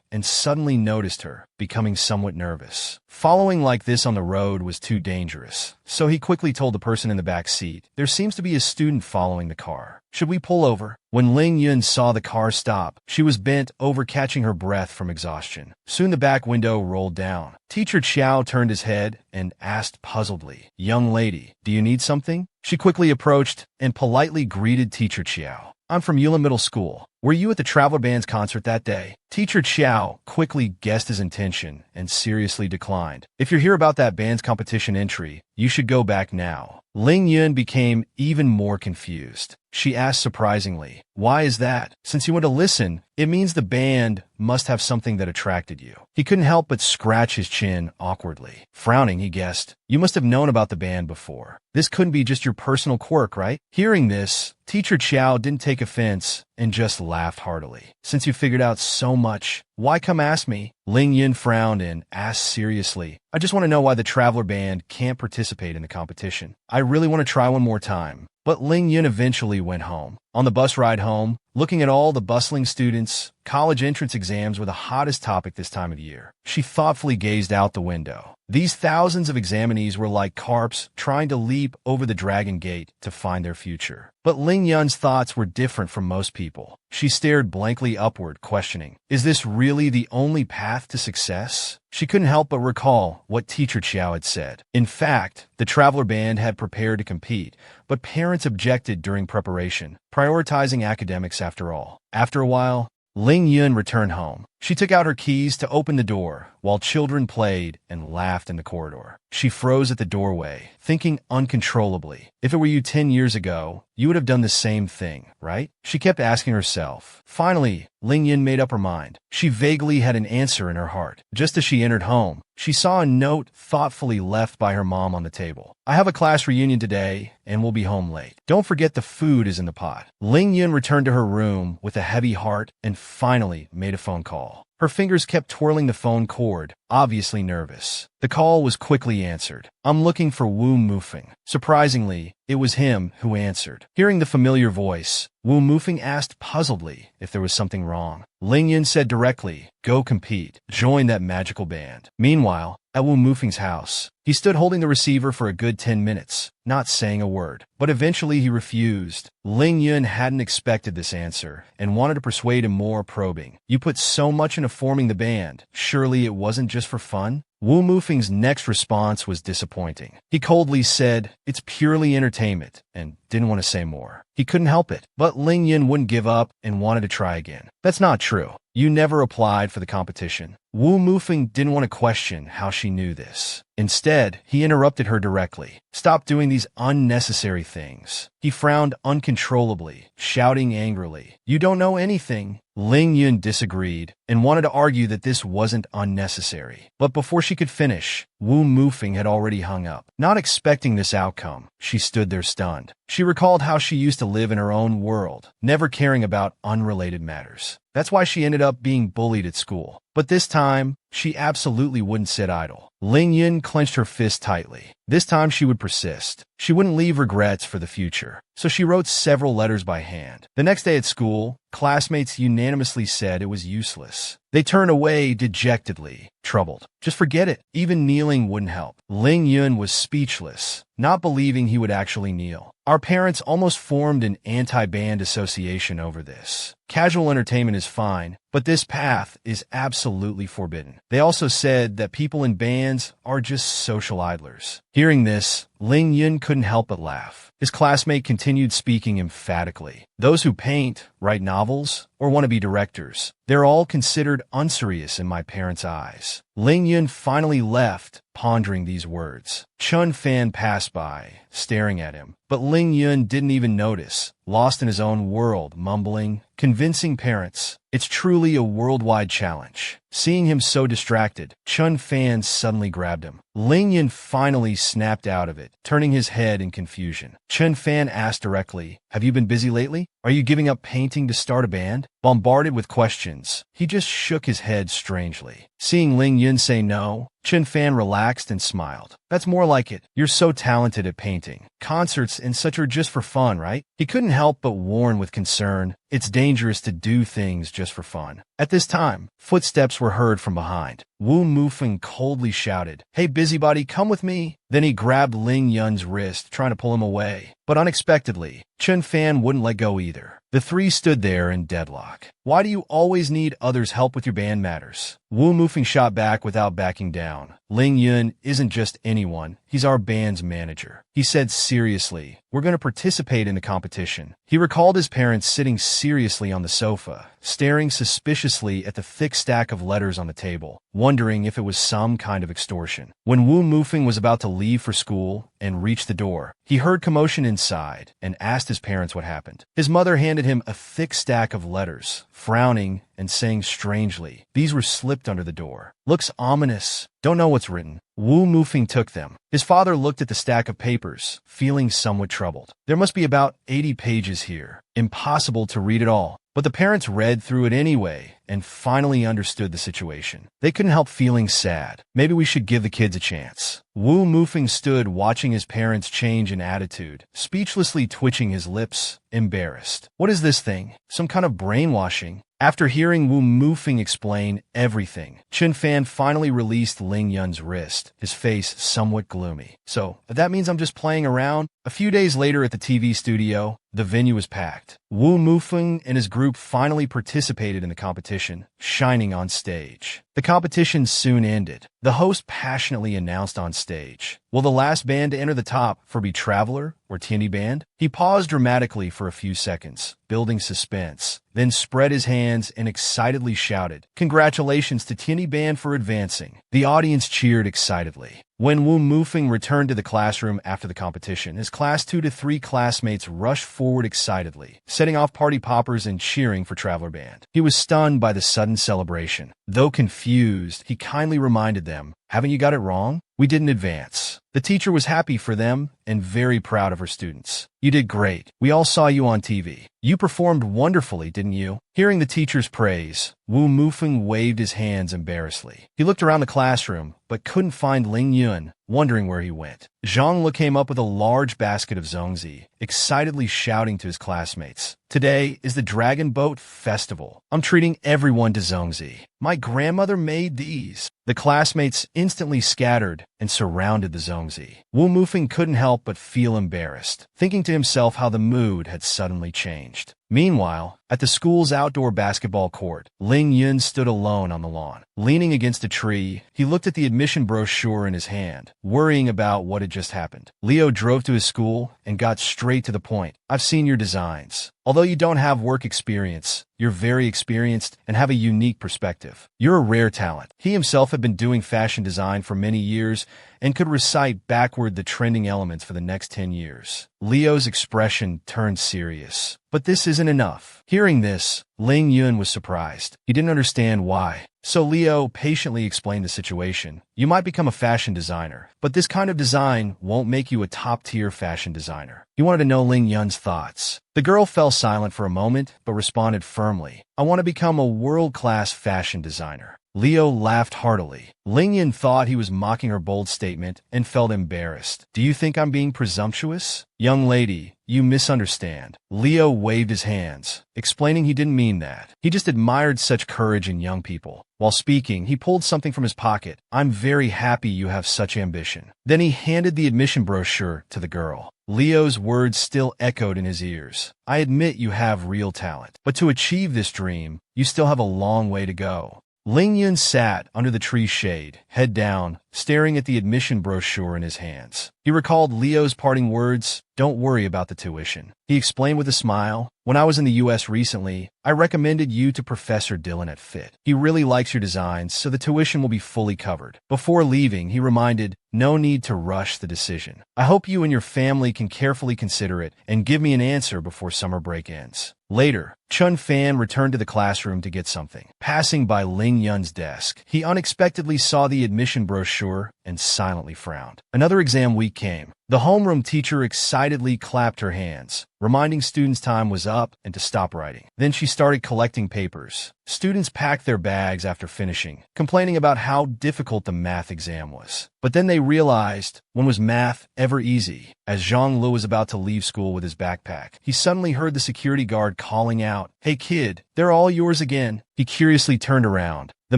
S1: and suddenly noticed her, becoming somewhat nervous. Following like this on the road was too dangerous, so he quickly told the person in the back seat, "There seems to be a student following the car. Should we pull over?" When Ling Yun saw the car stop, she was bent over, catching her breath from exhaustion. Soon the back window rolled down. Teacher Chow turned his head and asked puzzledly, "Young lady, do you need something?" She quickly approached and politely greeted Teacher Chow. "I'm from Yulin Middle School. Were you at the Traveler Band's concert that day?" Teacher Chow quickly guessed his intention and seriously declined. "If you're here about that band's competition entry, you should go back now." Ling Yun became even more confused. She asked surprisingly, "Why is that? Since you want to listen, it means the band must have something that attracted you." He couldn't help but scratch his chin awkwardly. Frowning, he guessed, "You must have known about the band before. This couldn't be just your personal quirk, right?" Hearing this, Teacher Chow didn't take offense and just laughed heartily. "Since you figured out so much, why come ask me?" Ling Yun frowned and asked seriously, "I just want to know why the Traveler Band can't participate in the competition. I really want to try one more time." But Ling Yun eventually went home. On the bus ride home, looking at all the bustling students, college entrance exams were the hottest topic this time of year. She thoughtfully gazed out the window. These thousands of examinees were like carps trying to leap over the dragon gate to find their future. But Ling Yun's thoughts were different from most people. She stared blankly upward, questioning, "Is this really the only path to success?" She couldn't help but recall what Teacher Chow had said. In fact, the Traveler Band had prepared to compete, but parents objected during preparation, prioritizing academics after all. After a while, Ling Yun returned home. She took out her keys to open the door, while children played and laughed in the corridor. She froze at the doorway, thinking uncontrollably, "If it were you 10 years ago, you would have done the same thing, right?" She kept asking herself. Finally, Ling Yun made up her mind. She vaguely had an answer in her heart. Just as she entered home, she saw a note thoughtfully left by her mom on the table. "I have a class reunion today and will be home late. Don't forget the food is in the pot." Ling Yun returned to her room with a heavy heart and finally made a phone call. Her fingers kept twirling the phone cord, obviously nervous. The call was quickly answered. "I'm looking for Wu Mufeng." Surprisingly, it was him who answered. Hearing the familiar voice, Wu Mufeng asked puzzledly if there was something wrong. Ling Yun said directly, "Go compete. Join that magical band." Meanwhile, at Wu Mufeng's house, he stood holding the receiver for a good 10 minutes, not saying a word. But eventually he refused. Ling Yun hadn't expected this answer and wanted to persuade him more, probing. "You put so much into forming the band. Surely it wasn't just for fun?" Wu Mufeng's next response was disappointing. He coldly said, "It's purely entertainment," and didn't want to say more. He couldn't help it, but Ling Yun wouldn't give up and wanted to try again. "That's not true. You never applied for the competition." Wu Mufeng didn't want to question how she knew this. Instead, he interrupted her directly. "Stop doing these unnecessary things." He frowned uncontrollably, shouting angrily, "You don't know anything." Ling Yun disagreed and wanted to argue that this wasn't unnecessary. But before she could finish, Wu Mufeng had already hung up. Not expecting this outcome, she stood there stunned. She recalled how she used to live in her own world, never caring about unrelated matters. That's why she ended up being bullied at school. But this time, she absolutely wouldn't sit idle. Ling Yun clenched her fist tightly. This time she would persist. She wouldn't leave regrets for the future. So she wrote several letters by hand. The next day at school, classmates unanimously said it was useless. They turned away dejectedly, troubled. Just forget it. Even kneeling wouldn't help. Ling Yun was speechless, not believing he would actually kneel. Our parents almost formed an anti-band association over this. Casual entertainment is fine, but this path is absolutely forbidden. They also said that people in bands are just social idlers. Hearing this, Ling Yun couldn't help but laugh. His classmate continued speaking emphatically. "Those who paint, write novels, or want to be directors, they're all considered unserious in my parents' eyes." Ling Yun finally left, pondering these words. Chun Fan passed by, staring at him, but Ling Yun didn't even notice, lost in his own world, mumbling, convincing parents. It's truly a worldwide challenge. Seeing him so distracted, Chun Fan suddenly grabbed him. Ling Yun finally snapped out of it, turning his head in confusion. Chun Fan asked directly, "Have you been busy lately? Are you giving up painting to start a band?" Bombarded with questions, he just shook his head strangely. Seeing Ling Yun say no, Chen Fan relaxed and smiled. That's more like it. You're so talented at painting. Concerts and such are just for fun, right? He couldn't help but warn with concern, it's dangerous to do things just for fun. At this time, footsteps were heard from behind. Wu Mufeng coldly shouted, "Hey busybody, come with me." Then he grabbed Ling Yun's wrist, trying to pull him away. But unexpectedly, Chen Fan wouldn't let go either. The three stood there in deadlock. "Why do you always need others' help with your band matters?" Wu Mufeng shot back without backing down. "Ling Yun isn't just anyone, he's our band's manager." He said seriously, "We're going to participate in the competition." He recalled his parents sitting seriously on the sofa, staring suspiciously at the thick stack of letters on the table, wondering if it was some kind of extortion. When Wu Mufeng was about to leave for school and reach the door, he heard commotion inside and asked his parents what happened. His mother handed him a thick stack of letters, frowning and saying strangely, "These were slipped under the door. Looks ominous. Don't know what's written." Wu Mufeng took them. His father looked at the stack of papers, feeling somewhat troubled. There must be about 80 pages here. Impossible to read it all. But the parents read through it anyway and finally understood the situation. They couldn't help feeling sad. Maybe we should give the kids a chance. Wu Mufeng stood watching his parents change in attitude, speechlessly twitching his lips, embarrassed. What is this thing? Some kind of brainwashing? After hearing Wu Mufeng explain everything, Chen Fan finally released Ling Yun's wrist, his face somewhat gloomy. "So, that means I'm just playing around?" A few days later at the TV studio, the venue was packed. Wu Mufeng and his group finally participated in the competition, shining on stage. The competition soon ended. The host passionately announced on stage, "Will the last band to enter the top for be Traveler or TNT Band?" He paused dramatically for a few seconds, building suspense, then spread his hands and excitedly shouted, "Congratulations to TNT Band for advancing." The audience cheered excitedly. When Wu Mufeng returned to the classroom after the competition, his class 2 to 3 classmates rushed forward excitedly, setting off party poppers and cheering for Traveler Band. He was stunned by the sudden celebration. Though confused, he kindly reminded them, "Haven't you got it wrong? We didn't advance." The teacher was happy for them and very proud of her students. "You did great. We all saw you on TV. You performed wonderfully, didn't you?" Hearing the teacher's praise, Wu Mufeng waved his hands embarrassedly. He looked around the classroom, but couldn't find Ling Yun, wondering where he went. Zhang Le came up with a large basket of zongzi, excitedly shouting to his classmates, "Today is the Dragon Boat Festival. I'm treating everyone to zongzi. My grandmother made these." The classmates instantly scattered and surrounded the zongzi. Wu Mufeng couldn't help but feel embarrassed, thinking to himself how the mood had suddenly changed. Meanwhile, at the school's outdoor basketball court, Ling Yun stood alone on the lawn. Leaning against a tree, he looked at the admission brochure in his hand, worrying about what had just happened. Leo drove to his school and got straight to the point. "I've seen your designs. Although you don't have work experience, you're very experienced and have a unique perspective. You're a rare talent." He himself had been doing fashion design for many years and could recite backward the trending elements for the next 10 years. Leo's expression turned serious. But this isn't enough. Hearing this, Ling Yun was surprised. He didn't understand why. So Leo patiently explained the situation. "You might become a fashion designer, but this kind of design won't make you a top-tier fashion designer." He wanted to know Ling Yun's thoughts. The girl fell silent for a moment, but responded firmly, "I want to become a world-class fashion designer." Leo laughed heartily. Ling Yun thought he was mocking her bold statement and felt embarrassed. "Do you think I'm being presumptuous?" "Young lady, you misunderstand." Leo waved his hands, explaining he didn't mean that. He just admired such courage in young people. While speaking, he pulled something from his pocket. "I'm very happy you have such ambition." Then he handed the admission brochure to the girl. Leo's words still echoed in his ears. "I admit you have real talent, but to achieve this dream, you still have a long way to go." Ling Yun sat under the tree's shade, head down, staring at the admission brochure in his hands. He recalled Leo's parting words, "Don't worry about the tuition." He explained with a smile, "When I was in the US recently, I recommended you to Professor Dylan at FIT. He really likes your designs, so the tuition will be fully covered." Before leaving, he reminded, "No need to rush the decision. I hope you and your family can carefully consider it and give me an answer before summer break ends." Later, Chun Fan returned to the classroom to get something. Passing by Ling Yun's desk, he unexpectedly saw the admission brochure brochure and silently frowned. Another exam week came. The homeroom teacher excitedly clapped her hands, reminding students time was up and to stop writing. Then she started collecting papers. Students packed their bags after finishing, complaining about how difficult the math exam was. But then they realized, when was math ever easy? As Zhang Lu was about to leave school with his backpack, he suddenly heard the security guard calling out, "Hey kid, they're all yours again." He curiously turned around. The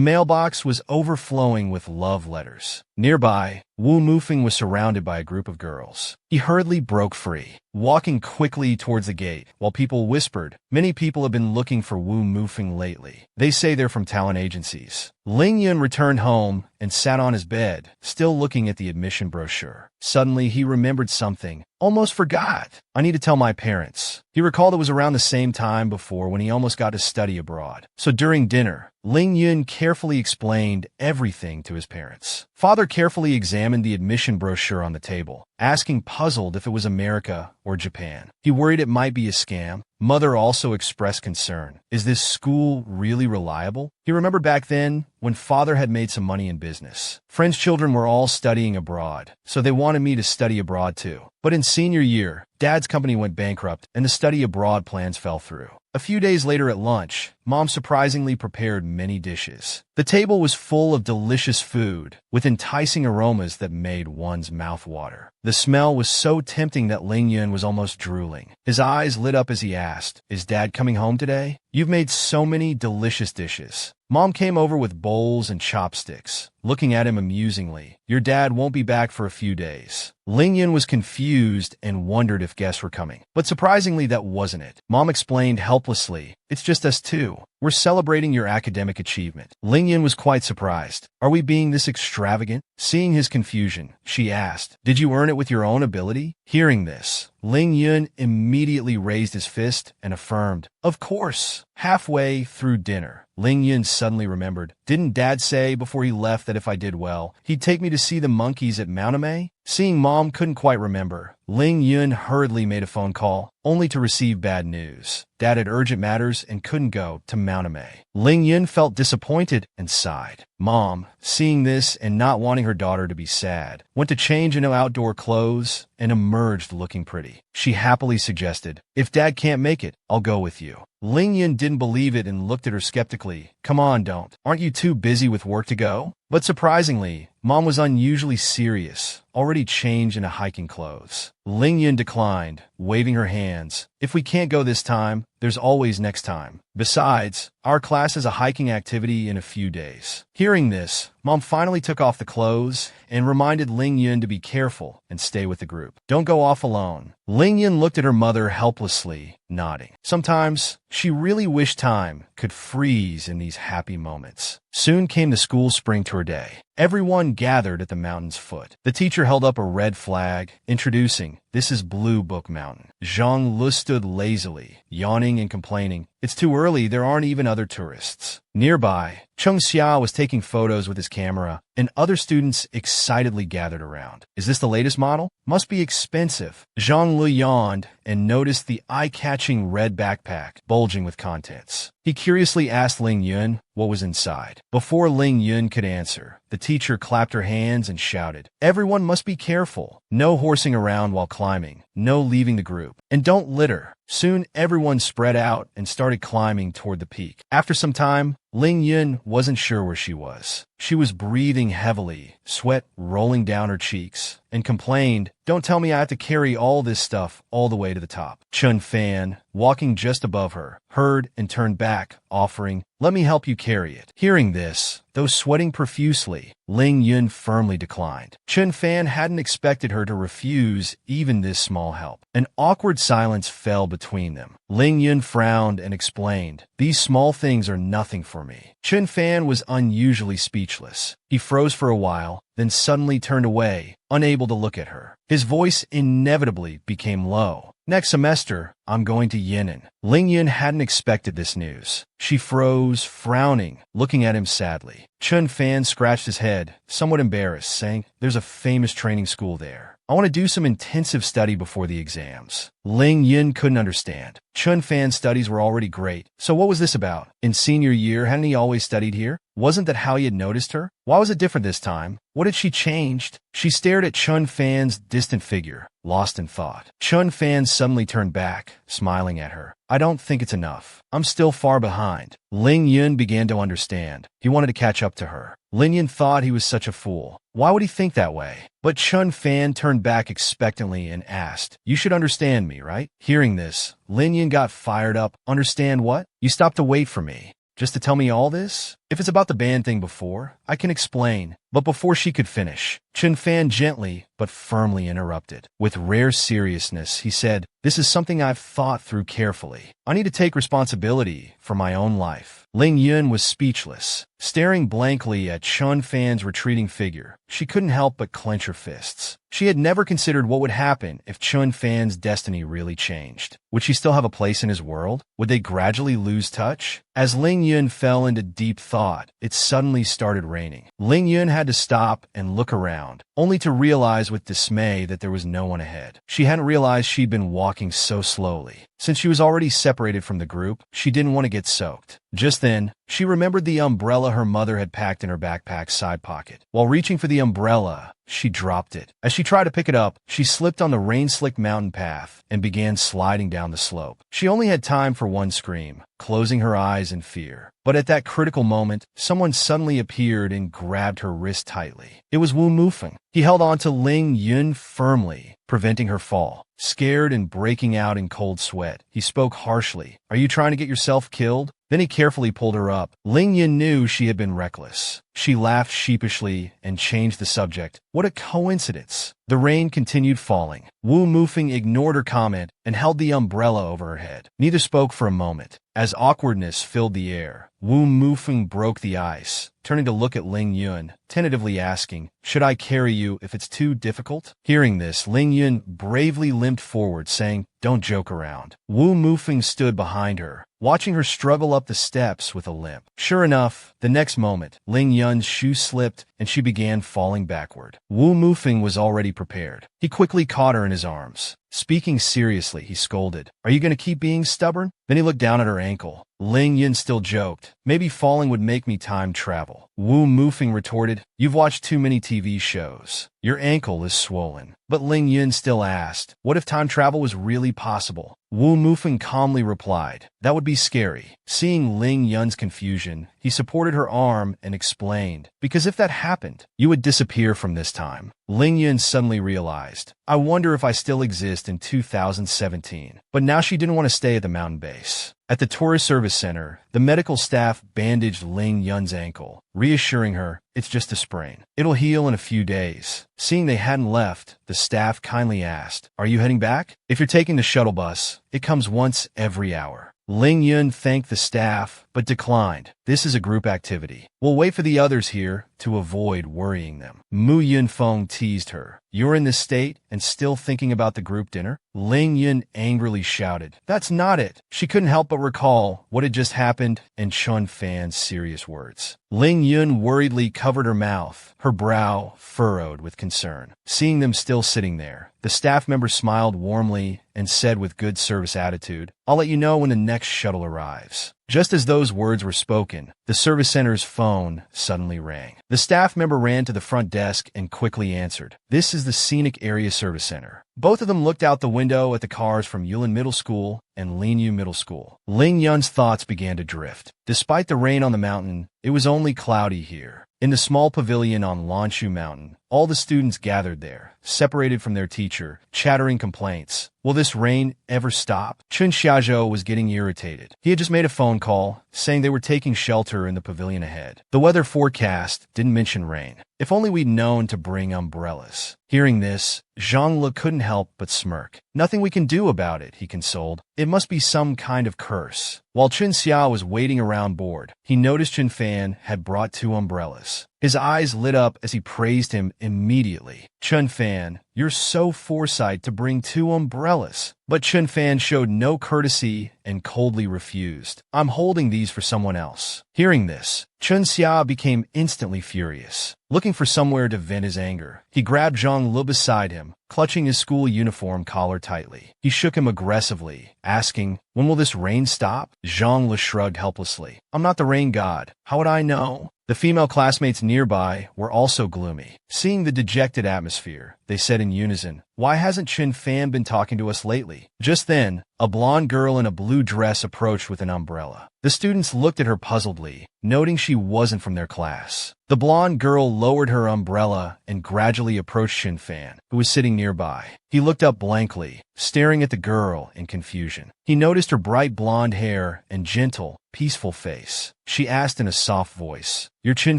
S1: mailbox was overflowing with love letters. Nearby, Wu Mufeng was surrounded by a group of girls. He hurriedly broke free, walking quickly towards the gate, while people whispered, "Many people have been looking for Wu Mufeng lately. They say they're from talent agencies." Ling Yun returned home and sat on his bed, still looking at the admission brochure. Suddenly, he remembered something. Almost forgot. I need to tell my parents. He recalled it was around the same time before when he almost got to study abroad. So during dinner, Ling Yun carefully explained everything to his parents. Father carefully examined the admission brochure on the table, asking puzzled if it was America or Japan. He worried it might be a scam. Mother also expressed concern. Is this school really reliable? He remembered back then when father had made some money in business. Friends' children were all studying abroad, so they wanted me to study abroad too. But in senior year, Dad's company went bankrupt and the study abroad plans fell through. A few days later at lunch, Mom surprisingly prepared many dishes. The table was full of delicious food, with enticing aromas that made one's mouth water. The smell was so tempting that Ling Yun was almost drooling. His eyes lit up as he asked, "Is Dad coming home today? You've made so many delicious dishes." Mom came over with bowls and chopsticks, looking at him amusingly. "Your dad won't be back for a few days." Ling Yun was confused and wondered if guests were coming. But surprisingly, that wasn't it. Mom explained helplessly, "It's just us two. We're celebrating your academic achievement." Ling Yun was quite surprised. "Are we being this extravagant?" Seeing his confusion, she asked, "Did you earn it with your own ability?" Hearing this, Ling Yun immediately raised his fist and affirmed, "Of course." Halfway through dinner, Ling Yun suddenly remembered, "Didn't Dad say before he left that if I did well, he'd take me to see the monkeys at Manhwa?" Seeing Mom couldn't quite remember, Ling Yun hurriedly made a phone call, only to receive bad news. Dad had urgent matters and couldn't go to Manhwa. Ling Yun felt disappointed and sighed. Mom, seeing this and not wanting her daughter to be sad, went to change into outdoor clothes and emerged looking pretty. She happily suggested, "If Dad can't make it, I'll go with you." Ling Yun didn't believe it and looked at her skeptically. "Come on, don't. Aren't you too busy with work to go?" But surprisingly, Mom was unusually serious, already changed into hiking clothes. Ling Yun declined, waving her hands. "If we can't go this time, there's always next time. Besides, our class has a hiking activity in a few days." Hearing this, Mom finally took off the clothes and reminded Ling Yun to be careful and stay with the group. "Don't go off alone." Ling Yun looked at her mother helplessly, nodding. Sometimes, she really wished time could freeze in these happy moments. Soon came the school spring tour day. Everyone gathered at the mountain's foot. The teacher held up a red flag, introducing, "This is Blue Book Mountain." Zhang Lu stood lazily, yawning and complaining, "It's too early, there aren't even other tourists." Nearby, Chung Xia was taking photos with his camera, and other students excitedly gathered around. "Is this the latest model? Must be expensive." Zhang Lu yawned and noticed the eye-catching red backpack bulging with contents. He curiously asked Ling Yun what was inside. Before Ling Yun could answer, the teacher clapped her hands and shouted, "Everyone must be careful. No horsing around while climbing. No leaving the group. And don't litter." Soon everyone spread out and started climbing toward the peak. After some time, Ling Yun wasn't sure where she was. She was breathing heavily, sweat rolling down her cheeks, and complained, "Don't tell me I have to carry all this stuff all the way to the top." Chun Fan, walking just above her, heard and turned back, offering, "Let me help you carry it." Hearing this, though sweating profusely, Ling Yun firmly declined. Chun Fan hadn't expected her to refuse even this small help. An awkward silence fell between them. Ling Yun frowned and explained, "These small things are nothing for me." Chun Fan was unusually speechless. He froze for a while, then suddenly turned away, unable to look at her. His voice inevitably became low. "Next semester, I'm going to Yinan." Ling Yun hadn't expected this news. She froze, frowning, looking at him sadly. Chun Fan scratched his head, somewhat embarrassed, saying, "There's a famous training school there. I want to do some intensive study before the exams." Ling Yun couldn't understand. Chun Fan's studies were already great, so what was this about? In senior year, hadn't he always studied here? Wasn't that how he had noticed her? Why was it different this time? What had she changed? She stared at Chun Fan's distant figure, lost in thought. Chun Fan suddenly turned back, smiling at her. I don't think it's enough. I'm still far behind. Ling Yun began to understand. He wanted to catch up to her. Ling Yun thought he was such a fool. Why would he think that way? But Chun Fan turned back expectantly and asked, You should understand me, right? Hearing this, Ling Yun got fired up. Understand what? You stopped to wait for me. Just to tell me all this? If it's about the band thing before, I can explain. But before she could finish, Chun Fan gently but firmly interrupted. With rare seriousness, he said, This is something I've thought through carefully. I need to take responsibility for my own life. Ling Yun was speechless, staring blankly at Chun Fan's retreating figure. She couldn't help but clench her fists. She had never considered what would happen if Chun Fan's destiny really changed. Would she still have a place in his world? Would they gradually lose touch? As Ling Yun fell into deep thought, it suddenly started raining. Ling Yun had to stop and look around, only to realize with dismay that there was no one ahead. She hadn't realized she'd been walking so slowly. Since she was already separated from the group, she didn't want to get soaked. Just then, she remembered the umbrella her mother had packed in her backpack's side pocket. While reaching for the umbrella, she dropped it. As she tried to pick it up, she slipped on the rain-slicked mountain path and began sliding down the slope. She only had time for one scream, closing her eyes in fear. But at that critical moment, someone suddenly appeared and grabbed her wrist tightly. It was Wu Mufeng. He held on to Ling Yun firmly, preventing her fall. Scared and breaking out in cold sweat, he spoke harshly. Are you trying to get yourself killed? Then he carefully pulled her up. Ling Yun knew she had been reckless. She laughed sheepishly and changed the subject. What a coincidence. The rain continued falling. Wu Mufeng ignored her comment and held the umbrella over her head. Neither spoke for a moment. As awkwardness filled the air, Wu Mufeng broke the ice, turning to look at Ling Yun, tentatively asking, Should I carry you if it's too difficult? Hearing this, Ling Yun bravely limped forward, saying, Don't joke around. Wu Mufeng stood behind her, watching her struggle up the steps with a limp. Sure enough, the next moment, Ling Yun's shoe slipped and she began falling backward. Wu Mufeng was already prepared. He quickly caught her in his arms. Speaking seriously, he scolded, Are you going to keep being stubborn? Then he looked down at her ankle. Ling Yun still joked, Maybe falling would make me time travel. Wu Mufeng retorted, You've watched too many TV shows. Your ankle is swollen. But Ling Yun still asked, What if time travel was really possible? Wu Mufeng calmly replied, That would be scary. Seeing Ling Yun's confusion, he supported her arm and explained, Because if that happened, you would disappear from this time. Ling Yun suddenly realized, I wonder if I still exist in 2017. But now she didn't want to stay at the mountain base. At the tourist service center, the medical staff bandaged Ling Yun's ankle, reassuring her, It's just a sprain. It'll heal in a few days. Seeing they hadn't left, the staff kindly asked, Are you heading back? If you're taking the shuttle bus, it comes once every hour. Ling Yun thanked the staff, but declined. This is a group activity. We'll wait for the others here to avoid worrying them. Mu Yunfeng teased her. You're in this state and still thinking about the group dinner? Ling Yun angrily shouted. That's not it. She couldn't help but recall what had just happened and Chun Fan's serious words. Ling Yun worriedly covered her mouth, her brow furrowed with concern. Seeing them still sitting there, the staff member smiled warmly and said with good service attitude, I'll let you know when the next shuttle arrives. Just as those words were spoken, the service center's phone suddenly rang. The staff member ran to the front desk and quickly answered. This is the Scenic Area Service Center. Both of them looked out the window at the cars from Yulin Middle School and Linyu Middle School. Ling Yun's thoughts began to drift. Despite the rain on the mountain, it was only cloudy here. In the small pavilion on Lanshu Mountain, all the students gathered there, separated from their teacher, chattering complaints. Will this rain ever stop? Chun Xiaozhou was getting irritated. He had just made a phone call, saying they were taking shelter in the pavilion ahead. The weather forecast didn't mention rain. If only we'd known to bring umbrellas. Hearing this, Zhang Le couldn't help but smirk. Nothing we can do about it, he consoled. It must be some kind of curse. While Chun Xiao was waiting around bored, he noticed Chun Fan had brought 2 umbrellas. His eyes lit up as he praised him immediately. Chun Fan, you're so foresight to bring 2 umbrellas. But Chun Fan showed no courtesy and coldly refused. I'm holding these for someone else. Hearing this, Chun Xia became instantly furious. Looking for somewhere to vent his anger, he grabbed Zhang Le beside him, clutching his school uniform collar tightly. He shook him aggressively, asking, When will this rain stop? Zhang Le shrugged helplessly. I'm not the rain god. How would I know? The female classmates nearby were also gloomy. Seeing the dejected atmosphere, they said in unison, "Why hasn't Chen Fan been talking to us lately?" Just then, a blonde girl in a blue dress approached with an umbrella. The students looked at her puzzledly, noting she wasn't from their class. The blonde girl lowered her umbrella and gradually approached Chen Fan, who was sitting nearby. He looked up blankly, staring at the girl in confusion. He noticed her bright blonde hair and gentle, peaceful face. She asked in a soft voice, "You're Chen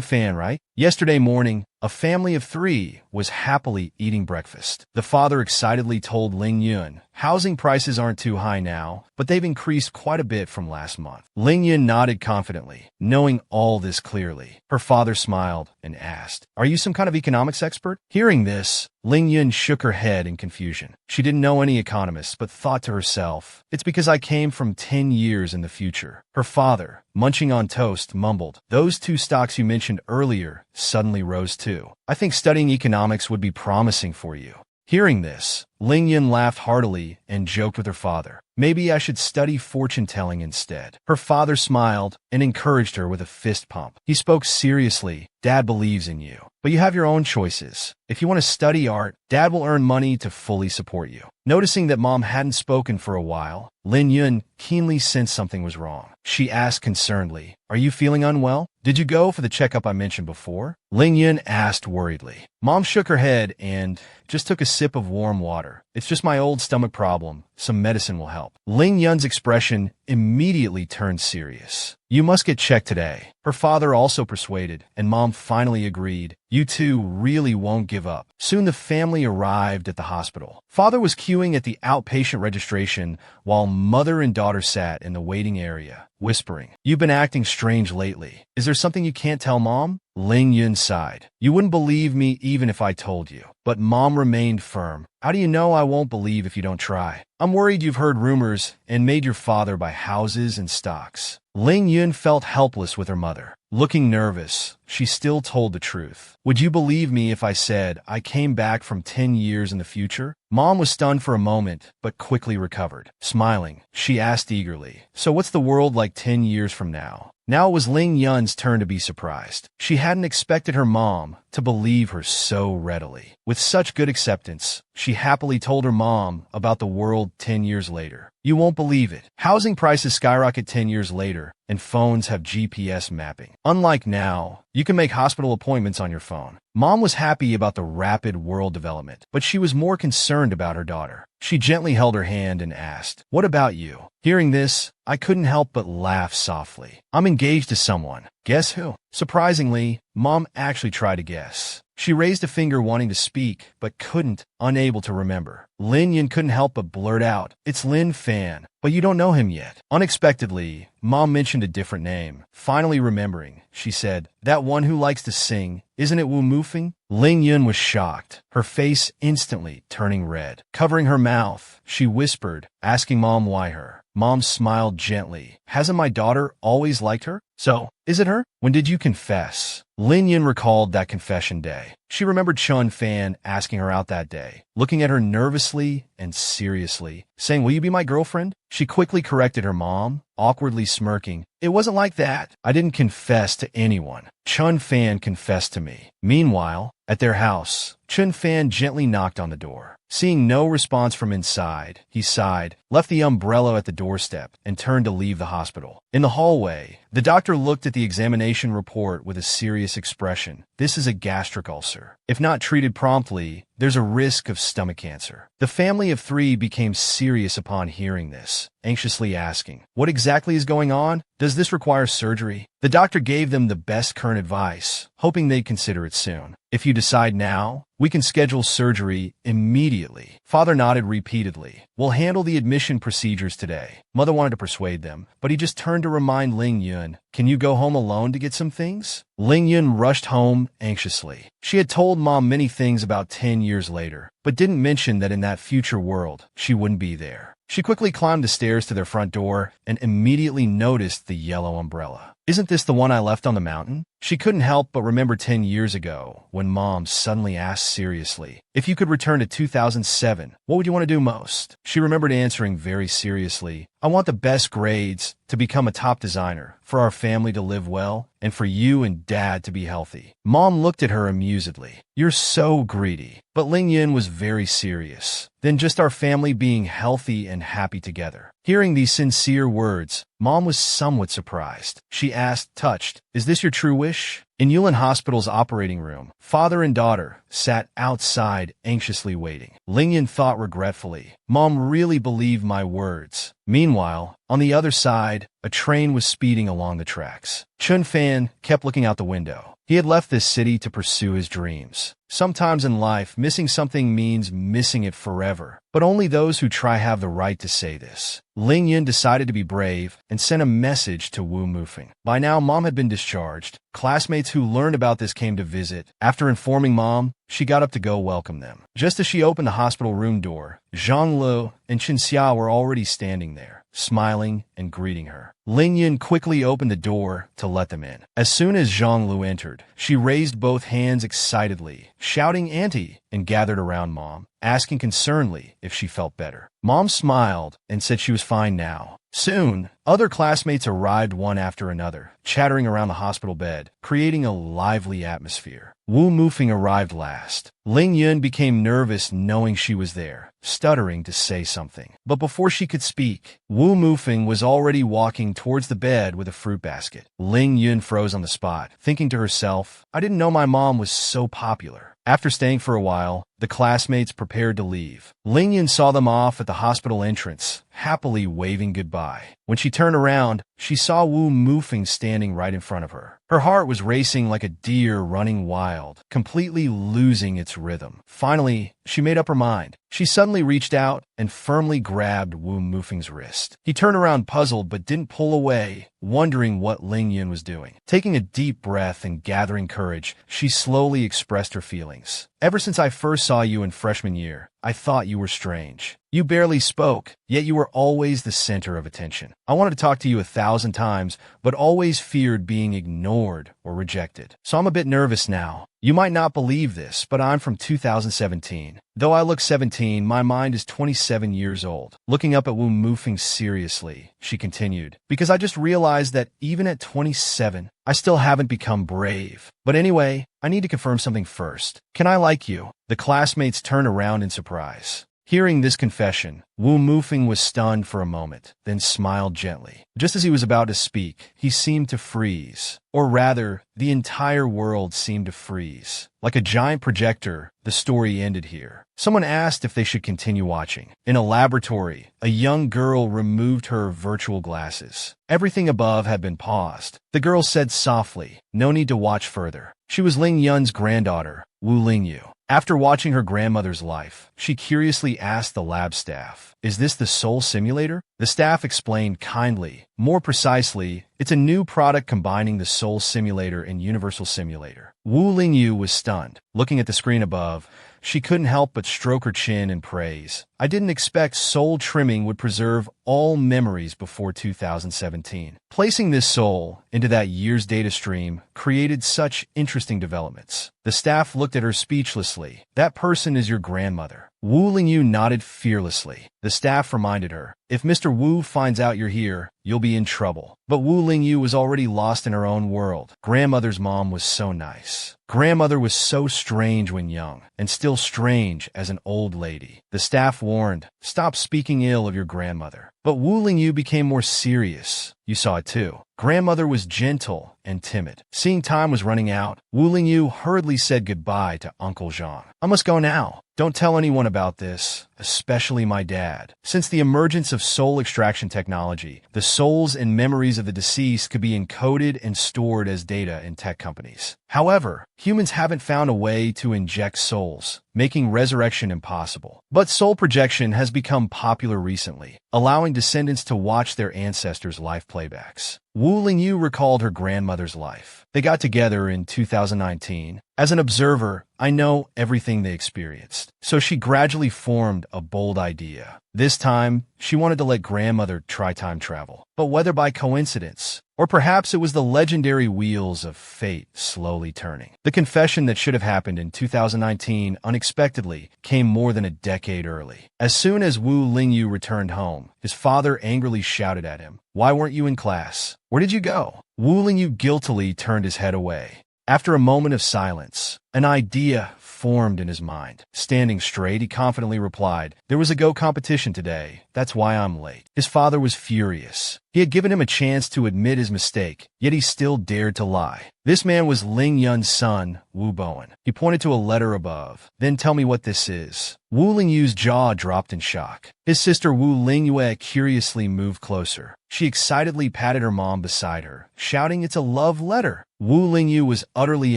S1: Fan, right?" Yesterday morning, a family of 3 was happily eating breakfast. The father excitedly told Ling Yun, "Housing prices aren't too high now, but they've increased quite a bit from last month." Ling Yun nodded confidently, knowing all this clearly. Her father smiled and asked, "Are you some kind of economics expert?" Hearing this, Ling Yun shook her head in confusion. She didn't know any economists, but thought to herself, "It's because I came from 10 years in the future." Her father, munching on toast, mumbled, "Those 2 stocks you mentioned earlier suddenly rose too. I think studying economics would be promising for you." Hearing this, Ling Yun laughed heartily and joked with her father, "Maybe I should study fortune-telling instead." Her father smiled and encouraged her with a fist pump. He spoke seriously, "Dad believes in you, but you have your own choices. If you want to study art, Dad will earn money to fully support you." Noticing that Mom hadn't spoken for a while, Lin Yun keenly sensed something was wrong. She asked concernedly, "Are you feeling unwell? Did you go for the checkup I mentioned before?" Ling Yun asked worriedly. Mom shook her head and just took a sip of warm water. "It's just my old stomach problem. Some medicine will help." Ling Yun's expression immediately turned serious. "You must get checked today." Her father also persuaded, and Mom finally agreed. You two really won't give up. Soon the family arrived at the hospital. Father was queuing at the outpatient registration while mother and daughter sat in the waiting area, whispering, "You've been acting strange lately. Is there something you can't tell Mom?" Ling Yun sighed. "You wouldn't believe me even if I told you." But Mom remained firm. "How do you know I won't believe if you don't try? I'm worried you've heard rumors and made your father buy houses and stocks." Ling Yun felt helpless with her mother. Looking nervous, she still told the truth. "Would you believe me if I said I came back from 10 years in the future?" Mom was stunned for a moment, but quickly recovered. Smiling, she asked eagerly, "So what's the world like 10 years from now?" Now it was Ling Yun's turn to be surprised. She hadn't expected her mom to believe her so readily. With such good acceptance, she happily told her mom about the world 10 years later. "You won't believe it. Housing prices skyrocket 10 years later, and phones have GPS mapping. Unlike now, you can make hospital appointments on your phone." Mom was happy about the rapid world development, but she was more concerned about her daughter. She gently held her hand and asked, "What about you?" Hearing this, I couldn't help but laugh softly. "I'm engaged to someone. Guess who?" Surprisingly, Mom actually tried to guess. She raised a finger wanting to speak, but couldn't, unable to remember. Lin Yun couldn't help but blurt out, "It's Lin Fan, but you don't know him yet." Unexpectedly, Mom mentioned a different name. Finally remembering, she said, "That one who likes to sing, isn't it Wu Mufeng?" Ling Yun was shocked, her face instantly turning red. Covering her mouth, she whispered, asking Mom why her. Mom smiled gently. "Hasn't my daughter always liked her? So, is it her? When did you confess?" Lin Yun recalled that confession day. She remembered Chun Fan asking her out that day, looking at her nervously and seriously, saying, "Will you be my girlfriend?" She quickly corrected her mom, awkwardly smirking. "It wasn't like that. I didn't confess to anyone. Chun Fan confessed to me." Meanwhile, at their house, Chun Fan gently knocked on the door. Seeing no response from inside, he sighed, left the umbrella at the doorstep, and turned to leave the hospital. In the hallway, the doctor looked at the examination report with a serious expression. "This is a gastric ulcer. If not treated promptly, there's a risk of stomach cancer." The family of 3 became serious upon hearing this, anxiously asking, "What exactly is going on? Does this require surgery?" The doctor gave them the best current advice, hoping they'd consider it soon. "If you decide now, we can schedule surgery immediately." Father nodded repeatedly. "We'll handle the admission procedures today." Mother wanted to persuade them, but he just turned to remind Ling Yun, "Can you go home alone to get some things?" Ling Yun rushed home anxiously. She had told Mom many things about 10 years later, but didn't mention that in that future world, she wouldn't be there. She quickly climbed the stairs to their front door and immediately noticed the yellow umbrella. Isn't this the one I left on the mountain? She couldn't help but remember 10 years ago when Mom suddenly asked seriously, if you could return to 2007, what would you want to do most? She remembered answering very seriously, I want the best grades, to become a top designer, for our family to live well, and for you and Dad to be healthy. Mom looked at her amusedly. You're so greedy. But Ling Yun was very serious. Then just our family being healthy and happy together. Hearing these sincere words, Mom was somewhat surprised. She asked, touched, is this your true wish? In Yulin Hospital's operating room, father and daughter sat outside anxiously waiting. Ling Yun thought regretfully, Mom really believed my words. Meanwhile, on the other side, a train was speeding along the tracks. Chun Fan kept looking out the window. He had left this city to pursue his dreams. Sometimes in life, missing something means missing it forever. But only those who try have the right to say this. Ling Yun decided to be brave and sent a message to Wu Mufeng. By now, Mom had been discharged. Classmates who learned about this came to visit. After informing Mom, she got up to go welcome them. Just as she opened the hospital room door, Zhang Lu and Chen Xia were already standing there, smiling and greeting her. Ling Yun quickly opened the door to let them in. As soon as Zhang Lu entered, she raised both hands excitedly, shouting Auntie, and gathered around Mom, asking concernedly if she felt better. Mom smiled and said she was fine now. Soon, other classmates arrived one after another, chattering around the hospital bed, creating a lively atmosphere. Wu Mufeng arrived last. Ling Yun became nervous knowing she was there, stuttering to say something. But before she could speak, Wu Mufeng was already walking towards the bed with a fruit basket. Ling Yun froze on the spot, thinking to herself, I didn't know my mom was so popular. After staying for a while, the classmates prepared to leave. Ling Yun saw them off at the hospital entrance, happily waving goodbye. When she turned around, she saw Wu Mufeng standing right in front of her. Her heart was racing like a deer running wild, completely losing its rhythm. Finally, she made up her mind. She suddenly reached out and firmly grabbed Wu Mufeng's wrist. He turned around puzzled but didn't pull away, wondering what Ling Yun was doing. Taking a deep breath and gathering courage, she slowly expressed her feelings. Ever since I first saw you in freshman year, I thought you were strange. You barely spoke, yet you were always the center of attention. I wanted to talk to you 1,000 times, but always feared being ignored or rejected. So I'm a bit nervous now. You might not believe this, but I'm from 2017. Though I look 17, my mind is 27 years old. Looking up at Wu Mufeng seriously, she continued, because I just realized that even at 27, I still haven't become brave. But anyway, I need to confirm something first. Can I like you? The classmates turned around in surprise. Hearing this confession, Wu Mufeng was stunned for a moment, then smiled gently. Just as he was about to speak, he seemed to freeze. Or rather, the entire world seemed to freeze. Like a giant projector, the story ended here. Someone asked if they should continue watching. In a laboratory, a young girl removed her virtual glasses. Everything above had been paused. The girl said softly, no need to watch further. She was Ling Yun's granddaughter, Wu Lingyu. After watching her grandmother's life, she curiously asked the lab staff, is this the Soul Simulator? The staff explained kindly. More precisely, it's a new product combining the Soul Simulator and Universal Simulator. Wu Lingyu was stunned. Looking at the screen above, she couldn't help but stroke her chin in praise. I didn't expect soul trimming would preserve all memories before 2017. Placing this soul into that year's data stream created such interesting developments. The staff looked at her speechlessly. That person is your grandmother. Wu Lingyu nodded fearlessly. The staff reminded her, if Mr. Wu finds out you're here, you'll be in trouble. But Wu Lingyu was already lost in her own world. Grandmother's mom was so nice. Grandmother was so strange when young, and still strange as an old lady. The staff warned, stop speaking ill of your grandmother. But Wu Lingyu became more serious. You saw it too. Grandmother was gentle and timid. Seeing time was running out, Wu Lingyu hurriedly said goodbye to Uncle Zhang. I must go now. Don't tell anyone about this, especially my dad. Since the emergence of soul extraction technology, the souls and memories of the deceased could be encoded and stored as data in tech companies. However, humans haven't found a way to inject souls, making resurrection impossible. But soul projection has become popular recently, allowing descendants to watch their ancestors' life playbacks. Wu Lingyu recalled her grandmother's life. They got together in 2019. As an observer, I know everything they experienced. So she gradually formed a bold idea. This time, she wanted to let grandmother try time travel. But whether by coincidence Or perhaps it was the legendary wheels of fate slowly turning. The confession that should have happened in 2019 unexpectedly came more than a decade early. As soon as Wu Lingyu returned home, his father angrily shouted at him, "Why weren't you in class? Where did you go?" Wu Lingyu guiltily turned his head away. After a moment of silence, an idea formed in his mind. Standing straight, he confidently replied, "There was a Go competition today. That's why I'm late." His father was furious. He had given him a chance to admit his mistake, yet he still dared to lie. This man was Ling Yun's son, Wu Bowen. He pointed to a letter above. "Then tell me what this is." Wu Lingyu's jaw dropped in shock. His sister Wu Lingyue curiously moved closer. She excitedly patted her mom beside her, shouting, "It's a love letter." Wu Lingyu was utterly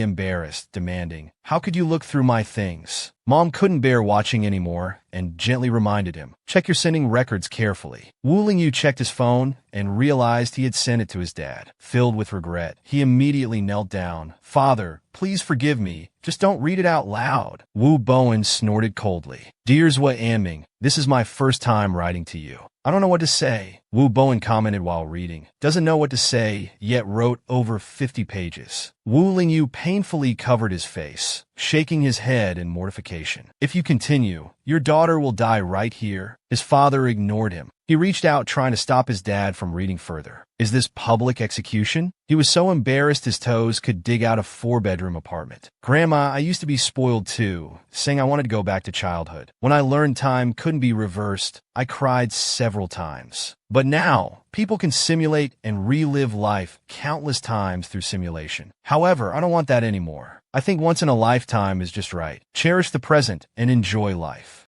S1: embarrassed, demanding, "How could you look through my things?" Mom couldn't bear watching anymore and gently reminded him, "Check your sending records carefully." Wu Lingyu checked his phone and realized he had sent it to his dad. Filled with regret, he immediately knelt down. "Father, please forgive me. Just don't read it out loud." Wu Bowen snorted coldly. "Dear Zhua Anming, this is my first time writing to you. I don't know what to say." Wu Bowen commented while reading. "Doesn't know what to say, yet wrote over 50 pages. Wu Lingyu painfully covered his face, shaking his head in mortification. "If you continue, your daughter will die right here." His father ignored him. He reached out trying to stop his dad from reading further. Is this public execution? He was so embarrassed his toes could dig out a 4-bedroom apartment. "Grandma, I used to be spoiled too, saying I wanted to go back to childhood. When I learned time couldn't be reversed, I cried several times. But now, people can simulate and relive life countless times through simulation. However, I don't want that anymore. I think once in a lifetime is just right. Cherish the present and enjoy life."